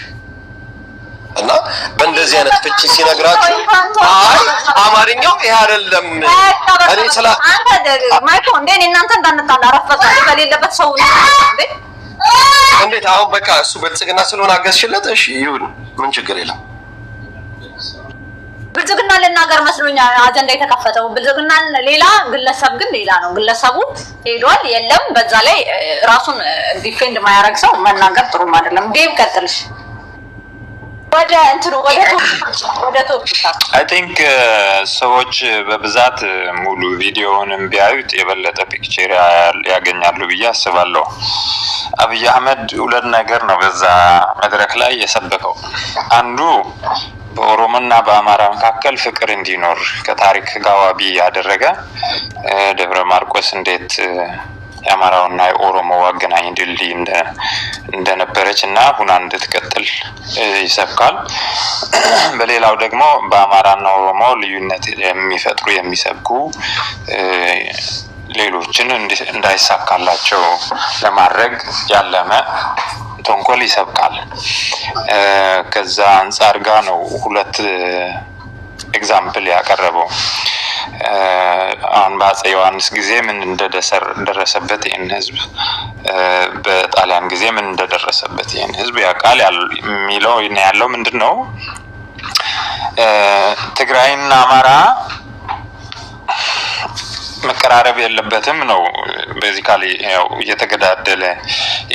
እና በእንደዚህ አይነት ፍቺ ሲነግራችሁ አይ አማርኛው ይሄ አይደለም እኔ ስለ አንተ ማይኮ እንዴ እናንተ እንዳንጣላ አረፈቀ በሌለበት ሰው እንዴ እንዴት አሁን በቃ እሱ ብልጽግና ስለሆነ አገዝሽለት እሺ ይሁን ምን ችግር የለም። ብልጽግና ልናገር መስሎኛ አጀንዳ የተከፈተው ብልጽግና ሌላ ግለሰብ ግን ሌላ ነው። ግለሰቡ ሄዷል የለም። በዛ ላይ ራሱን ዲፌንድ ማያረግ ሰው መናገር ጥሩም አይደለም። ጌም ቀጥልሽ ወደ እንትኑ ወደ ቶፒክ አይ ቲንክ ሰዎች በብዛት ሙሉ ቪዲዮውንም ቢያዩት የበለጠ ፒክቸር ያገኛሉ ብዬ አስባለሁ። አብይ አህመድ ሁለት ነገር ነው በዛ መድረክ ላይ የሰበከው። አንዱ በኦሮሞና በአማራ መካከል ፍቅር እንዲኖር ከታሪክ ጋር ዋቢ ያደረገ ደብረ ማርቆስ እንዴት የአማራውና የኦሮሞ አገናኝ ድልድይ እንደነበረች እና ሁና እንድትቀጥል ይሰብካል። በሌላው ደግሞ በአማራና ኦሮሞ ልዩነት የሚፈጥሩ የሚሰብኩ ሌሎችን እንዳይሳካላቸው ለማድረግ ያለመ ተንኮል ይሰብካል። ከዛ አንጻር ጋር ነው ሁለት ኤግዛምፕል ያቀረበው። አሁን በአፄ ዮሐንስ ጊዜ ምን እንደደረሰበት ይህን ህዝብ፣ በጣሊያን ጊዜ ምን እንደደረሰበት ይህን ህዝብ ያውቃል የሚለው ያለው ምንድነው? ትግራይና አማራ መቀራረብ የለበትም ነው። ቤዚካሊ ያው እየተገዳደለ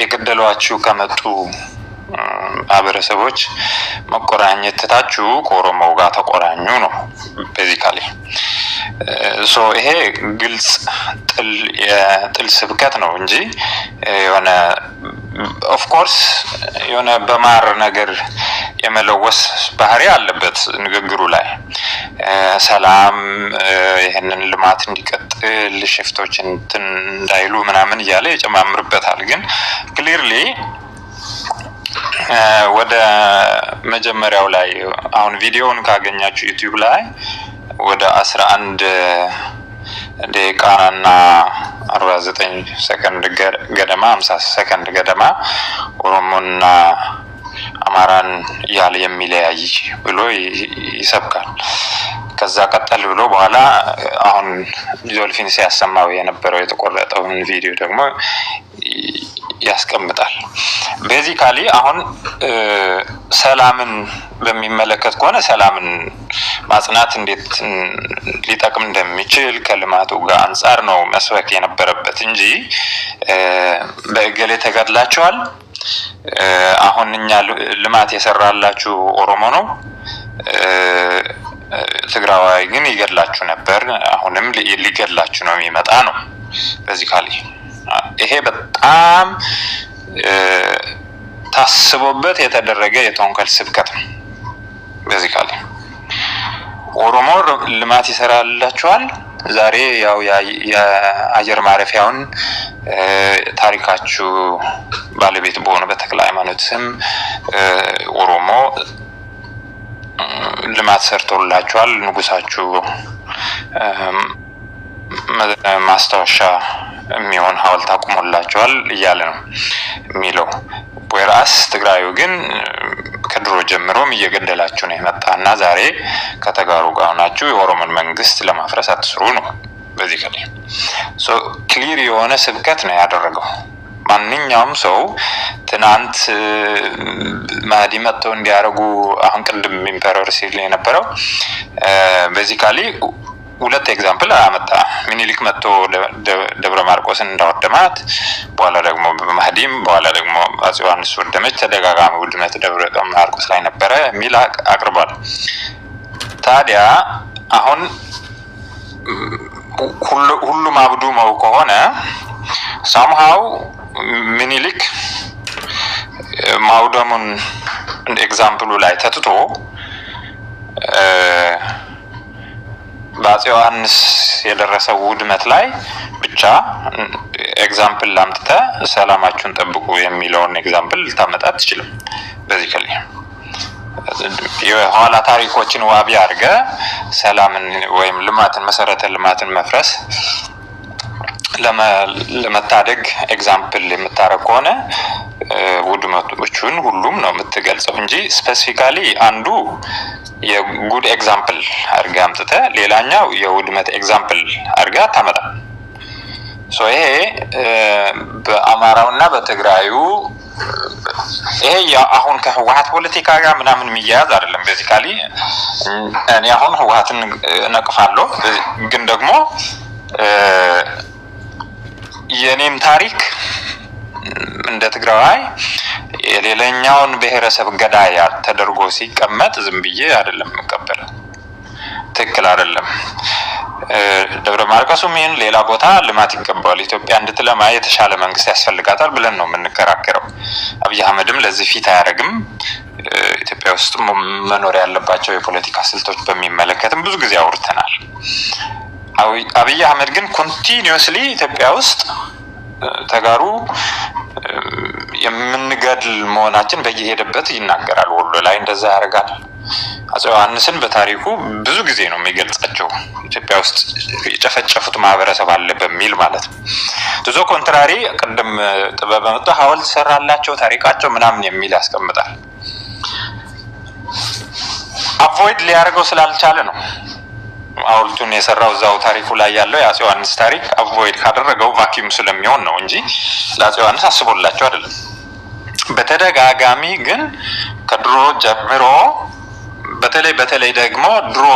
የገደሏችሁ ከመጡ ማህበረሰቦች መቆራኘት ትታችሁ ከኦሮሞ ጋር ተቆራኙ ነው ቤዚካሊ። ሶ ይሄ ግልጽ የጥል ስብከት ነው እንጂ የሆነ ኦፍ ኮርስ የሆነ በማር ነገር የመለወስ ባህሪ አለበት ንግግሩ ላይ። ሰላም ይሄንን ልማት እንዲቀጥል ሽፍቶች እንትን እንዳይሉ ምናምን እያለ ይጨማምርበታል። ግን ክሊርሊ ወደ መጀመሪያው ላይ አሁን ቪዲዮውን ካገኛችሁ ዩቲዩብ ላይ ወደ 11 ደቂቃና 49 ሰከንድ ገደማ 50 ሰከንድ ገደማ ኦሮሞና አማራን ያለ የሚለያይ ብሎ ይሰብካል። ከዛ ቀጠል ብሎ በኋላ አሁን ዞልፊን ሲያሰማው የነበረው የተቆረጠውን ቪዲዮ ደግሞ ያስቀምጣል። ቤዚካሊ አሁን ሰላምን በሚመለከት ከሆነ ሰላምን ማጽናት እንዴት ሊጠቅም እንደሚችል ከልማቱ ጋር አንጻር ነው መስበክ የነበረበት እንጂ በእገሌ ተገድላችኋል፣ አሁን እኛ ልማት የሰራላችሁ ኦሮሞ ነው፣ ትግራዋይ ግን ይገድላችሁ ነበር፣ አሁንም ሊገድላችሁ ነው የሚመጣ ነው ቤዚካሊ። ይሄ በጣም ታስቦበት የተደረገ የተንኮል ስብከት ነው። ቤዚካሊ ኦሮሞ ልማት ይሰራላችኋል፣ ዛሬ ያው የአየር ማረፊያውን ታሪካችሁ ባለቤት በሆነ በተክለ ሃይማኖት ስም ኦሮሞ ልማት ሰርቶላችኋል፣ ንጉሳችሁ ማስታወሻ የሚሆን ሐውልት አቁሞላችኋል እያለ ነው የሚለው። ወይራስ ትግራዩ ግን ከድሮ ጀምሮም እየገደላችሁ ነው የመጣና ዛሬ ከተጋሩ ጋር ናችሁ የኦሮሞን መንግስት ለማፍረስ አትስሩ ነው ቤዚካሊ። ሶ ክሊር የሆነ ስብከት ነው ያደረገው። ማንኛውም ሰው ትናንት ማዲ መጥተው እንዲያረጉ አሁን ቅድም ኢምፔረር ሲል የነበረው ቤዚካሊ ሁለት ኤግዛምፕል አመጣ። ሚኒሊክ መጥቶ ደብረ ማርቆስን እንዳወደማት፣ በኋላ ደግሞ በማህዲም፣ በኋላ ደግሞ አፄ ዮሐንስ ወደመች፣ ተደጋጋሚ ውድመት ደብረ ማርቆስ ላይ ነበረ የሚል አቅርቧል። ታዲያ አሁን ሁሉም አብዱ መው ከሆነ ሳምሃው ሚኒሊክ ማውደሙን እንደ ኤግዛምፕሉ ላይ ተትቶ በአፄ ዮሐንስ የደረሰው ውድመት ላይ ብቻ ኤግዛምፕል ላምጥተ ሰላማችሁን ጠብቁ የሚለውን ኤግዛምፕል ልታመጣ አትችልም። ቤዚካሊ የኋላ ታሪኮችን ዋቢ አድርገ ሰላምን ወይም ልማትን መሰረተ ልማትን መፍረስ ለመታደግ ኤግዛምፕል የምታረግ ከሆነ ውድመቶቹን ሁሉም ነው የምትገልጸው እንጂ ስፔሲፊካሊ አንዱ የጉድ ኤግዛምፕል አድርጋ አምጥተ ሌላኛው የውድመት ኤግዛምፕል አድርጋ ታመጣ። ሶ ይሄ በአማራውና በትግራዩ ይሄ አሁን ከህወሓት ፖለቲካ ጋር ምናምን የሚያያዝ አይደለም። ቤዚካሊ እኔ አሁን ህወሓትን ነቅፋለሁ፣ ግን ደግሞ የኔም ታሪክ እንደ ትግራዋይ የሌላኛውን ብሔረሰብ ገዳይ ተደርጎ ሲቀመጥ ዝም ብዬ አይደለም መቀበለው። ትክክል አይደለም። ደብረ ማርቆስም ይሄን ሌላ ቦታ ልማት ይገባዋል። ኢትዮጵያ እንድትለማ የተሻለ መንግስት ያስፈልጋታል ብለን ነው የምንከራከረው። አብይ አህመድም ለዚህ ፊት አያደርግም። ኢትዮጵያ ውስጥ መኖር ያለባቸው የፖለቲካ ስልቶች በሚመለከትም ብዙ ጊዜ አውርተናል። አብይ አህመድ ግን ኮንቲኒዩስሊ ኢትዮጵያ ውስጥ ተጋሩ የምንገድል መሆናችን በየሄደበት ይናገራል። ወሎ ላይ እንደዛ ያደርጋል። አፄ ዮሐንስን በታሪኩ ብዙ ጊዜ ነው የሚገልጻቸው። ኢትዮጵያ ውስጥ የጨፈጨፉት ማህበረሰብ አለ በሚል ማለት ነው። ብዙ ኮንትራሪ ቀደም ጥበብ መጣ ሐውልት ሰራላቸው ታሪካቸው ምናምን የሚል ያስቀምጣል። አቮይድ ሊያደርገው ስላልቻለ ነው ሐውልቱን የሰራው። እዛው ታሪኩ ላይ ያለው የአፄ ዮሐንስ ታሪክ አቮይድ ካደረገው ቫኪዩም ስለሚሆን ነው እንጂ ለአፄ ዮሐንስ አስቦላቸው አይደለም። በተደጋጋሚ ግን ከድሮ ጀምሮ በተለይ ደግሞ ድሮ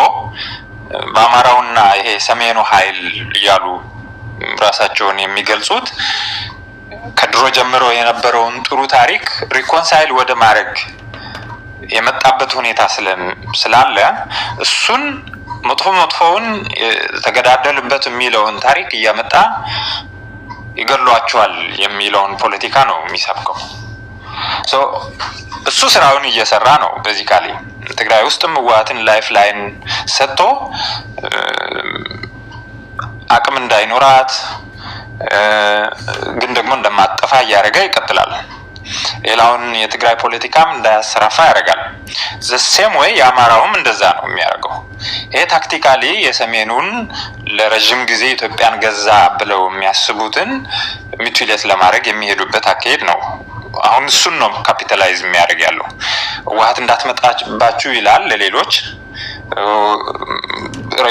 በአማራውና ይሄ ሰሜኑ ኃይል እያሉ ራሳቸውን የሚገልጹት ከድሮ ጀምሮ የነበረውን ጥሩ ታሪክ ሪኮንሳይል ወደ ማድረግ የመጣበት ሁኔታ ስላለ እሱን መጥፎውን ተገዳደልበት የሚለውን ታሪክ እያመጣ ይገሏቸዋል የሚለውን ፖለቲካ ነው የሚሰብከው። እሱ ስራውን እየሰራ ነው። ቤዚካሊ ትግራይ ውስጥም ህወሓትን ላይፍ ላይን ሰጥቶ አቅም እንዳይኖራት ግን ደግሞ እንደማጠፋ እያደረገ ይቀጥላል። ሌላውን የትግራይ ፖለቲካም እንዳያሰራፋ ያደርጋል። ዘሴም ወይ የአማራውም እንደዛ ነው የሚያደርገው። ይሄ ታክቲካሊ የሰሜኑን ለረጅም ጊዜ ኢትዮጵያን ገዛ ብለው የሚያስቡትን ሚቱሌት ለማድረግ የሚሄዱበት አካሄድ ነው። አሁን እሱን ነው ካፒታላይዝ የሚያደርግ ያለው። ህወሓት እንዳትመጣባችሁ ይላል ለሌሎች።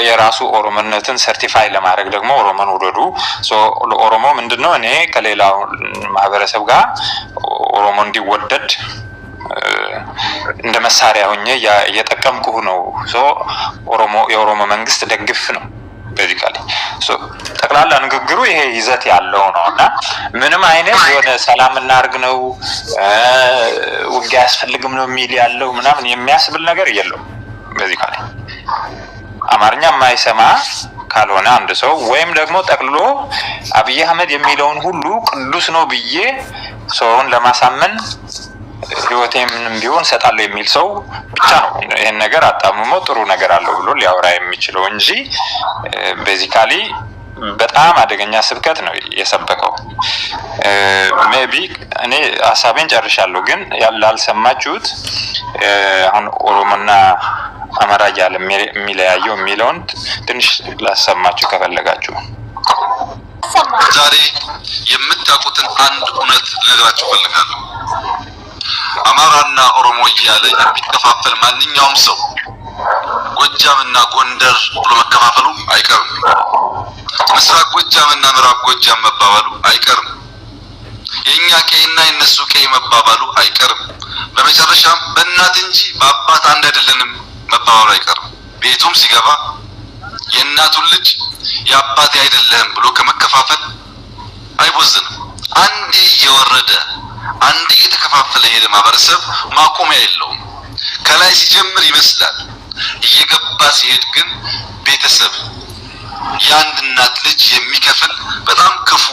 የራሱ ኦሮሞነትን ሰርቲፋይ ለማድረግ ደግሞ ኦሮሞን ወደዱ። ኦሮሞ ምንድነው እኔ ከሌላው ማህበረሰብ ጋር ኦሮሞ እንዲወደድ እንደ መሳሪያ ሆኜ እየጠቀምኩህ ነው። የኦሮሞ መንግስት ደግፍ ነው ቤዚካሊ። ጠቅላላ ንግግሩ ይሄ ይዘት ያለው ነውና ምንም አይነት የሆነ ሰላም እናርግ ነው ውጊያ ያስፈልግም ነው የሚል ያለው ምናምን የሚያስብል ነገር የለው። ቤዚካሊ አማርኛ የማይሰማ ካልሆነ አንድ ሰው ወይም ደግሞ ጠቅልሎ አብይ አህመድ የሚለውን ሁሉ ቅዱስ ነው ብዬ ሰውን ለማሳመን ህይወቴም ቢሆን ሰጣለሁ የሚል ሰው ብቻ ነው ይሄን ነገር አጣምሞ ጥሩ ነገር አለው ብሎ ሊያወራ የሚችለው እንጂ ቤዚካሊ በጣም አደገኛ ስብከት ነው የሰበከው። ሜቢ እኔ ሀሳቤን ጨርሻለሁ፣ ግን ያላልሰማችሁት አሁን ኦሮሞና አማራ ያለ የሚለያየው የሚለውን ትንሽ ላሰማችሁ ከፈለጋችሁ። ዛሬ የምታውቁትን አንድ እውነት ልነግራችሁ ፈልጋለሁ። አማራና ኦሮሞ እያለ የሚከፋፈል ማንኛውም ሰው ጎጃምና ጎንደር ብሎ መከፋፈሉ አይቀርም። ምስራቅ ጎጃምና ምዕራብ ጎጃም መባባሉ አይቀርም። የኛ ቀይና የነሱ ቀይ መባባሉ አይቀርም። በመጨረሻም በእናት እንጂ በአባት አንድ አይደለንም መባባሉ አይቀርም። ቤቱም ሲገባ የእናቱን ልጅ የአባቴ አይደለህም ብሎ ከመከፋፈል አይቦዝንም። አንዴ እየወረደ አንዴ የተከፋፈለ የሄደ ማህበረሰብ ማቆሚያ የለውም። ከላይ ሲጀምር ይመስላል፣ እየገባ ሲሄድ ግን ቤተሰብ የአንድ እናት ልጅ የሚከፍል በጣም ክፉ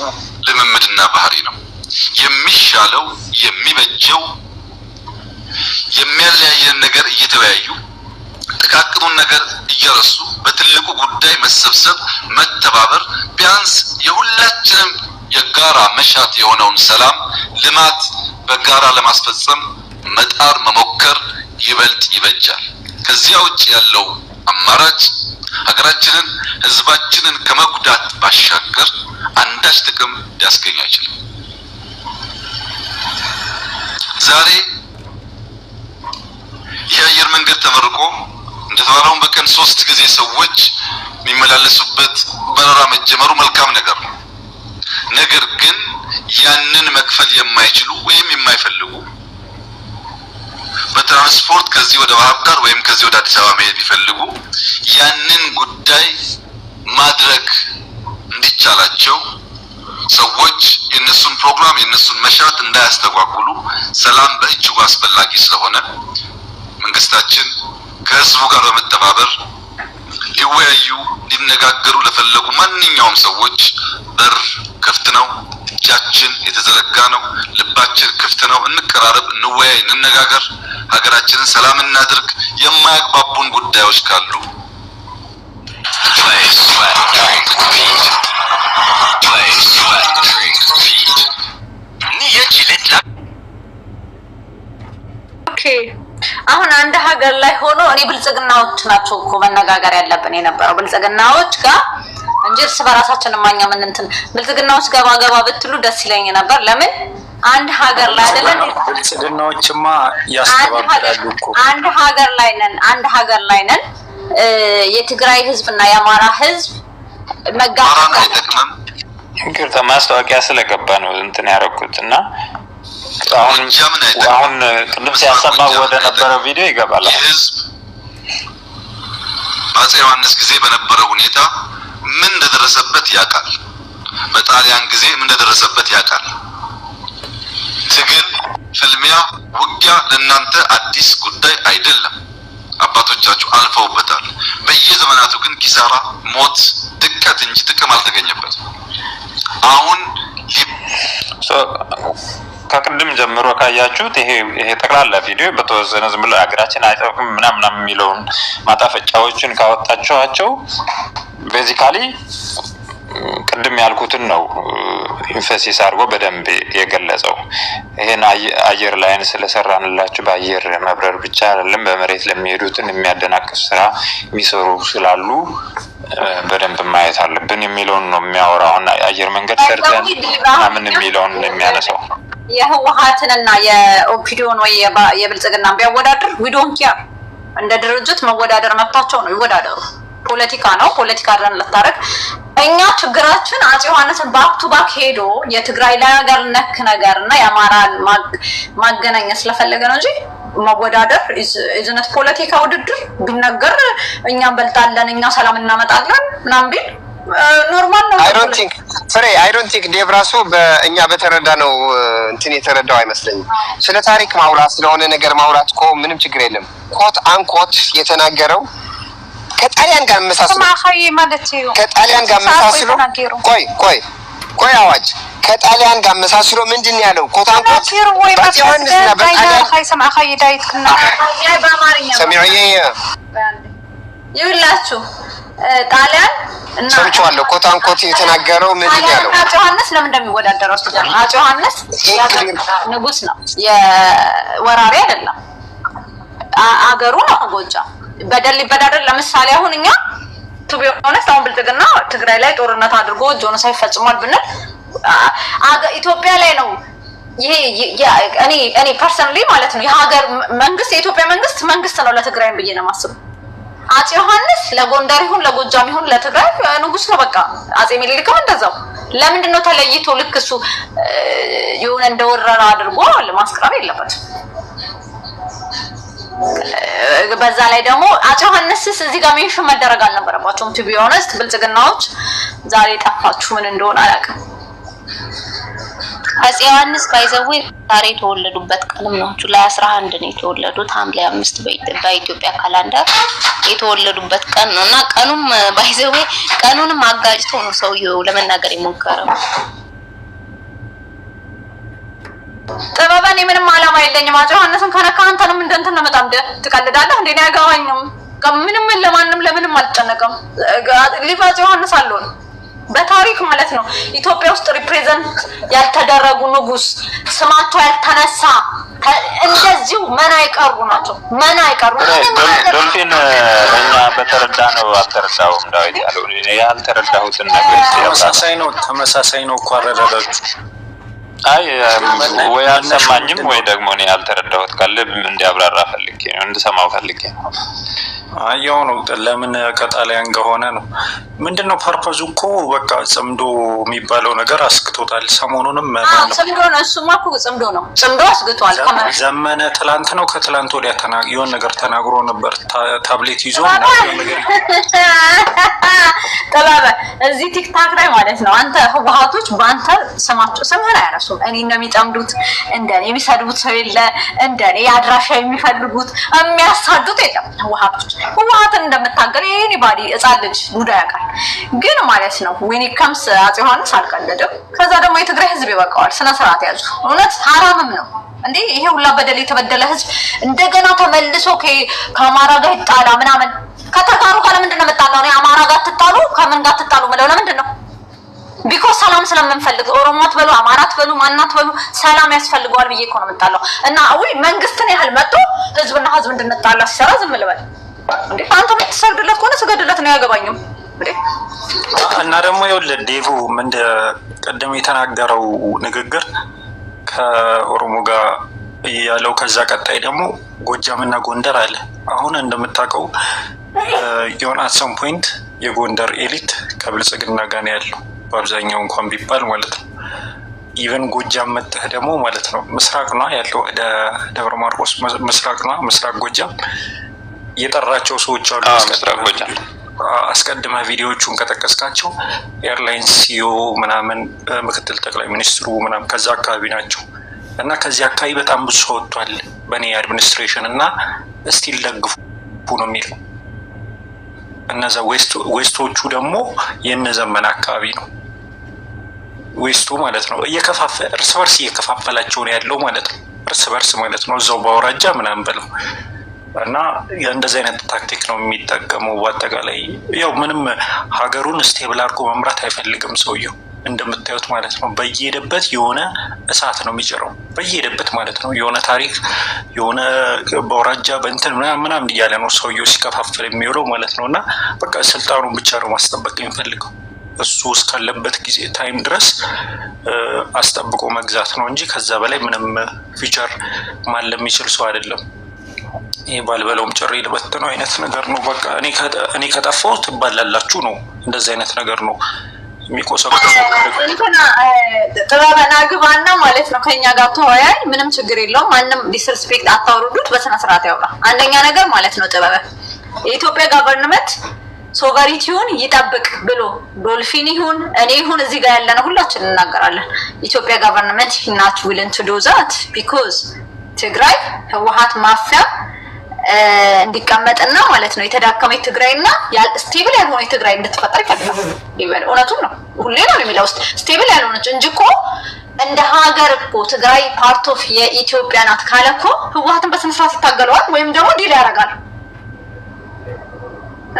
ልምምድና ባህሪ ነው። የሚሻለው የሚበጀው የሚያለያየን ነገር እየተወያዩ ጥቃቅኑን ነገር እየረሱ በትልቁ ጉዳይ መሰብሰብ፣ መተባበር፣ ቢያንስ የሁላችንም የጋራ መሻት የሆነውን ሰላም፣ ልማት በጋራ ለማስፈጸም መጣር መሞከር ይበልጥ ይበጃል። ከዚያ ውጭ ያለው አማራጭ ሀገራችንን ህዝባችንን ከመጉዳት ባሻገር አንዳች ጥቅም ሊያስገኝ አይችልም። ዛሬ የአየር መንገድ ተመርቆ እንደተባለውን በቀን 3 ጊዜ ሰዎች የሚመላለሱበት በረራ መጀመሩ መልካም ነገር ነው። ነገር ግን ያንን መክፈል የማይችሉ ወይም የማይፈልጉ በትራንስፖርት ከዚህ ወደ ባህር ዳር ወይም ከዚህ ወደ አዲስ አበባ መሄድ ቢፈልጉ ያንን ጉዳይ ማድረግ እንዲቻላቸው ሰዎች የነሱን ፕሮግራም የነሱን መሻት እንዳያስተጓጉሉ ሰላም በእጅጉ አስፈላጊ ስለሆነ መንግስታችን ከህዝቡ ጋር በመተባበር ሊወያዩ ሊነጋገሩ ለፈለጉ ማንኛውም ሰዎች በር ክፍት ነው። እጃችን የተዘረጋ ነው። ልባችን ክፍት ነው። እንቀራረብ፣ እንወያይ፣ እንነጋገር፣ ሀገራችንን ሰላም እናድርግ። የማያግባቡን ጉዳዮች ካሉ አሁን አንድ ሀገር ላይ ሆኖ እኔ ብልጽግናዎች ናቸው እኮ መነጋገር ያለብን የነበረው ብልጽግናዎች ጋር እንጂ እርስ በራሳችን ማኛ ምን እንትን ብልጽግናዎች ገባ ብትሉ ደስ ይለኝ ነበር። ለምን አንድ ሀገር ላይ አይደለም ብልጽግናዎችማ ያስተባብራሉ እኮ አንድ ሀገር ላይ ነን። የትግራይ ህዝብና የአማራ ህዝብ መጋጨት ይቅርታ ማስታወቂያ ስለገባ ነው እንትን ያደረኩትና አሁን ቅድም ሲያሰማ ወደ ነበረው ቪዲዮ ይገባል። ህዝብ አፄ ዮሐንስ ጊዜ በነበረው ሁኔታ ምን እንደደረሰበት ያውቃል። በጣሊያን ጊዜ ምን እንደደረሰበት ያውቃል። ትግል፣ ፍልሚያ፣ ውጊያ ለእናንተ አዲስ ጉዳይ አይደለም። አባቶቻችሁ አልፈውበታል። በየዘመናቱ ግን ኪሳራ፣ ሞት፣ ድቀት እንጂ ጥቅም አልተገኘበትም። አሁን ከቅድም ጀምሮ ካያችሁት ይሄ ጠቅላላ ቪዲዮ በተወሰነ ዝም ብሎ አገራችን አይጠቅም ምናምን የሚለውን ማጣፈጫዎችን ካወጣችኋቸው ቤዚካሊ ቅድም ያልኩትን ነው ኢንፈሲስ አድርጎ በደንብ የገለጸው። ይሄን አየር ላይን ስለሰራንላችሁ በአየር መብረር ብቻ አይደለም በመሬት ለሚሄዱትን የሚያደናቅፍ ስራ የሚሰሩ ስላሉ በደንብ ማየት አለብን የሚለውን ነው የሚያወራው። እና አየር መንገድ ሰርተን ምናምን የሚለውን የሚያነሳው የህወሓትንና የኦፒዲዮን ወይ የብልጽግናን ቢያወዳድር ዊዶንኪያ እንደ ድርጅት መወዳደር መብታቸው ነው። ይወዳደሩ። ፖለቲካ ነው። ፖለቲካ አይደለም ለታረቅ እኛ ችግራችን አፄ ዮሐንስን ባክ ቱ ባክ ሄዶ የትግራይ ላይ ሀገር ነክ ነገርና የአማራን ማገናኘት ስለፈለገ ነው እንጂ መወዳደር ኢዝነት ፖለቲካ ውድድር ቢነገር እኛ እንበልጣለን እኛ ሰላም እናመጣለን ምናምን ቢል ኖርማል ነው። አይ ዶንት ቲንክ ዴቭ ራሱ በእኛ በተረዳ ነው እንትን የተረዳው አይመስለኝም። ስለ ታሪክ ማውራት ስለሆነ ነገር ማውራት እኮ ምንም ችግር የለም። ኮት አንኮት የተናገረው ከጣሊያን ጋር መሳሰሉ ከጣሊያን ጋር መሳሰሉ ቆይ አዋጅ ከጣሊያን ጋር መሳሰሉ ምንድን ያለው ኮት አንኮት በዮሐንስና በጣሊያን ሰሚዑዬ ይውላችሁ ጣሊያን እና ሰምቻለሁ። ኮት አንኮት የተናገረው ምንድን ያለው አፄ ዮሐንስ ለምን እንደሚወዳደረው ስለዚህ አፄ ዮሐንስ ንጉስ ነው፣ የወራሪ አይደለም። አገሩ ነው ጎጃም በደል ይበዳደር። ለምሳሌ አሁን እኛ ቱቢዮነስ አሁን ብልጽግና ትግራይ ላይ ጦርነት አድርጎ ጆኖሳይድ ፈጽሟል ብንል ኢትዮጵያ ላይ ነው። ይሄ እኔ ፐርሰናሊ ማለት ነው የሀገር መንግስት የኢትዮጵያ መንግስት ነው ለትግራይም ብዬ ነው የማስበው። አፄ ዮሐንስ ለጎንደር ይሁን ለጎጃም ይሁን ለትግራይ ንጉስ ነው በቃ። አፄ ምኒልክም እንደዛው። ለምንድን ነው ተለይቶ ልክ እሱ የሆነ እንደወረራ አድርጎ ለማስቀረብ የለበትም። በዛ ላይ ደግሞ አፄ ዮሐንስስ እዚህ ጋር ሜንሽን መደረግ አልነበረባቸውም። ቱ ቢ ኦነስት ብልጽግናዎች ዛሬ ጠፋችሁ ምን እንደሆነ አላውቅም። አፄ ዮሐንስ ባይዘው ዛሬ የተወለዱበት ቀንም ነው። ጁላይ 11 ነው የተወለዱት። ሐምሌ 5 በኢትዮጵያ ካላንደር የተወለዱበት ቀን ነውና ቀኑም ባይዘው ቀኑንም አጋጭቶ ነው ሰውየው ለመናገር የሞከረው። ጥበበን ምንም አላማ የለኝም። አፄ ዮሐንስን ከነካ አንተንም እንደንተን ነው መጣም ትቀልዳለህ እንዴ? ነው ያጋዋኝም ከምንም ለማንም ለምንም አልጨነቀም። ሊፋጽ ዮሐንስ አለውን በታሪክ ማለት ነው ኢትዮጵያ ውስጥ ሪፕሬዘንት ያልተደረጉ ንጉስ ስማቸው ያልተነሳ እንደዚሁ መና ይቀርቡ ናቸው። መና ይቀርቡ ዶልፊን እኛ በተረዳ ነው አልተረዳውም። ዳዊት ያለው ያልተረዳሁትን ነገር ተመሳሳይ ነው እኮ አረዳዳችሁ አይ ወይ አልሰማኝም ወይ ደግሞ እኔ ያልተረዳሁት ካለ እንዲያብራራ ፈልጌ ነው እንድሰማው ፈልጌ ነው። አየው ነው ለምን ከጣሊያን ጋር ሆነ ነው ምንድነው ፐርፐዙ እኮ በቃ ጽምዶ የሚባለው ነገር አስክቶታል። ሰሞኑንም ጽምዶ ነው እሱማ እኮ ጽምዶ ነው ጽምዶ አስግቷል። ዘመነ ትላንት ነው ከትላንት ወዲያ የሆነ ነገር ተናግሮ ነበር። ታብሌት ይዞ ነገር ተባበ እዚህ ቲክታክ ላይ ማለት ነው። አንተ ህወሓቶች ባንተ ስማቸው ስምህን አያነሱም። እኔ ነው የሚጠምዱት እንደኔ የሚሰድቡት ሰው የለ እንደኔ አድራሻ የሚፈልጉት የሚያሳዱት የለም። ህወሓቶች ህወሓትን እንደምታገል ኤኒባዲ እጻን ልጅ ጉዳ ያውቃል። ግን ማለት ነው ዊኒ ከምስ አፄ ዮሐንስ አልቀለደም። ከዛ ደግሞ የትግራይ ህዝብ ይበቃዋል። ስነ ስርዓት ያዙ። እውነት ሐራምም ነው እንዴ ይሄ ሁላ በደል የተበደለ ህዝብ እንደገና ተመልሶ ከአማራ ጋር ይጣላ ምናምን ከተጋሩ ካለ ምንድነው መጣላው? ነው አማራ ጋር ትጣሉ ከምን ጋር ትጣሉ ማለት ለምንድን ነው? ቢኮዝ ሰላም ስለምንፈልግ ኦሮሞ አትበሉ አማራ አትበሉ ማን አትበሉ ሰላም ያስፈልገዋል ብዬ እኮ ነው የምጣላው። እና ወይ መንግስትን ያህል መጥቶ ህዝብና ህዝብ እንድንጣላ ሲሰራ ዝም ልበል እንዴ? አንተ የምትሰግድለት ከሆነ ስገድለት ነው ያገባኝም እንዴ? እና ደግሞ ይኸውልህ ዴቭ እንደ ቀደም የተናገረው ንግግር ከኦሮሞ ጋር ያለው ከዛ ቀጣይ ደግሞ ጎጃምና ጎንደር አለ። አሁን እንደምታውቀው የሆነ አት ሰም ፖይንት የጎንደር ኤሊት ከብልጽግና ጋር ነው ያለው በአብዛኛው እንኳን ቢባል ማለት ነው። ኢቨን ጎጃም መጥተህ ደግሞ ማለት ነው ምስራቅ ነው ያለው ወደ ደብረ ማርቆስ ምስራቅ ነው ምስራቅ ጎጃም የጠራቸው ሰዎች አሉ። ምስራቅ ጎጃም አስቀድመህ ቪዲዮዎቹን ከጠቀስካቸው ኤርላይንስ ሲኦ ምናምን ምክትል ጠቅላይ ሚኒስትሩ ምናምን ከዛ አካባቢ ናቸው። እና ከዚህ አካባቢ በጣም ብዙ ሰው ወጥቷል በእኔ አድሚኒስትሬሽን እና ስቲል ደግፉ ነው የሚለው። እነዛ ዌስቶቹ ደግሞ የነዘመን አካባቢ ነው ዌስቱ ማለት ነው። እርስ በርስ እየከፋፈላቸው ነው ያለው ማለት ነው። እርስ በርስ ማለት ነው እዛው በአውራጃ ምናምን በለው እና እንደዚህ አይነት ታክቲክ ነው የሚጠቀመው። በአጠቃላይ ያው ምንም ሀገሩን ስቴብል አድርጎ መምራት አይፈልግም ሰውየው እንደምታዩት ማለት ነው። በየሄደበት የሆነ እሳት ነው የሚጭረው በየሄደበት ማለት ነው። የሆነ ታሪክ የሆነ በአውራጃ በእንትን ምናምን እያለ ነው ሰውየው ሲከፋፍል የሚውለው ማለት ነው። እና በቃ ስልጣኑን ብቻ ነው ማስጠበቅ የሚፈልገው እሱ እስካለበት ጊዜ ታይም ድረስ አስጠብቆ መግዛት ነው እንጂ ከዛ በላይ ምንም ፊቸር ማለም የሚችል ሰው አይደለም። ይሄ ባልበለውም ጭሬ ልበት ነው አይነት ነገር ነው። በቃ እኔ ከጠፋው ትባላላችሁ ነው እንደዚህ አይነት ነገር ነው የሚቆሰቁት። እንትና ጥበበና ግባና ማለት ነው ከኛ ጋር ተወያይ ምንም ችግር የለውም። ማንም ዲስሪስፔክት አታውርዱት በስነ ስርዓት ያውራ። አንደኛ ነገር ማለት ነው ጥበበ የኢትዮጵያ ጋቨርንመንት ሶቨሪቲውን ይጠብቅ ብሎ ዶልፊን ይሁን እኔ ይሁን እዚህ ጋር ያለነ ሁላችን እናገራለን። ኢትዮጵያ ጋቨርንመንት not willing to do that because ትግራይ ህወሓት ማፊያ እንዲቀመጥና ማለት ነው የተዳከመች ትግራይና ስቴብል ያልሆነ ትግራይ እንድትፈጠር ይፈልጋል። እውነቱን ነው ሁሌ ነው የሚለው ስቴብል ያልሆነች እንጂ እኮ እንደ ሀገር እኮ ትግራይ ፓርት ኦፍ የኢትዮጵያ ናት ካለ እኮ ህወሓትን በስነ ስርዓት ይታገለዋል ወይም ደግሞ ዲል ያደርጋል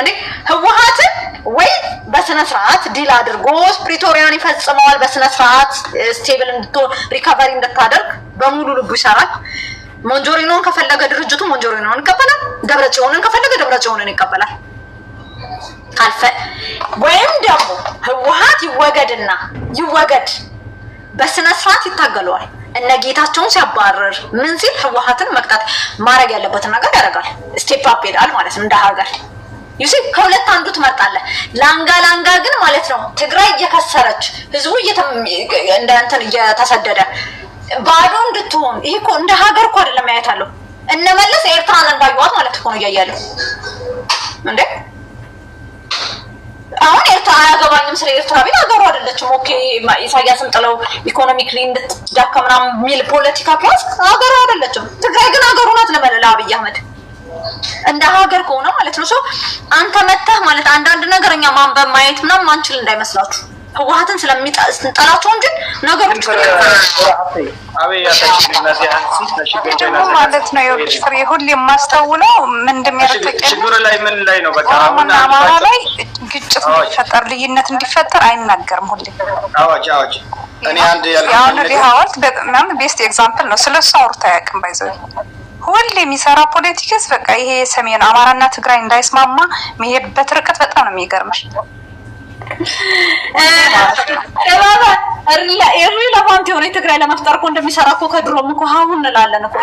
እንዴ? ህወሓትን ወይ በስነ ስርዓት ዲል አድርጎ ፕሪቶሪያን ይፈጽመዋል በስነ ስርዓት ስቴብል እንድትሆን ሪካቨሪ እንድታደርግ በሙሉ ልቡ ይሰራል። ሞንጆሪኖን ከፈለገ ድርጅቱ ሞንጆሪኖን ይቀበላል። ደብረጽዮንን ከፈለገ ደብረጽዮንን ይቀበላል። ወይም ደግሞ ህወሓት ይወገድ በስነ ስርዓት ይታገለዋል። እነ ጌታቸውን ሲያባረር ምን ሲል ህወሓትን መቅጣት ማድረግ ያለበትን ነገር ያደርጋል። ስቴፕ አፕ ይላል ማለት ነው እንደ ሀገር ይሲ ከሁለት አንዱ ትመርጣለህ። ላንጋ ግን ማለት ነው ትግራይ እየከሰረች ህዝቡ እንደ እንትን እየተሰደደ ባዶ እንድትሆን ይሄ እኮ እንደ ሀገር እኮ አይደለም ያያታለሁ። እነመለስ ኤርትራን እንዳዩዋት ማለት እኮ ነው እያያለሁ እንዴ። አሁን ኤርትራ አያገባኝም ስለ ኤርትራ ቢል ሀገሩ አይደለችም። ኦኬ ኢሳያስን ጥለው ኢኮኖሚክሊ እንድትዳከም ምናምን የሚል ፖለቲካ ፕላስ ሀገሩ አይደለችም። ትግራይ ግን ሀገሩ ናት ለመለላ አብይ አህመድ እንደ ሀገር ከሆነ ማለት ነው። አንተ መተህ ማለት አንዳንድ ነገርኛ ማንበብ ማየት ምናምን ማንችል እንዳይመስላችሁ ህወሓትን ስለሚጠላቸው እንጂ ነገሮች ማለት ነው። ይኸውልሽ ፍሬ ሁሌ የማስተውለው ምን እንደሚያደርግ ችግሩ ላይ ምን ላይ ነው በቃ አሁን አማራ ላይ ግጭት እንዲፈጠር ልዩነት እንዲፈጠር አይናገርም ሁሌ አዋጅ እኔ አንድ ያልኩት ሀዋልት በጣም ቤስት ኤግዛምፕል ነው። ስለሱ አውርታ ያውቅም ባይዘው ሁሌ የሚሰራ ፖለቲክስ በቃ ይሄ ሰሜን አማራና ትግራይ እንዳይስማማ መሄድበት ርቀት በጣም ነው የሚገርምሽ። ኢሪሌቫንት የሆነ ትግራይ ለመፍጠር እኮ እንደሚሰራ እኮ ከድሮም እኮ አሁን እንላለን እኮ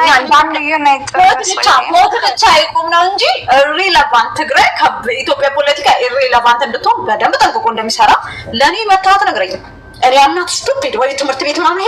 ሞት ብቻ አይቆም ነው እንጂ ኢሪሌቫንት ትግራይ ከኢትዮጵያ ፖለቲካ ኢሪሌቫንት እንድትሆን በደንብ ጠንቅቆ እንደሚሰራ ለእኔ መታት ነግረኝ። እኔ አምናት ስቱፒድ ወይ ትምህርት ቤት ምናምን